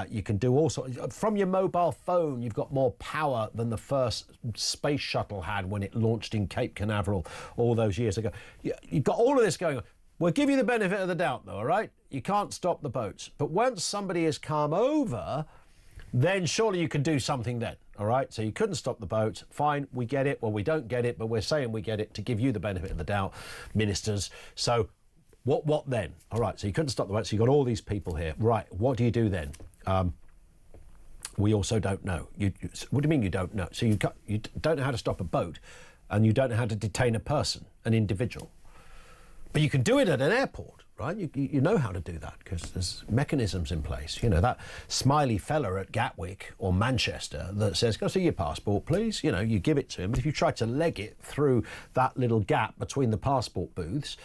You can do all sorts. From your mobile phone, you've got more power than the first space shuttle had when it launched in Cape Canaveral all those years ago. You've got all of this going on. We'll give you the benefit of the doubt, though, all right? You can't stop the boats. But once somebody has come over, then surely you can do something then, all right? So you couldn't stop the boats. Fine, we get it. Well, we don't get it, but we're saying we get it to give you the benefit of the doubt, ministers. So what then? All right, so you couldn't stop the boats. So you've got all these people here. Right, what do you do then? We also don't know. What do you mean you don't know? So you don't know how to stop a boat, and you don't know how to detain a person, an individual. But you can do it at an airport, right? You know how to do that because there's mechanisms in place. You know, that smiley fella at Gatwick or Manchester that says, "Can I see your passport, please?" You know, you give it to him. But if you try to leg it through that little gap between the passport booths,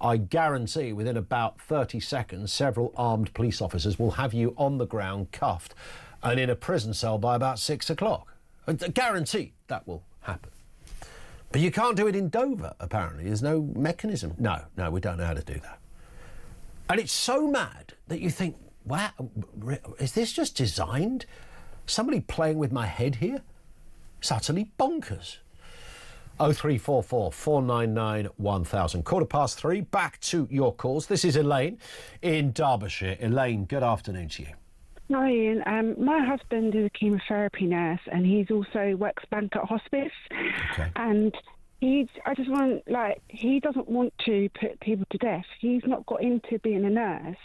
I guarantee within about 30 seconds, several armed police officers will have you on the ground, cuffed, and in a prison cell by about 6 o'clock. I guarantee that will happen. But you can't do it in Dover, apparently. There's no mechanism. No, we don't know how to do that. And it's so mad that you think, wow, is this just designed? Somebody playing with my head here? It's utterly bonkers. 0344 499 1000. 3:15, back to your calls. This is Elaine in Derbyshire. Elaine, good afternoon to you. Hi, Ian. My husband is a chemotherapy nurse, and he's also works bank at hospice. Okay. And he doesn't want to put people to death. He's not got into being a nurse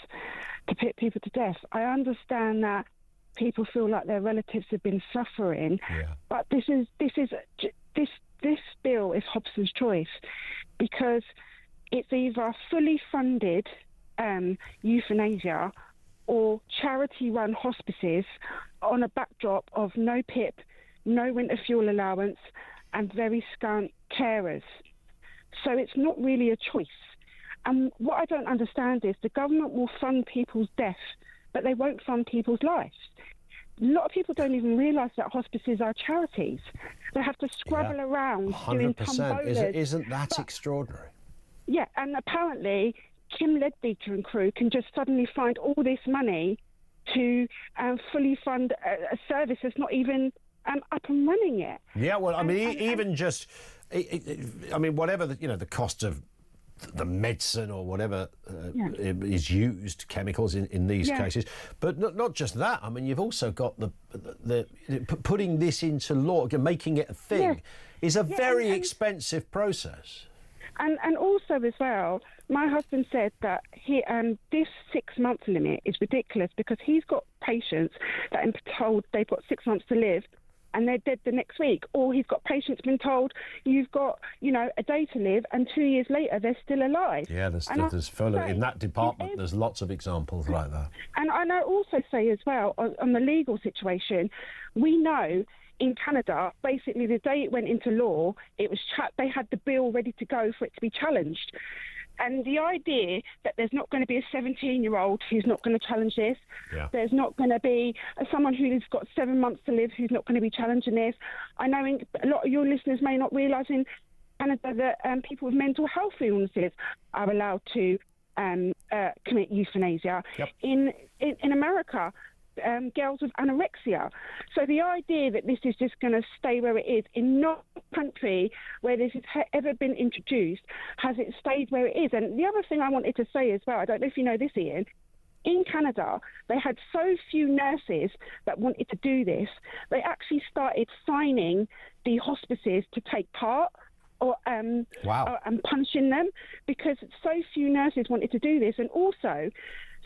to put people to death. I understand that people feel like their relatives have been suffering, but this bill is Hobson's choice because it's either fully funded euthanasia or charity-run hospices on a backdrop of no PIP, no winter fuel allowance, and very scant carers. So it's not really a choice. And what I don't understand is the government will fund people's death, but they won't fund people's lives. A lot of people don't even realise that hospices are charities. They have to scrabble around doing 100%. Isn't that extraordinary? Yeah, and apparently Kim Leadbeater and crew can just suddenly find all this money to fully fund a service that's not even up and running yet. Yeah, well, I mean, even just, I mean, whatever the cost of the medicine or whatever is used, chemicals in these cases, but not just that. I mean, you've also got the putting this into law, making it a thing, is a very expensive process. And also as well, my husband said that this 6-month limit is ridiculous because he's got patients that are told they've got 6 months to live and they're dead the next week. Or he's got patients been told you've got, a day to live and 2 years later they're still alive. Yeah, there's fellow in that department. There's lots of examples like that. And I also say as well on the legal situation, we know in Canada, basically the day it went into law, it was they had the bill ready to go for it to be challenged. And the idea that there's not going to be a 17-year-old who's not going to challenge this, there's not going to be someone who's got 7 months to live who's not going to be challenging this. I know a lot of your listeners may not realise in Canada that people with mental health illnesses are allowed to commit euthanasia. In America, girls with anorexia. So the idea that this is just going to stay where it is in no country where this has ever been introduced has it stayed where it is. And the other thing I wanted to say as well, I don't know if you know this, Ian, in Canada, they had so few nurses that wanted to do this, they actually started signing the hospices to take part and punishing them because so few nurses wanted to do this. And also,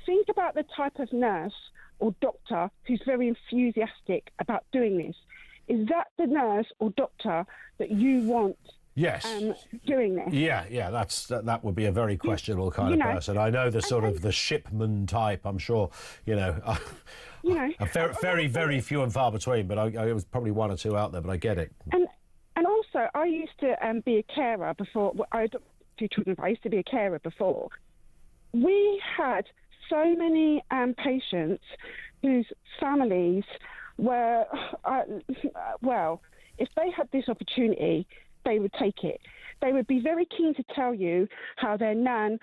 think about the type of nurse or doctor who's very enthusiastic about doing this. Is that the nurse or doctor that you want doing this? Yeah, that would be a very questionable kind of person. I know the sort of the shipman type, I'm sure, very, very few and far between, but I was probably one or two out there, but I get it. And also, I used to be a carer before. I adopted 2 children, but I used to be a carer before. We had so many patients whose families were, well, if they had this opportunity, they would take it. They would be very keen to tell you how their nan,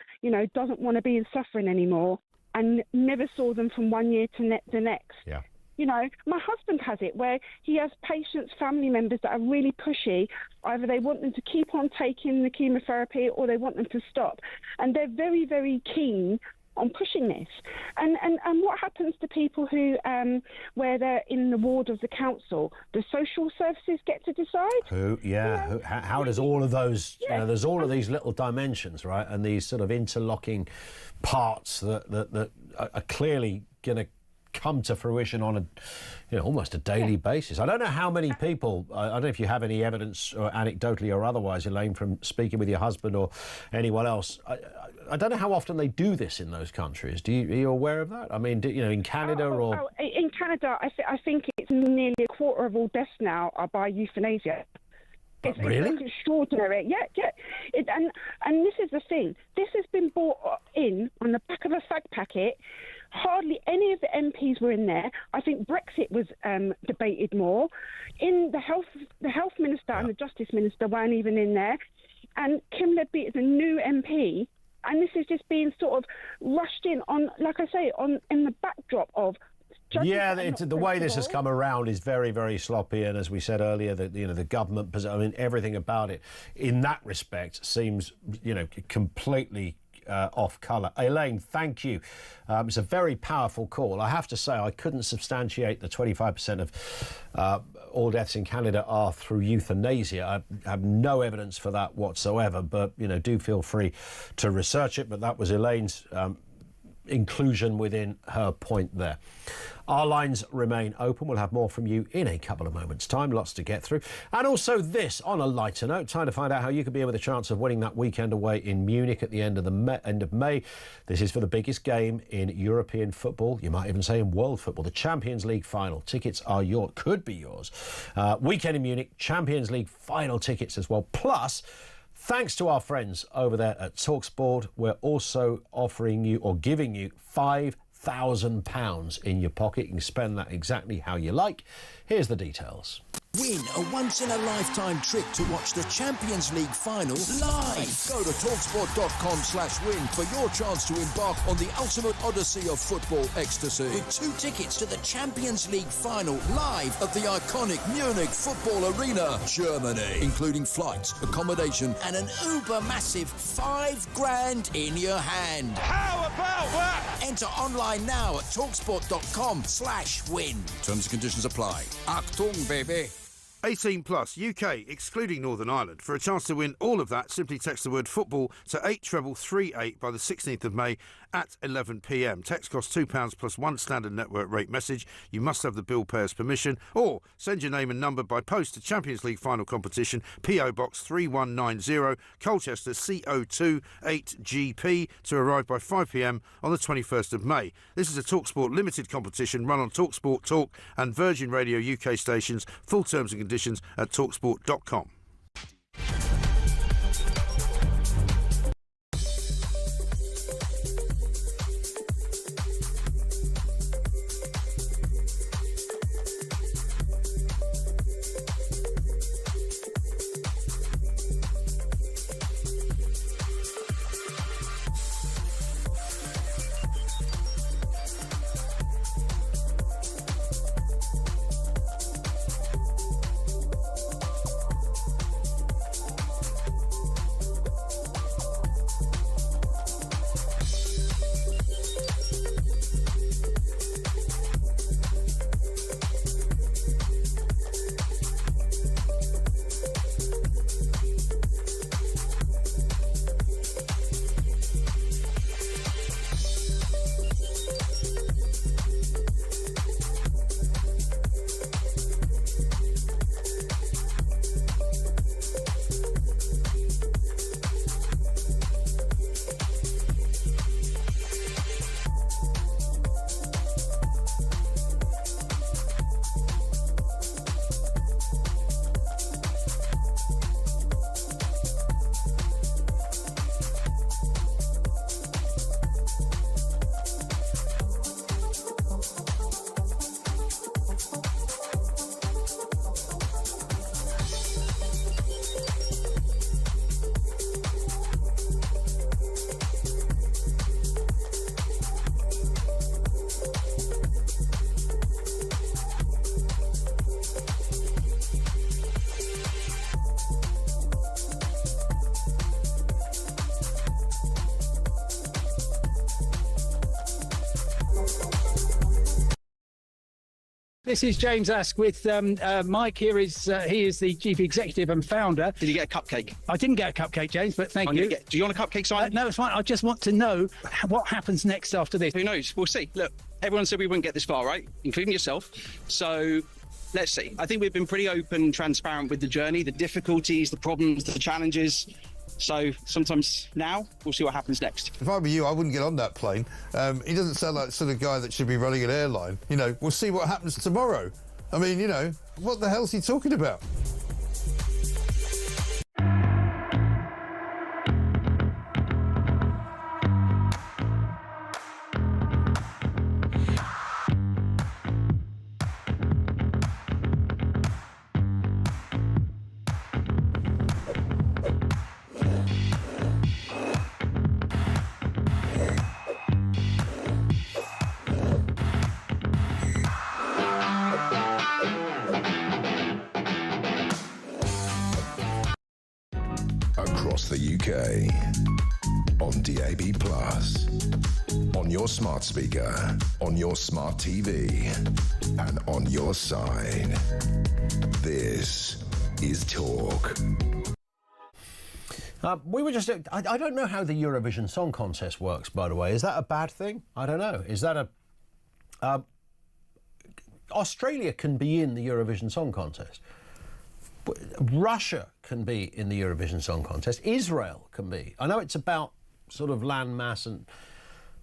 doesn't want to be in suffering anymore and never saw them from one year to the next. Yeah. My husband has it where he has patients, family members that are really pushy. Either they want them to keep on taking the chemotherapy or they want them to stop. And they're very, very keen on pushing this. And what happens to people who, where they're in the ward of the council? The social services get to decide? How does all of those, there's all of these little dimensions, right? And these sort of interlocking parts that are clearly going to come to fruition on almost a daily basis. I don't know how many people, I don't know if you have any evidence or anecdotally or otherwise, Elaine, from speaking with your husband or anyone else. I don't know how often they do this in those countries. Are you aware of that? I mean, in Canada or... in Canada, I think it's nearly a quarter of all deaths now are by euthanasia. Really? It's extraordinary. Yeah. And this is the thing. This has been brought in on the back of a fag packet. Hardly any of the MPs were in there. I think Brexit was debated more. In the health minister and the justice minister weren't even in there. And Kim Ledby is a new MP, and this is just being sort of rushed in on, like I say, in the backdrop of. The way this has come around is very, very sloppy, and as we said earlier, the government, everything about it, in that respect, seems completely off colour. Elaine, thank you. It's a very powerful call. I have to say, I couldn't substantiate the 25% of all deaths in Canada are through euthanasia. I have no evidence for that whatsoever, but do feel free to research it. But that was Elaine's inclusion within her point there. Our lines remain open. We'll have more from you in a couple of moments' time. Lots to get through. And also this, on a lighter note, time to find out how you could be in with a chance of winning that weekend away in Munich at the end of May. This is for the biggest game in European football. You might even say in world football. The Champions League final. Tickets are could be yours. Weekend in Munich, Champions League final tickets as well. Plus, thanks to our friends over there at TalkSport, we're also offering you or giving you £5,000 in your pocket. You can spend that exactly how you like. Here's the details. Win a once-in-a-lifetime trip to watch the Champions League final live. Go to talksport.com/win for your chance to embark on the ultimate odyssey of football ecstasy. With 2 tickets to the Champions League final live at the iconic Munich Football Arena, Germany, including flights, accommodation, and an uber-massive $5,000 in your hand. How about that? Enter online now at talksport.com/win. Terms and conditions apply. Achtung, baby. 18 plus UK, excluding Northern Ireland. For a chance to win all of that, simply text the word football to 83338 by the 16th of May at 11 p.m. Text costs £2 plus 1 standard network rate message. You must have the bill payer's permission, or send your name and number by post to Champions League final competition, PO Box 3190, Colchester CO2 8GP, to arrive by 5 p.m. on the 21st of May. This is a TalkSport limited competition run on TalkSport Talk and Virgin Radio UK stations. Full terms and conditions at talksport.com. This is James Ask with Mike. He is the chief executive and founder. Did you get a cupcake? I didn't get a cupcake, James, but thank you. Do you want a cupcake, Simon? No, it's fine. I just want to know what happens next after this. Who knows? We'll see. Look, everyone said we wouldn't get this far, right? Including yourself. So let's see. I think we've been pretty open, transparent with the journey, the difficulties, the problems, the challenges. So sometimes now we'll see what happens next. If I were you, I wouldn't get on that plane. He doesn't sound like the sort of guy that should be running an airline. You know, we'll see what happens tomorrow. I mean, you know, what the hell's he talking about? Across the UK, on DAB+, on your smart speaker, on your smart TV, and on your side. This is Talk. We were just... I don't know how the Eurovision Song Contest works, by the way. Is that a bad thing? I don't know. Is that a... Australia can be in the Eurovision Song Contest. Russia can be in the Eurovision Song Contest. Israel can be. I know it's about sort of land mass and...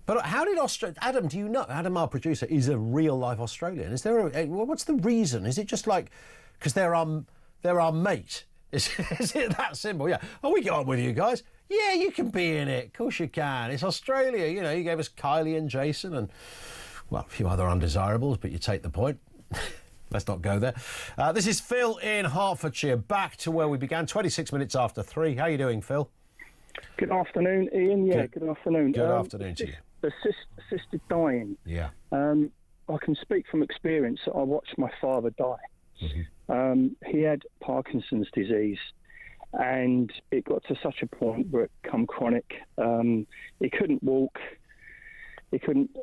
But how did Australia... Adam, do you know? Adam, our producer, is a real-life Australian. Is there a... What's the reason? Is it just like... Because they're our mate? Is it that simple? Yeah. Oh, we get on with you guys. Yeah, you can be in it. Of course you can. It's Australia. You know, you gave us Kylie and Jason and, well, a few other undesirables, but you take the point. Let's not go there. This is Phil in Hertfordshire, back to where we began, 26 minutes after 3. How are you doing, Phil? Good afternoon, Ian. Yeah, good afternoon. Good afternoon to you. Assisted dying. Yeah. I can speak from experience. I watched my father die. Mm-hmm. He had Parkinson's disease, and it got to such a point where it became chronic. He couldn't walk. He couldn't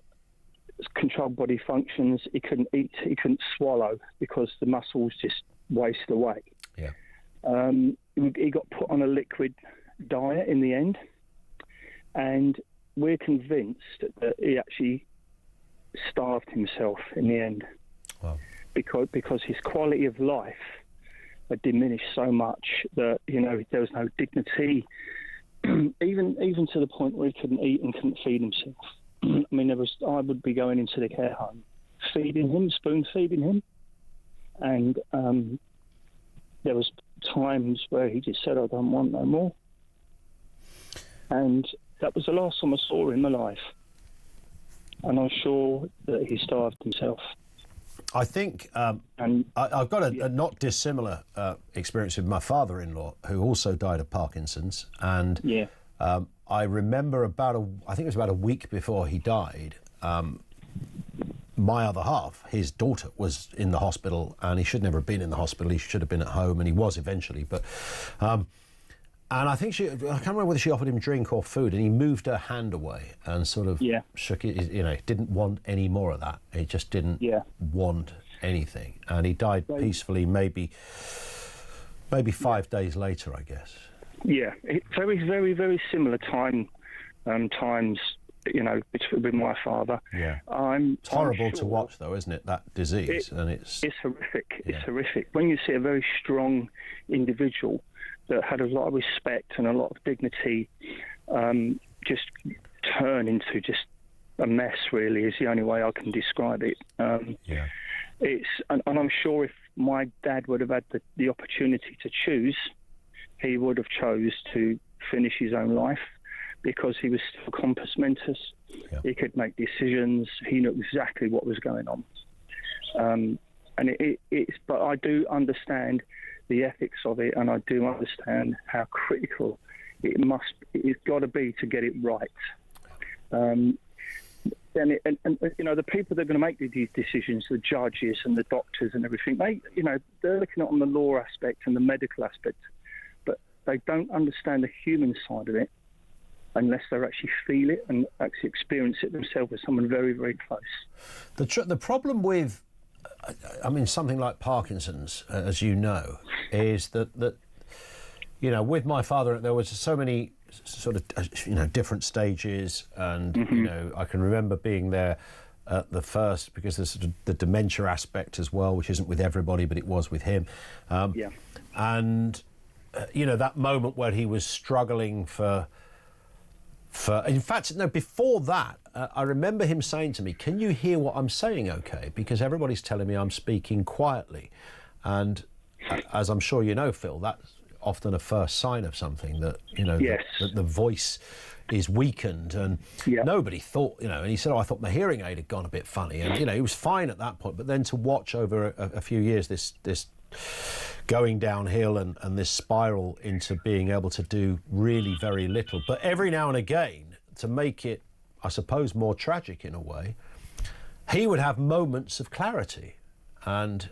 control body functions. He couldn't eat. He couldn't swallow because the muscles just waste away. Yeah. He got put on a liquid diet in the end, and we're convinced that he actually starved himself in the end. Wow. Because his quality of life had diminished so much that, you know, there was no dignity, even to the point where he couldn't eat and couldn't feed himself. I mean, I would be going into the care home, feeding him, spoon feeding him, and there was times where he just said, "I don't want no more," and that was the last time I saw him alive. And I'm sure that he starved himself. I think I've got a not dissimilar experience with my father-in-law, who also died of Parkinson's, and I remember I think it was about a week before he died, my other half, his daughter, was in the hospital, and he should never have been in the hospital. He should have been at home, and he was eventually. But and I think I can't remember whether she offered him drink or food, and he moved her hand away and sort of shook it. You know, didn't want any more of that. He just didn't want anything, and he died peacefully. Maybe 5 days later, I guess. Yeah, very, very, very similar times. You know, with my father. Yeah, it's horrible to watch, though, isn't it? That disease, and it's horrific. Yeah. It's horrific when you see a very strong individual that had a lot of respect and a lot of dignity just turn into just a mess. Really, is the only way I can describe it. It's and I'm sure if my dad would have had the opportunity to choose, he would have chose to finish his own life, because he was still compos mentis. Yeah. He could make decisions. He knew exactly what was going on. And but I do understand the ethics of it, and I do understand how critical it's got to be to get it right. And you know, the people that are going to make these decisions, the judges and the doctors and everything, they're looking at on the law aspect and the medical aspect, but they don't understand the human side of it unless they actually feel it and actually experience it themselves with someone very, very close. The problem with I mean, something like Parkinson's, as you know, is that you know, with my father, there was so many sort of, you know, different stages, and you know, I can remember being there at the first, because there's sort of the dementia aspect as well, which isn't with everybody, but it was with him. And you know, that moment where he was struggling for. In fact, no, before that, I remember him saying to me, "Can you hear what I'm saying okay? Because everybody's telling me I'm speaking quietly." And as I'm sure you know, Phil, that's often a first sign of something, that, you know, that the voice is weakened. And nobody thought, you know, and he said, "Oh, I thought my hearing aid had gone a bit funny." And, you know, he was fine at that point. But then to watch over a few years this going downhill and this spiral into being able to do really very little. But every now and again, to make it, I suppose, more tragic in a way, he would have moments of clarity. And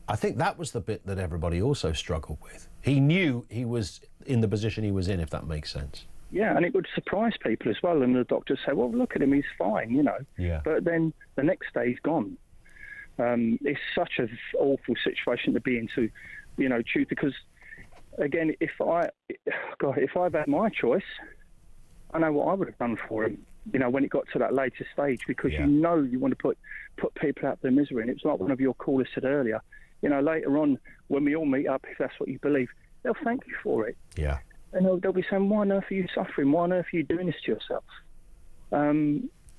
I think that was the bit that everybody also struggled with. He knew he was in the position he was in, if that makes sense. Yeah, and it would surprise people as well. And the doctors say, "Well, look at him, he's fine," you know. Yeah. But then the next day he's gone. It's such an awful situation to be into, you know, because, again, if I've had my choice, I know what I would have done for him, you know, when it got to that later stage, because you know you want to put people out of their misery. And it's like one of your callers said earlier, you know, later on, when we all meet up, if that's what you believe, they'll thank you for it. Yeah. And they'll be saying, "Why on earth are you suffering? Why on earth are you doing this to yourself?"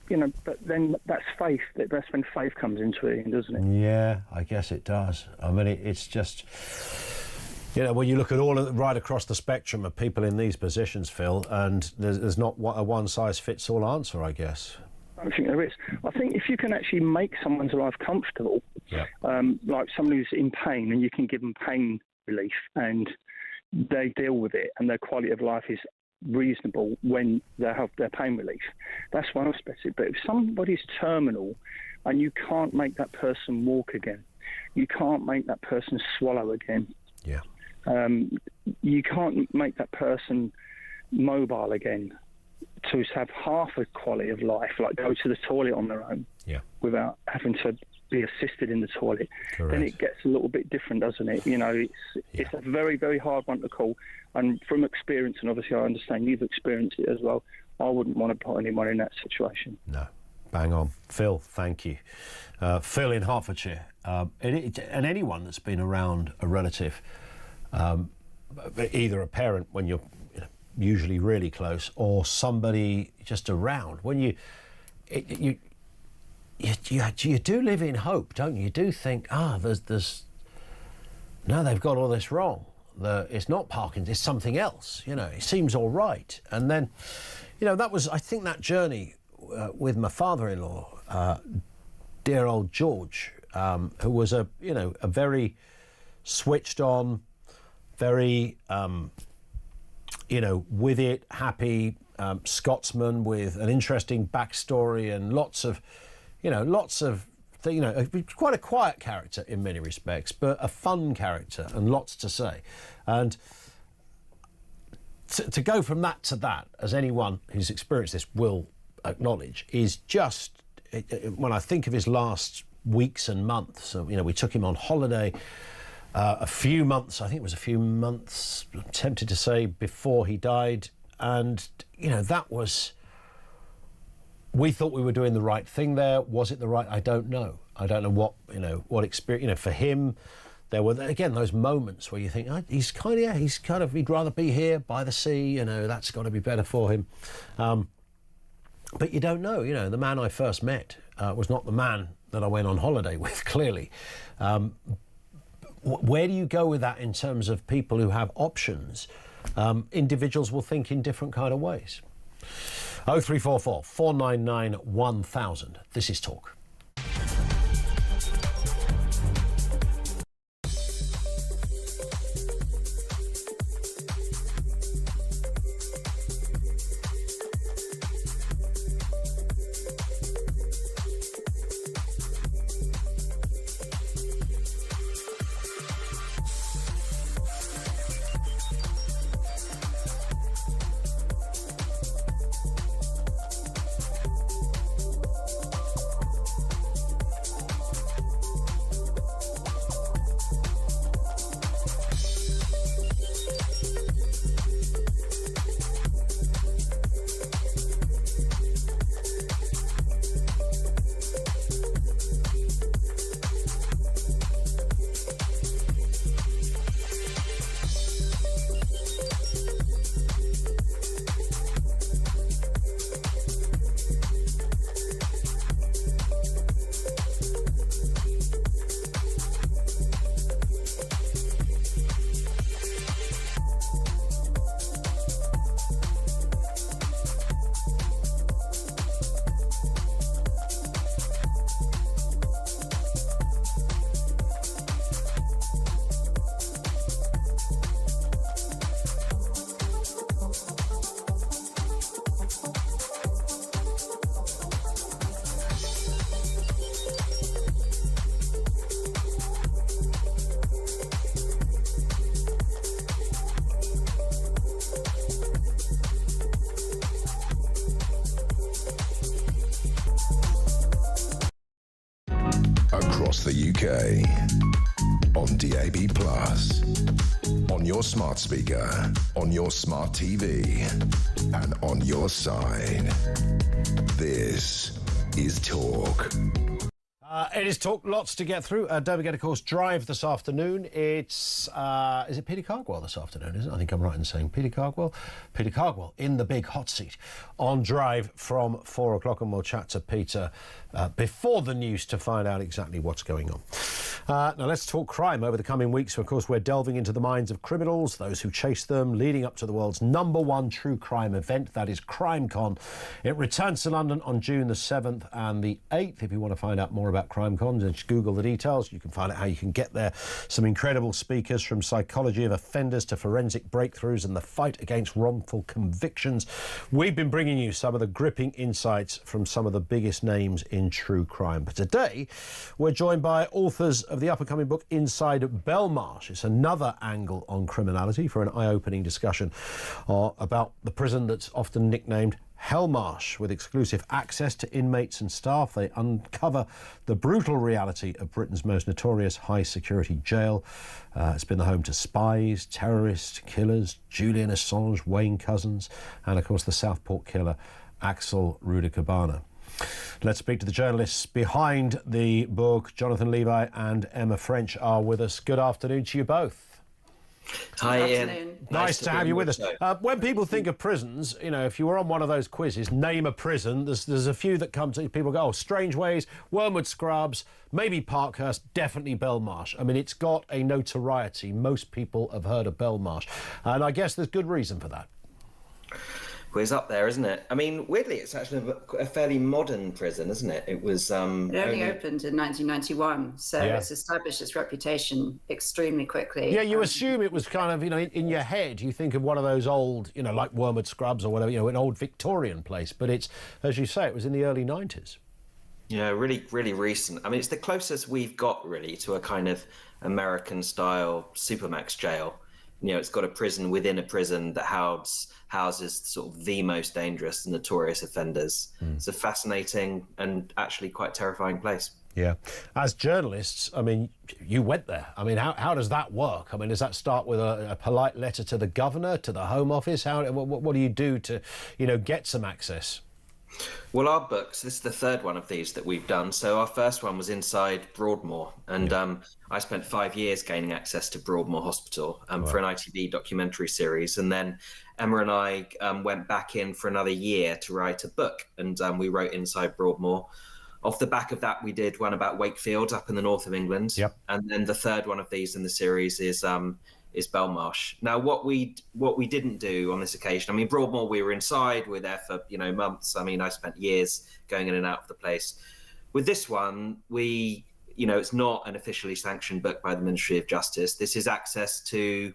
You know, but then that's faith. That's when faith comes into it, doesn't it? Yeah, I guess it does. I mean, it's just, you know, when you look at right across the spectrum of people in these positions, Phil, and there's not a one-size-fits-all answer, I guess. I don't think there is. I think if you can actually make someone's life comfortable, like someone who's in pain, and you can give them pain relief, and they deal with it, and their quality of life is reasonable when they have their pain relief, that's one aspect. But if somebody's terminal and you can't make that person walk again, you can't make that person swallow again, you can't make that person mobile again, to have half a quality of life, like go to the toilet on their own without having to be assisted in the toilet, then it gets a little bit different, doesn't it? You know, it's a very, very hard one to call. And from experience, and obviously I understand you've experienced it as well, I wouldn't want to put anyone in that situation. No. Bang on. Phil, thank you. Phil in Hertfordshire. And anyone that's been around a relative, either a parent when you're usually really close, or somebody just around, when you do live in hope, don't you? You do think, there's no, they've got all this wrong. It's not Parkinson's, it's something else. You know, it seems all right. And then, you know, that was, I think, that journey with my father-in-law, dear old George, who was a very switched on, very, with it, happy Scotsman with an interesting backstory and lots of quite a quiet character in many respects, but a fun character and lots to say. And to go from that to that, as anyone who's experienced this will acknowledge, is just, when I think of his last weeks and months, so, you know, we took him on holiday a few months, I think it was a few months, I'm tempted to say, before he died. And, you know, that was... We thought we were doing the right thing there. Was it the right? I don't know. I don't know what experience, for him, there were, again, those moments where you think, he'd rather be here by the sea, that's got to be better for him. But you don't know, the man I first met was not the man that I went on holiday with, clearly. Where do you go with that in terms of people who have options? Individuals will think in different kind of ways. 0344 499 1000. This is Talk. across the UK. On DAB+, on your smart speaker, on your smart TV, and on your side. This is Talk. It is Talk, lots to get through. Don't forget, of course, Drive this afternoon. It's, is it Peter Cardwell this afternoon, isn't it? I think I'm right in saying Peter Cardwell. Peter Cardwell in the big hot seat on Drive from 4 o'clock, and we'll chat to Peter before the news to find out exactly what's going on. Now, let's talk crime over the coming weeks. Of course, we're delving into the minds of criminals, those who chase them, leading up to the world's #1 true crime event, that is CrimeCon. It returns to London on June the 7th and the 8th. If you want to find out more about CrimeCon, just Google the details. You can find out how you can get there. Some incredible speakers, from psychology of offenders to forensic breakthroughs and the fight against wrongful convictions. We've been bringing you some of the gripping insights from some of the biggest names in true crime. But today, we're joined by authors of the up-and-coming book Inside Belmarsh. It's another angle on criminality for an eye-opening discussion about the prison that's often nicknamed Hellmarsh. With exclusive access to inmates and staff, they uncover the brutal reality of Britain's most notorious high-security jail. It's been the home to spies, terrorists, killers, Julian Assange, Wayne Couzens, and of course the Southport killer, Axel Rudikabana. Let's speak to the journalists behind the book. Jonathan Levi and Emma French are with us. Good afternoon to you both. Hi, Ian. Nice to have you with us. When people think of prisons, you know, if you were on one of those quizzes, name a prison, there's a few that come to people go, oh, Strangeways, Wormwood Scrubs, maybe Parkhurst, definitely Belmarsh. I mean, it's got a notoriety. Most people have heard of Belmarsh, and I guess there's good reason for that. Well, it's up there, isn't it? I mean, weirdly, it's actually a fairly modern prison, isn't it? It was it only opened in 1991, so it's established its reputation extremely quickly. Yeah, you assume it was kind of, you know, in your head, you think of one of those old, you know, like Wormwood Scrubs or whatever, you know, an old Victorian place. But it's, as you say, it was in the early 90s. Yeah, really, really recent. I mean, it's the closest we've got, really, to a kind of American-style Supermax jail. You know, it's got a prison within a prison that houses sort of the most dangerous and notorious offenders. It's a fascinating and actually quite terrifying place. Yeah. As journalists, I mean, you went there. I mean, how does that work? I mean, does that start with a polite letter to the governor, to the Home Office? What do you do to, you know, get some access? Well, our books, this is the third one of these that we've done. So our first one was inside Broadmoor, and I spent 5 years gaining access to Broadmoor Hospital for an ITV documentary series. And then Emma and I went back in for another year to write a book, and we wrote Inside Broadmoor. Off the back of that, we did one about Wakefield up in the north of England. Yep. And then the third one of these in the series is Belmarsh. Now, what we didn't do on this occasion, I mean, Broadmoor, we were inside, we were there for, you know, months. I mean, I spent years going in and out of the place. With this one, you know, it's not an officially sanctioned book by the Ministry of Justice. This is access to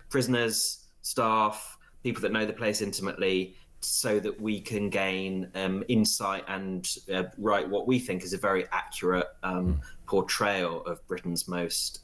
prisoners, staff, people that know the place intimately, so that we can gain insight and write what we think is a very accurate portrayal of Britain's most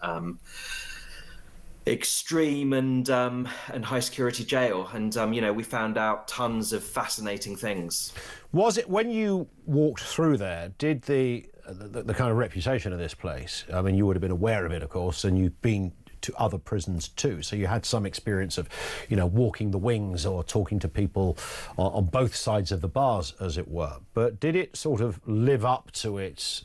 extreme and high security jail. And you know, we found out tons of fascinating things. Was it, when you walked through there, did the kind of reputation of this place, I mean, you would have been aware of it, of course, and you've been to other prisons too, so you had some experience of, you know, walking the wings or talking to people on both sides of the bars, as it were. But did it sort of live up to its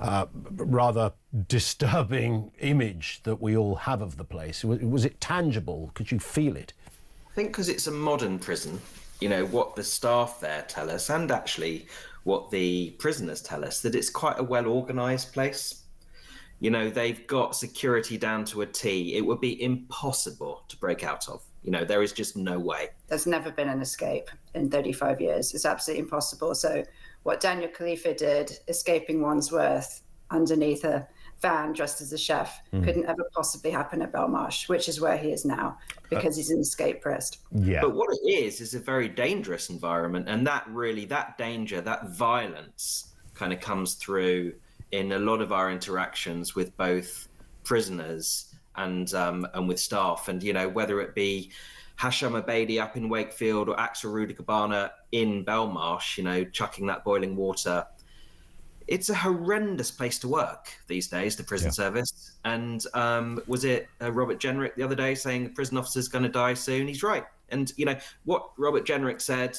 rather disturbing image that we all have of the place? Was it tangible? Could you feel it? I think because it's a modern prison, you know, what the staff there tell us, and actually what the prisoners tell us, that it's quite a well-organised place. You know, they've got security down to a T. It would be impossible to break out of. You know, there is just no way. There's never been an escape in 35 years. It's absolutely impossible. So what Daniel Khalifa did, escaping Wandsworth underneath a van dressed as a chef, couldn't ever possibly happen at Belmarsh, which is where he is now, because he's an escape artist. Yeah. But what it is a very dangerous environment. And that danger, that violence kind of comes through in a lot of our interactions with both prisoners and with staff. And, you know, whether it be Hasham Abedi up in Wakefield or Axel Rudikabana in Belmarsh, you know, chucking that boiling water, it's a horrendous place to work these days, the prison service. And was it Robert Jenrick the other day saying the prison officer's going to die soon? He's right. And, you know, what Robert Jenrick said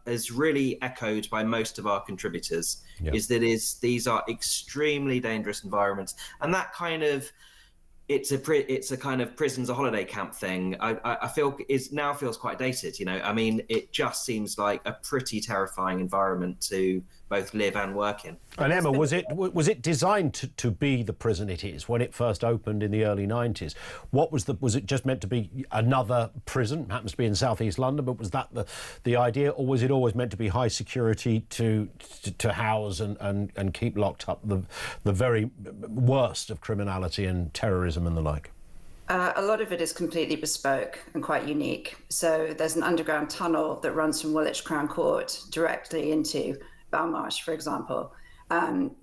is really echoed by most of our contributors, is that these are extremely dangerous environments. And that kind of, it's a kind of prison's a holiday camp thing. I feel now feels quite dated, you know. I mean, it just seems like a pretty terrifying environment to both live and work in. And Emma, was it designed to be the prison it is when it first opened in the early 90s? Was it just meant to be another prison? It happens to be in southeast London, but was that the idea, or was it always meant to be high security to house and keep locked up the very worst of criminality and terrorism and the like? A lot of it is completely bespoke and quite unique. So there's an underground tunnel that runs from Woolwich Crown Court directly into Belmarsh, for example.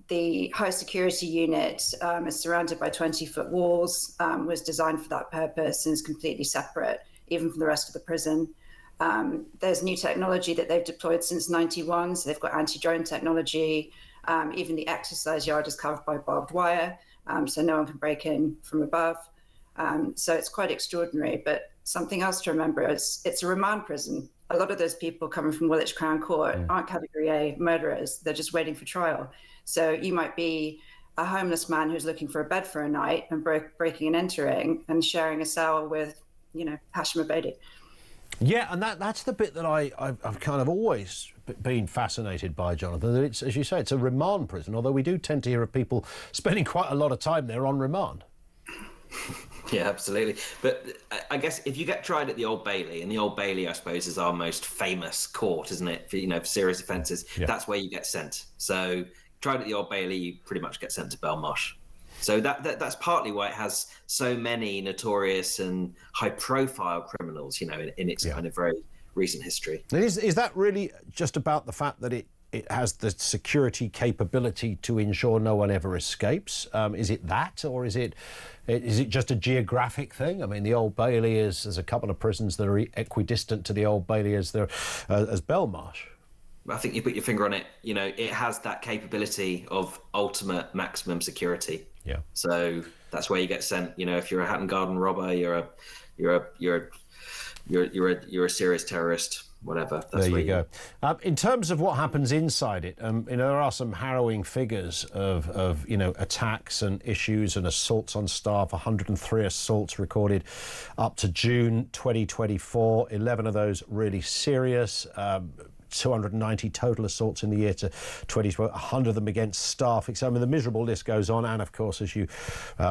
The high security unit is surrounded by 20-foot walls, was designed for that purpose and is completely separate, even from the rest of the prison. There's new technology that they've deployed since '91, so they've got anti-drone technology. Even the exercise yard is covered by barbed wire, so no one can break in from above. So it's quite extraordinary. But something else to remember is it's a remand prison. A lot of those people coming from Woolwich Crown Court aren't Category A murderers. They're just waiting for trial. So you might be a homeless man who's looking for a bed for a night and breaking and entering and sharing a cell with, you know, Hashim Abedi. Yeah, and that's the bit that I've kind of always been fascinated by, Jonathan, that it's, as you say, it's a remand prison, although we do tend to hear of people spending quite a lot of time there on remand. Yeah, absolutely. But I guess if you get tried at the Old Bailey, and the Old Bailey, I suppose, is our most famous court, isn't it? For, you know, for serious offences, that's where you get sent. So tried at the Old Bailey, you pretty much get sent to Belmarsh. So that's partly why it has so many notorious and high-profile criminals, you know, in its kind of very recent history. Is that really just about the fact that it has the security capability to ensure no one ever escapes? Is it that, or is it just a geographic thing? I mean, the Old Bailey there's a couple of prisons that are equidistant to the Old Bailey as Belmarsh. I think you put your finger on it. You know, it has that capability of ultimate maximum security. Yeah. So that's where you get sent. You know, if you're a Hatton Garden robber, you're a serious terrorist. Whatever. That's there you go. In terms of what happens inside it, you know, there are some harrowing figures of you know, attacks and issues and assaults on staff. 103 assaults recorded up to June 2024. 11 of those really serious. 290 total assaults in the year to 2012, 100 of them against staff. I mean, the miserable list goes on. And of course, as you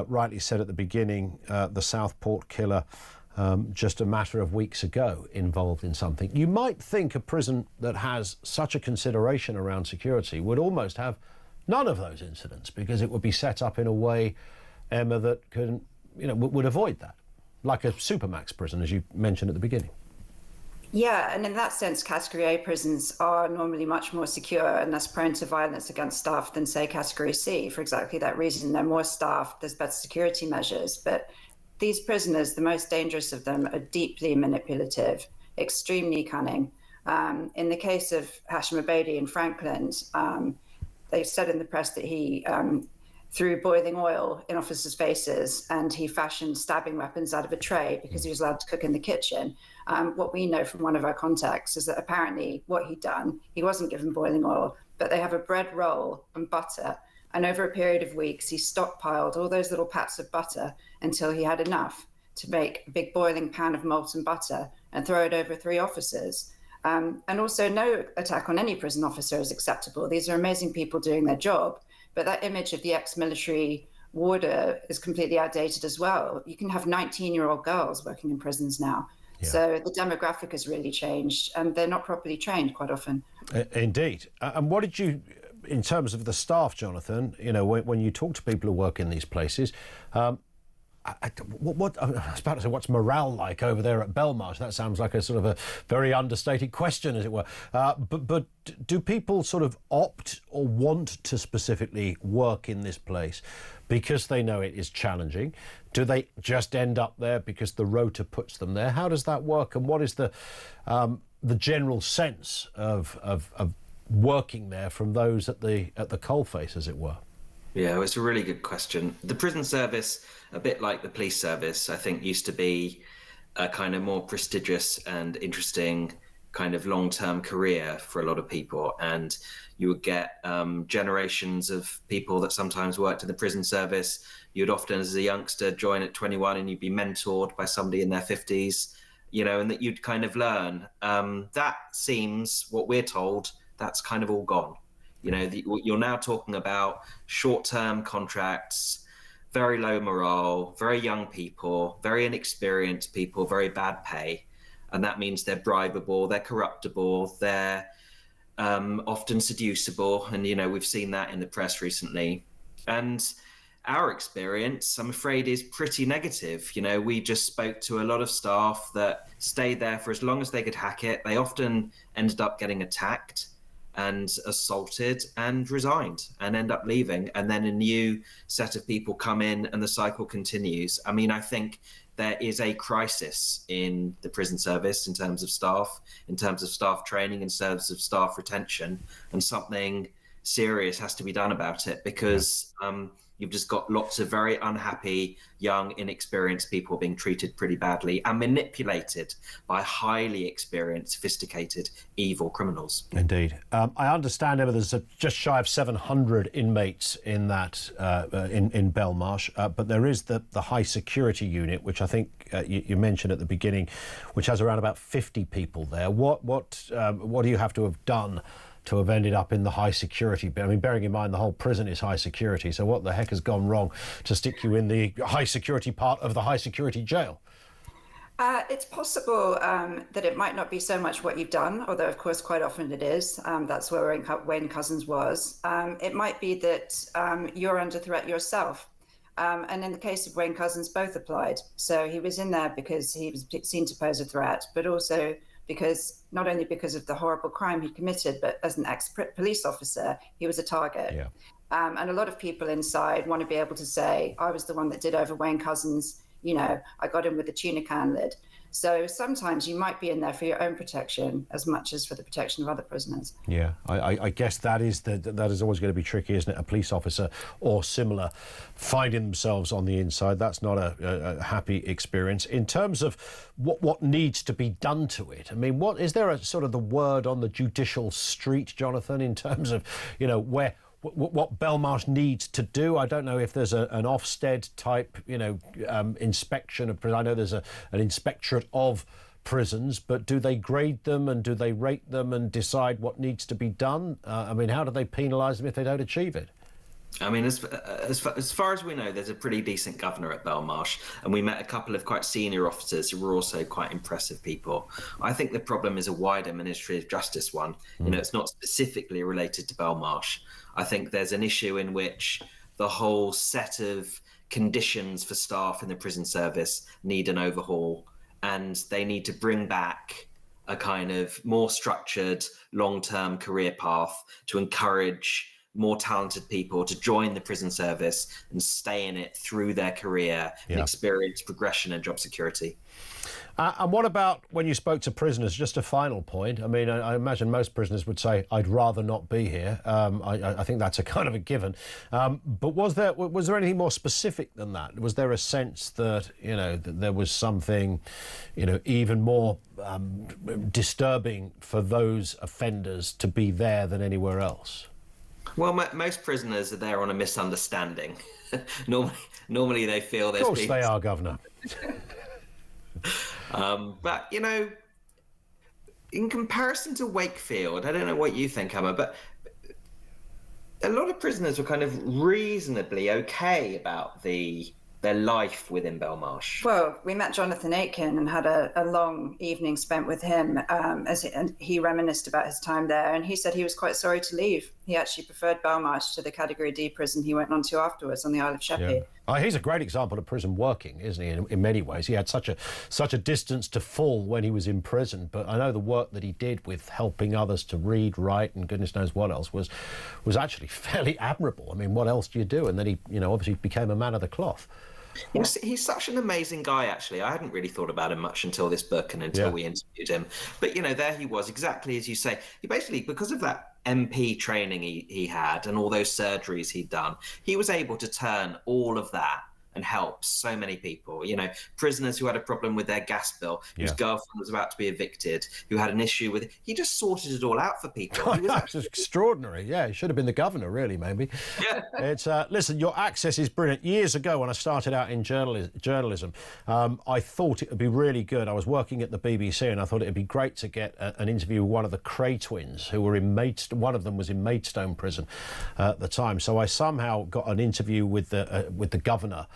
rightly said at the beginning, the Southport killer. Just a matter of weeks ago involved in something. You might think a prison that has such a consideration around security would almost have none of those incidents, because it would be set up in a way, Emma, that can, you know, would avoid that, like a supermax prison, as you mentioned at the beginning. Yeah, and in that sense, Category A prisons are normally much more secure and less prone to violence against staff than, say, Category C. For exactly that reason, they're more staffed, there's better security measures, but these prisoners, the most dangerous of them, are deeply manipulative, extremely cunning. In the case of Hashim Abedi in Franklin, they said in the press that he threw boiling oil in officers' faces and he fashioned stabbing weapons out of a tray because he was allowed to cook in the kitchen. What we know from one of our contacts is that apparently what he'd done, he wasn't given boiling oil, but they have a bread roll and butter. And over a period of weeks, he stockpiled all those little pats of butter until he had enough to make a big boiling pan of molten butter and throw it over 3 officers. And also, no attack on any prison officer is acceptable. These are amazing people doing their job. But that image of the ex-military warder is completely outdated as well. You can have 19-year-old girls working in prisons now. Yeah. So the demographic has really changed, and they're not properly trained quite often. Indeed. And what did you, in terms of the staff, Jonathan, you know, when you talk to people who work in these places, I was about to say, what's morale like over there at Belmarsh? That sounds like a sort of a very understated question, as it were. But do people sort of opt or want to specifically work in this place because they know it is challenging? Do they just end up there because the rota puts them there? How does that work? And what is the general sense of working there from those at the coalface, as it were? Yeah, it's a really good question. The prison service, a bit like the police service, I think used to be a kind of more prestigious and interesting kind of long-term career for a lot of people. And you would get generations of people that sometimes worked in the prison service. You'd often, as a youngster, join at 21 and you'd be mentored by somebody in their 50s, you know, and that you'd kind of learn. That seems, what we're told, that's kind of all gone. You know, you're now talking about short-term contracts, very low morale, very young people, very inexperienced people, very bad pay. And that means they're bribable, they're corruptible, they're often seducible. And, you know, we've seen that in the press recently. And our experience, I'm afraid, is pretty negative. You know, we just spoke to a lot of staff that stayed there for as long as they could hack it. They often ended up getting attacked and assaulted and resigned and end up leaving. And then a new set of people come in and the cycle continues. I mean, I think there is a crisis in the prison service in terms of staff training, in terms of staff retention, and something serious has to be done about it, because you've just got lots of very unhappy, young, inexperienced people being treated pretty badly and manipulated by highly experienced, sophisticated, evil criminals. Indeed. I understand, Emma, there's just shy of 700 inmates in that in Belmarsh, but there is the high security unit, which I think you mentioned at the beginning, which has around about 50 people there. What do you have to have done to have ended up in the high security? I mean, bearing in mind the whole prison is high security, so what the heck has gone wrong to stick you in the high security part of the high security jail? It's possible that it might not be so much what you've done, although of course quite often it is. That's where Wayne Couzens was. It might be that you're under threat yourself. And in the case of Wayne Couzens, both applied. So he was in there because he was seen to pose a threat, but also because not only because of the horrible crime he committed, but as an ex-police officer, he was a target. Yeah. And a lot of people inside want to be able to say, I was the one that did over Wayne Couzens, you know, I got him with the tuna can lid. So sometimes you might be in there for your own protection as much as for the protection of other prisoners. Yeah, I guess that is always going to be tricky, isn't it? A police officer or similar finding themselves on the inside. That's not a happy experience. In terms of what needs to be done to it, I mean, what is there a sort of the word on the judicial street, Jonathan, in terms of, you know, what Belmarsh needs to do? I don't know if there's an Ofsted type, you know, inspection of prisons. I know there's an inspectorate of prisons, but do they grade them and do they rate them and decide what needs to be done? I mean, how do they penalise them if they don't achieve it? I mean, as far as we know, there's a pretty decent governor at Belmarsh, and we met a couple of quite senior officers who were also quite impressive people. I think the problem is a wider Ministry of Justice one. You know, it's not specifically related to Belmarsh. I think there's an issue in which the whole set of conditions for staff in the prison service need an overhaul, and they need to bring back a kind of more structured, long-term career path to encourage more talented people to join the prison service and stay in it through their career and experience progression and job security. And what about when you spoke to prisoners? Just a final point. I mean, I imagine most prisoners would say, I'd rather not be here. I think that's a kind of a given. But was there anything more specific than that? Was there a sense that, you know, that there was something, you know, even more disturbing for those offenders to be there than anywhere else? Well, most prisoners are there on a misunderstanding. Normally they feel there's... Of course they are, Governor. But, you know, in comparison to Wakefield, I don't know what you think, Emma, but a lot of prisoners were kind of reasonably okay about their life within Belmarsh. Well, we met Jonathan Aitken and had a long evening spent with him and he reminisced about his time there, and he said he was quite sorry to leave. He actually preferred Belmarsh to the Category D prison he went on to afterwards on the Isle of Sheppey. Yeah. He's a great example of prison working, isn't he, in many ways. He had such a distance to fall when he was in prison, but I know the work that he did with helping others to read, write, and goodness knows what else was actually fairly admirable. I mean, what else do you do? And then he, you know, obviously became a man of the cloth. He's such an amazing guy, actually. I hadn't really thought about him much until this book and until we interviewed him. But, there he was, exactly as you say. He basically, because of that MP training he had and all those surgeries he'd done, he was able to turn all of that and help so many people. Prisoners who had a problem with their gas bill, whose girlfriend was about to be evicted, who had an issue with it. He just sorted it all out for people. That's extraordinary. Yeah, he should have been the governor, really, maybe. Yeah. It's listen, your access is brilliant. Years ago, when I started out in journalism, I thought it would be really good. I was working at the BBC, and I thought it would be great to get an interview with one of the Cray twins, who were in one of them was in Maidstone prison at the time. So I somehow got an interview with the governor.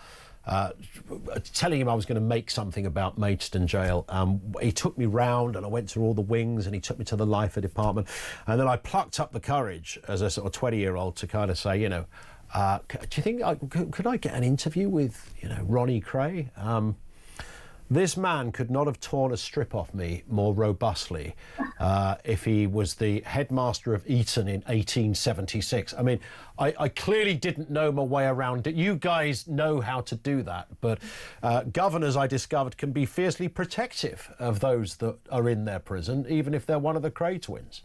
Telling him I was going to make something about Maidstone Jail. He took me round and I went through all the wings, and he took me to the Lifer department, and then I plucked up the courage as a sort of 20-year-old to kind of say, do you think could I get an interview with Ronnie Cray? This man could not have torn a strip off me more robustly if he was the headmaster of Eton in 1876. I mean, I clearly didn't know my way around it. You guys know how to do that, but governors, I discovered, can be fiercely protective of those that are in their prison, even if they're one of the Cray twins.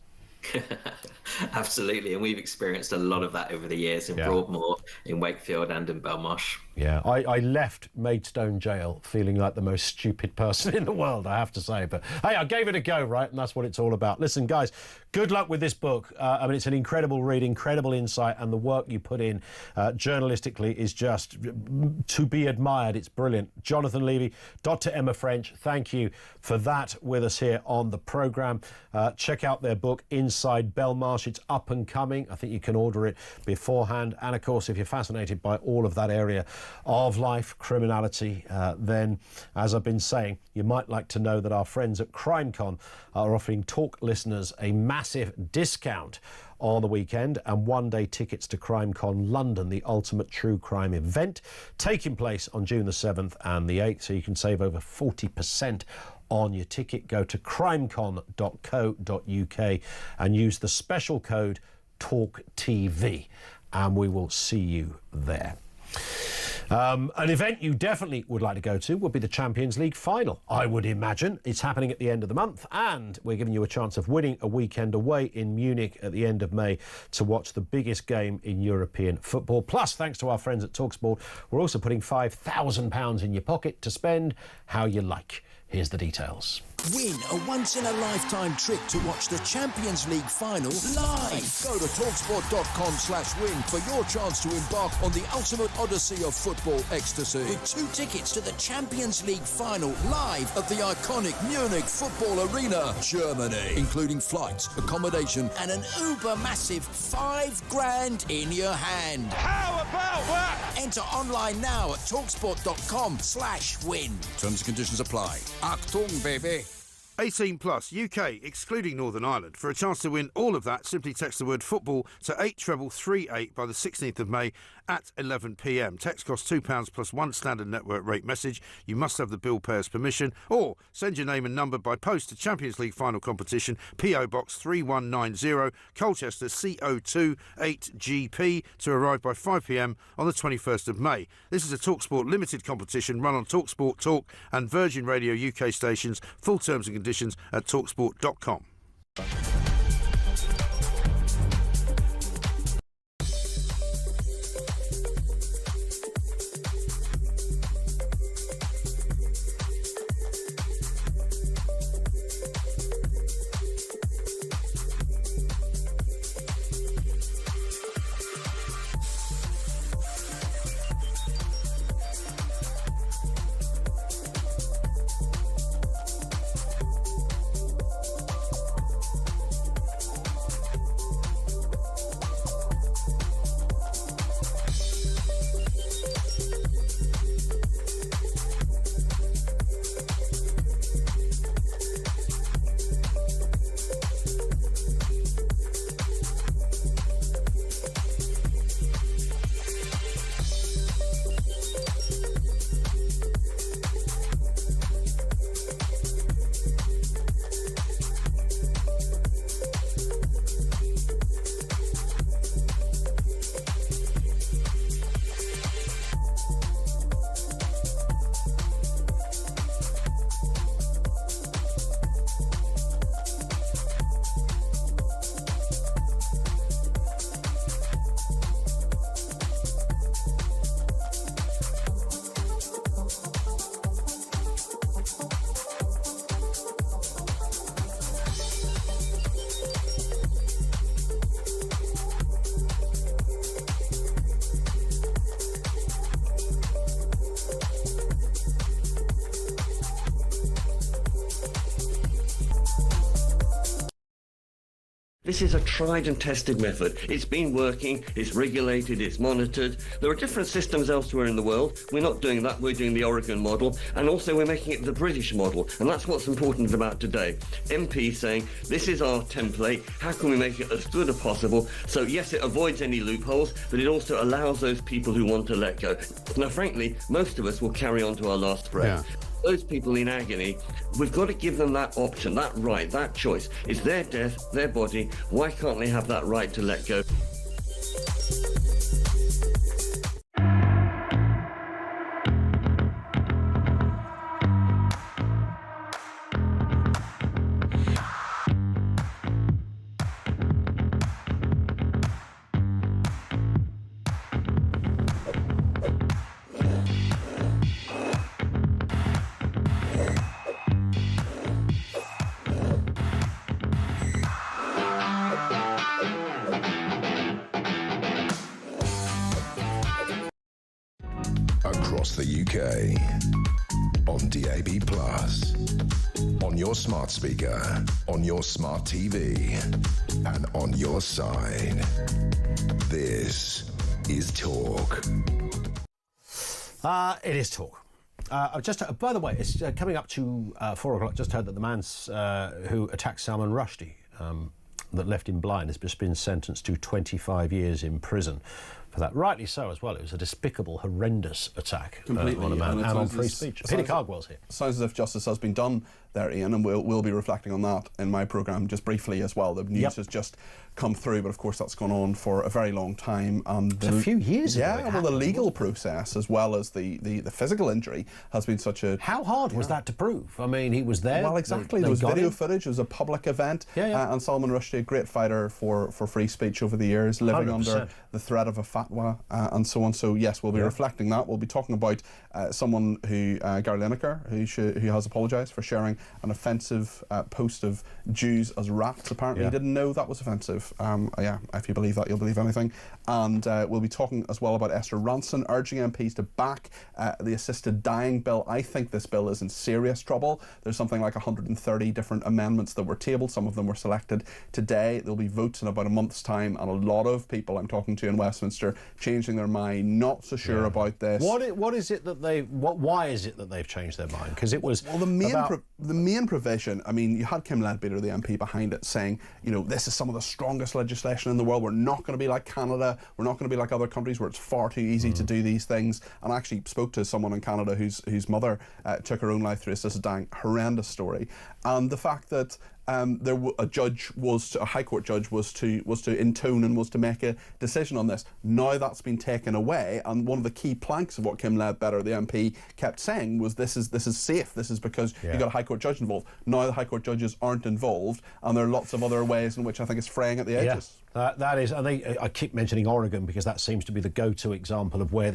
Absolutely, and we've experienced a lot of that over the years in Broadmoor, in Wakefield and in Belmarsh. Yeah, I left Maidstone Jail feeling like the most stupid person in the world, I have to say. But hey, I gave it a go, right? And that's what it's all about. Listen, guys, good luck with this book. I mean, it's an incredible read, incredible insight, and the work you put in journalistically is just to be admired. It's brilliant. Jonathan Levy, Dr. Emma French, thank you for that with us here on the programme. Check out their book, Inside Belmarsh. It's up and coming. I think you can order it beforehand. And, of course, if you're fascinated by all of that area of life, criminality, then, as I've been saying, you might like to know that our friends at CrimeCon are offering Talk listeners a massive discount on the weekend and one-day tickets to CrimeCon London, the ultimate true crime event, taking place on June the 7th and the 8th, so you can save over 40% on your ticket. Go to crimecon.co.uk and use the special code TalkTV, and we will see you there. An event you definitely would like to go to would be the Champions League final, I would imagine. It's happening at the end of the month, and we're giving you a chance of winning a weekend away in Munich at the end of May to watch the biggest game in European football. Plus, thanks to our friends at TalkSport, we're also putting £5,000 in your pocket to spend how you like. Here's the details. Win a once-in-a-lifetime trip to watch the Champions League final live. Go to talksport.com/win for your chance to embark on the ultimate odyssey of football ecstasy. With 2 tickets to the Champions League final live at the iconic Munich Football Arena, Germany, including flights, accommodation, and an uber-massive $5,000 in your hand. How about that? Enter online now at talksport.com/win. Terms and conditions apply. Achtung, baby. 18 plus, UK, excluding Northern Ireland. For a chance to win all of that, simply text the word football to 83338 by the 16th of May at 11 p.m. Text costs £2 plus 1 standard network rate message. You must have the bill payer's permission, or send your name and number by post to Champions League final competition, PO Box 3190, Colchester CO2 8GP, to arrive by 5 p.m. on the 21st of May. This is a TalkSport limited competition run on TalkSport Talk and Virgin Radio UK stations. Full terms and conditions at talksport.com. This is a tried and tested method. It's been working, it's regulated, it's monitored. There are different systems elsewhere in the world. We're not doing that, we're doing the Oregon model, and also we're making it the British model, and that's what's important about today. MPs saying, this is our template, how can we make it as good as possible? So yes, it avoids any loopholes, but it also allows those people who want to let go. Now frankly, most of us will carry on to our last breath. Yeah. Those people in agony, we've got to give them that option, that right, that choice. It's their death, their body. Why can't they have that right to let go? Across the UK, on DAB+, on your smart speaker, on your smart TV, and on your side. This is Talk. It is Talk. I've just, by the way, it's coming up to 4 o'clock. Just heard that the man who attacked Salman Rushdie, that left him blind, has just been sentenced to 25 years in prison for that. Rightly so as well. It was a despicable, horrendous attack on a man and on free speech. Peter Cardwell's here. Sounds as if justice has been done there, Ian, and we'll be reflecting on that in my programme just briefly as well. The news has just come through, but of course that's gone on for a very long time. And it's a few years ago. Yeah, well, the legal process as well as the physical injury has been such a... How hard was that to prove? I mean, he was there. Well, exactly. There was video footage. It was a public event. And Salman Rushdie, a great fighter for free speech over the years, living 100%. Under the threat of a fatwa and so on. So yes, we'll be reflecting that. We'll be talking about someone who, Gary Lineker, who has apologised for sharing an offensive post of Jews as rats. Apparently he didn't know that was offensive. If you believe that, you'll believe anything. And we'll be talking as well about Esther Ranson urging MPs to back the assisted dying bill. I think this bill is in serious trouble. There's something like 130 different amendments that were tabled. Some of them were selected today. There'll be votes in about a month's time, and a lot of people I'm talking to in Westminster changing their mind, not so sure about this. What is it that they? Why is it that they've changed their mind? Because it was the main provision. I mean, you had Kim Leadbeater, the MP, behind it, saying, you know, this is some of the strongest legislation in the world. We're not going to be like Canada. We're not going to be like other countries where it's far too easy to do these things. And I actually spoke to someone in Canada whose mother took her own life through assisted dying. Horrendous story. And the fact that a High Court judge was to intone and was to make a decision on this. Now that's been taken away, and one of the key planks of what Kim Leadbeater, the MP, kept saying was this is safe. This is because you got a High Court judge involved. Now the High Court judges aren't involved, and there are lots of other ways in which I think it's fraying at the edges. That is, I keep mentioning Oregon because that seems to be the go-to example of where